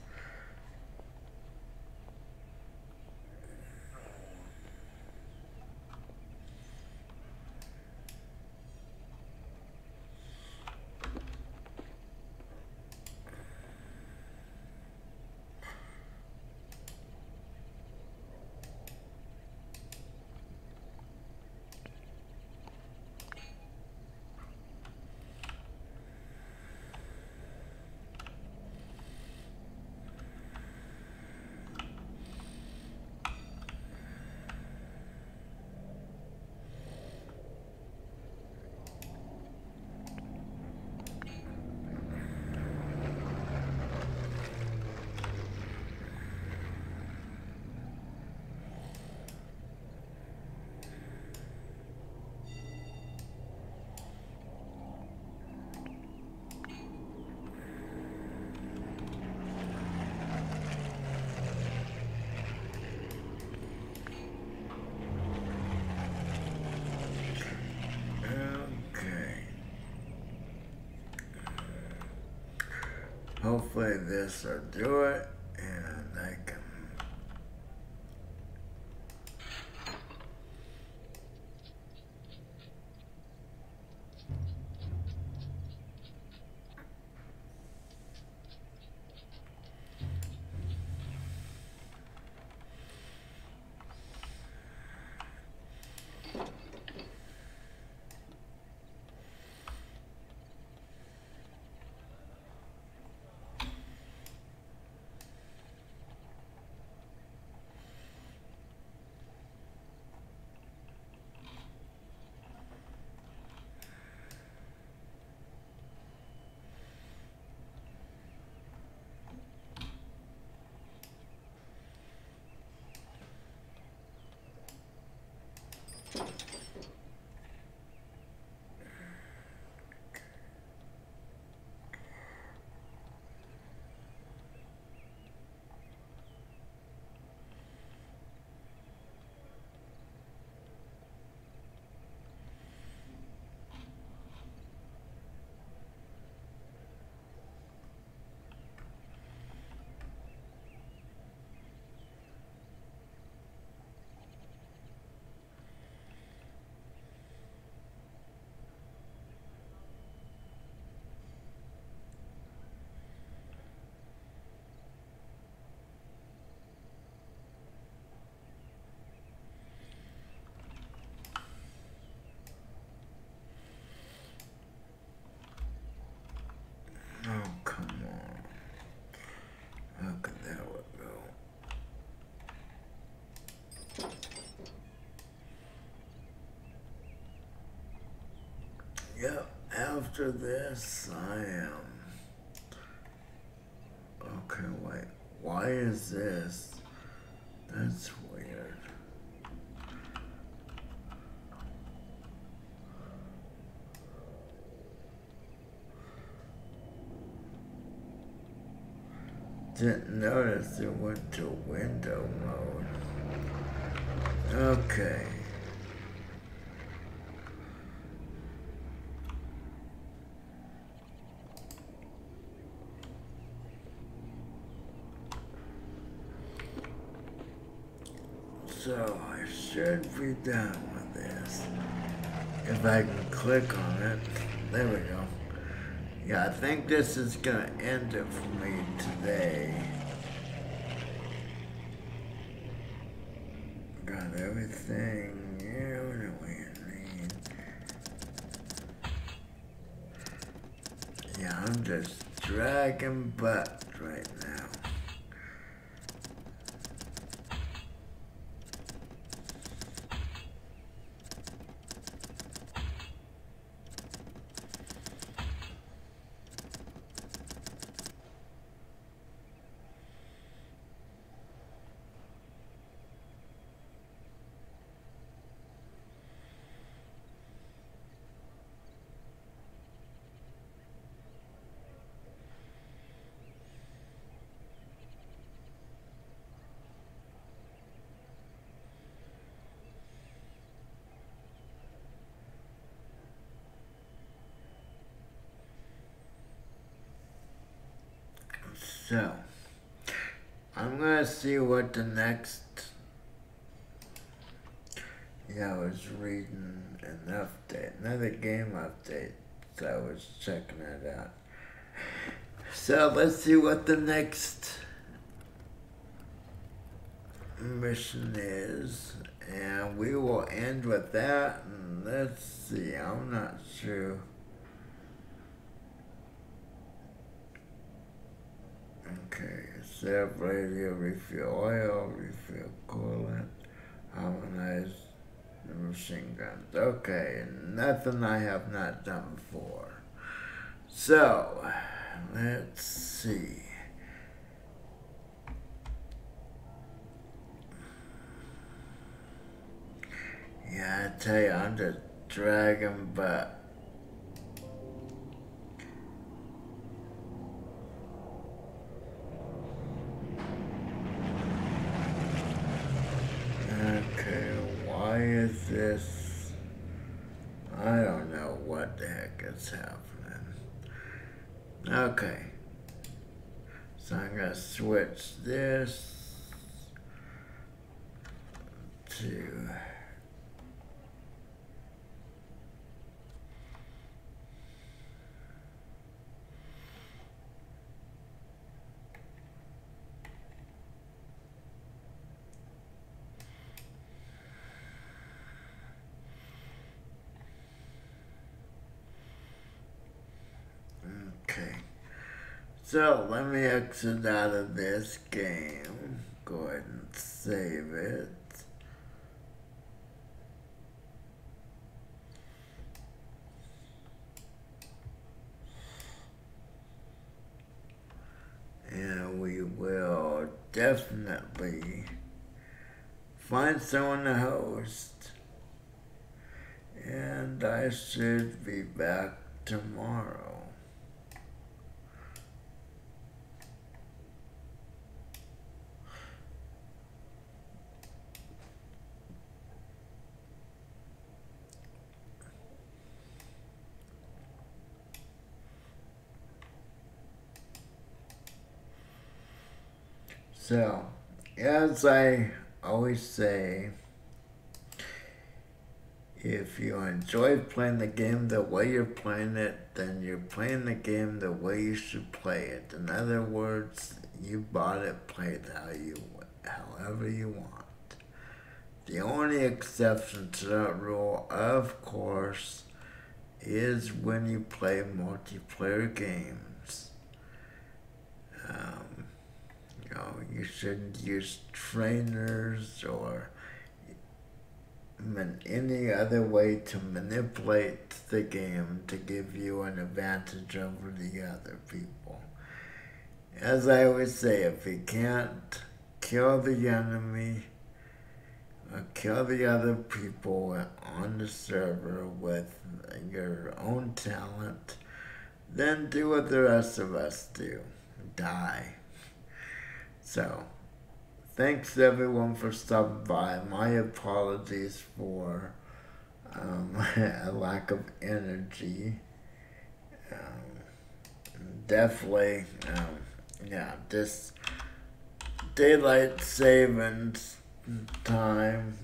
hopefully this will do it, and I can. Oh, come on. Okay, there we go. Yep, after this, I am. Okay, wait. Why is this? That's weird. Didn't notice it went to window mode. Okay. So I should be done with this. If I can click on it. There we go. Yeah, I think this is gonna end it for me today. Got everything here that we need. Yeah, I'm just dragging butt right now. So, I'm gonna see what the next. Yeah, I was reading an update, another game update, so I was checking it out. So, let's see what the next mission is, and we will end with that. And let's see, I'm not sure. Okay, save radio, refill oil, refill coolant, harmonize the machine guns. Okay, nothing I have not done before. So, let's see. Yeah, I tell you, I'm just dragging butt. Okay, why is this? I don't know what the heck is happening. Okay. So I'm going to switch this to okay. So let me exit out of this game. Go ahead and save it. And we will definitely find someone to host. And I should be back tomorrow. So, as I always say, if you enjoy playing the game the way you're playing it, then you're playing the game the way you should play it. In other words, you bought it, play it however you want. The only exception to that rule, of course, is when you play multiplayer games. You shouldn't use trainers or any other way to manipulate the game to give you an advantage over the other people. As I always say, if you can't kill the enemy or kill the other people on the server with your own talent, then do what the rest of us do. Die. So, thanks everyone for stopping by. My apologies for a lack of energy. Definitely, this daylight savings time.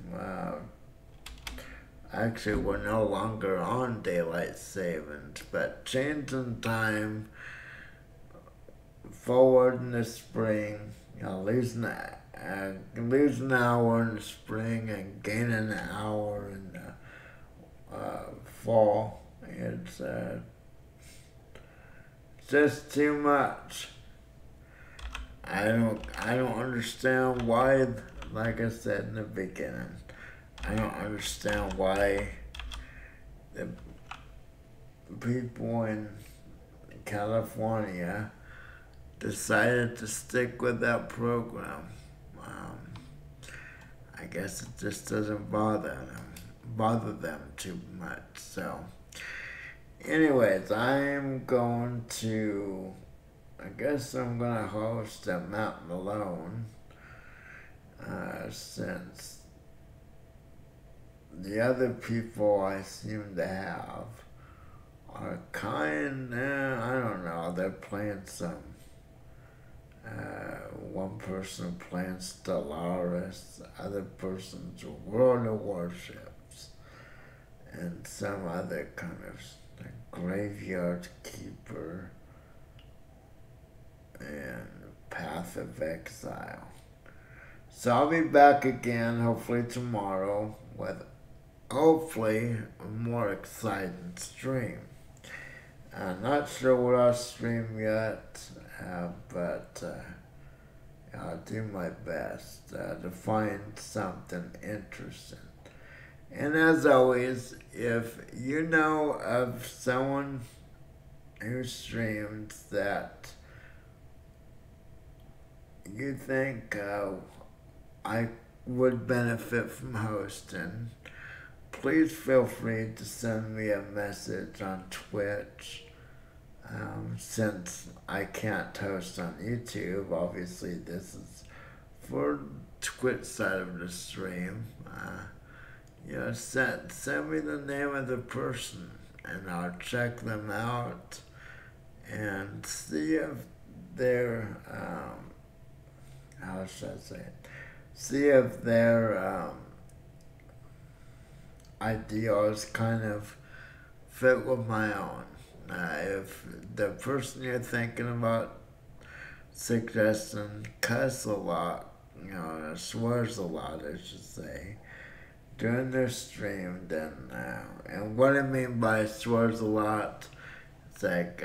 Actually, we're no longer on daylight savings, but changing time forward in the spring. Losing an hour in the spring and gaining an hour in the fall. It's just too much. I don't understand why. Like I said in the beginning, I don't understand why the people in California decided to stick with that program. I guess it just doesn't bother them too much. So, anyways, I'm going to. I guess I'm gonna host at Mount Malone, since the other people I seem to have are I don't know. They're playing some. One person playing Stellaris, other person's World of Warships, and some other kind of Graveyard Keeper and Path of Exile. So I'll be back again, hopefully tomorrow, with hopefully a more exciting stream. I'm not sure what I'll stream yet, but I'll do my best to find something interesting. And as always, if you know of someone who streams that you think I would benefit from hosting, please feel free to send me a message on Twitch. Since I can't host on YouTube, obviously this is for Twitch side of the stream. Send me the name of the person and I'll check them out and see if their, how should I say it? See if their ideals kind of fit with my own. If the person you're thinking about suggesting cuss a lot, swears a lot, I should say, during their stream, then, and what I mean by swears a lot, it's like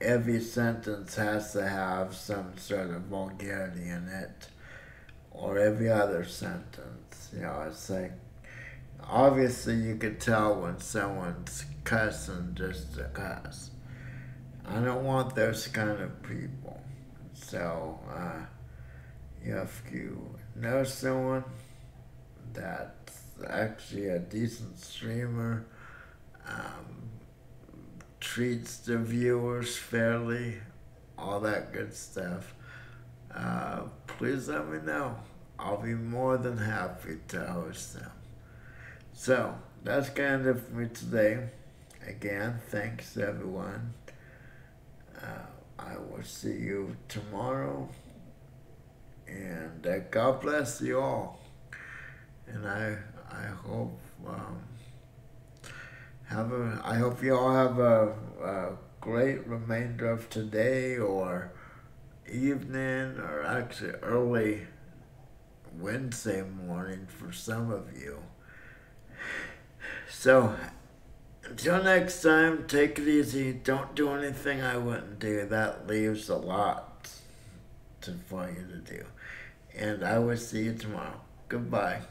every sentence has to have some sort of vulgarity in it, or every other sentence. It's like, obviously you could tell when someone's cussing just to cuss. I don't want those kind of people. So, if you know someone that's actually a decent streamer, treats the viewers fairly, all that good stuff, please let me know. I'll be more than happy to host them. So, that's kind of it for me today. Again, thanks everyone. I will see you tomorrow. And God bless you all. And I hope I hope you all have a great remainder of today, or evening, or actually early Wednesday morning for some of you. So, until next time, take it easy. Don't do anything I wouldn't do. That leaves a lot for you to do. And I will see you tomorrow. Goodbye.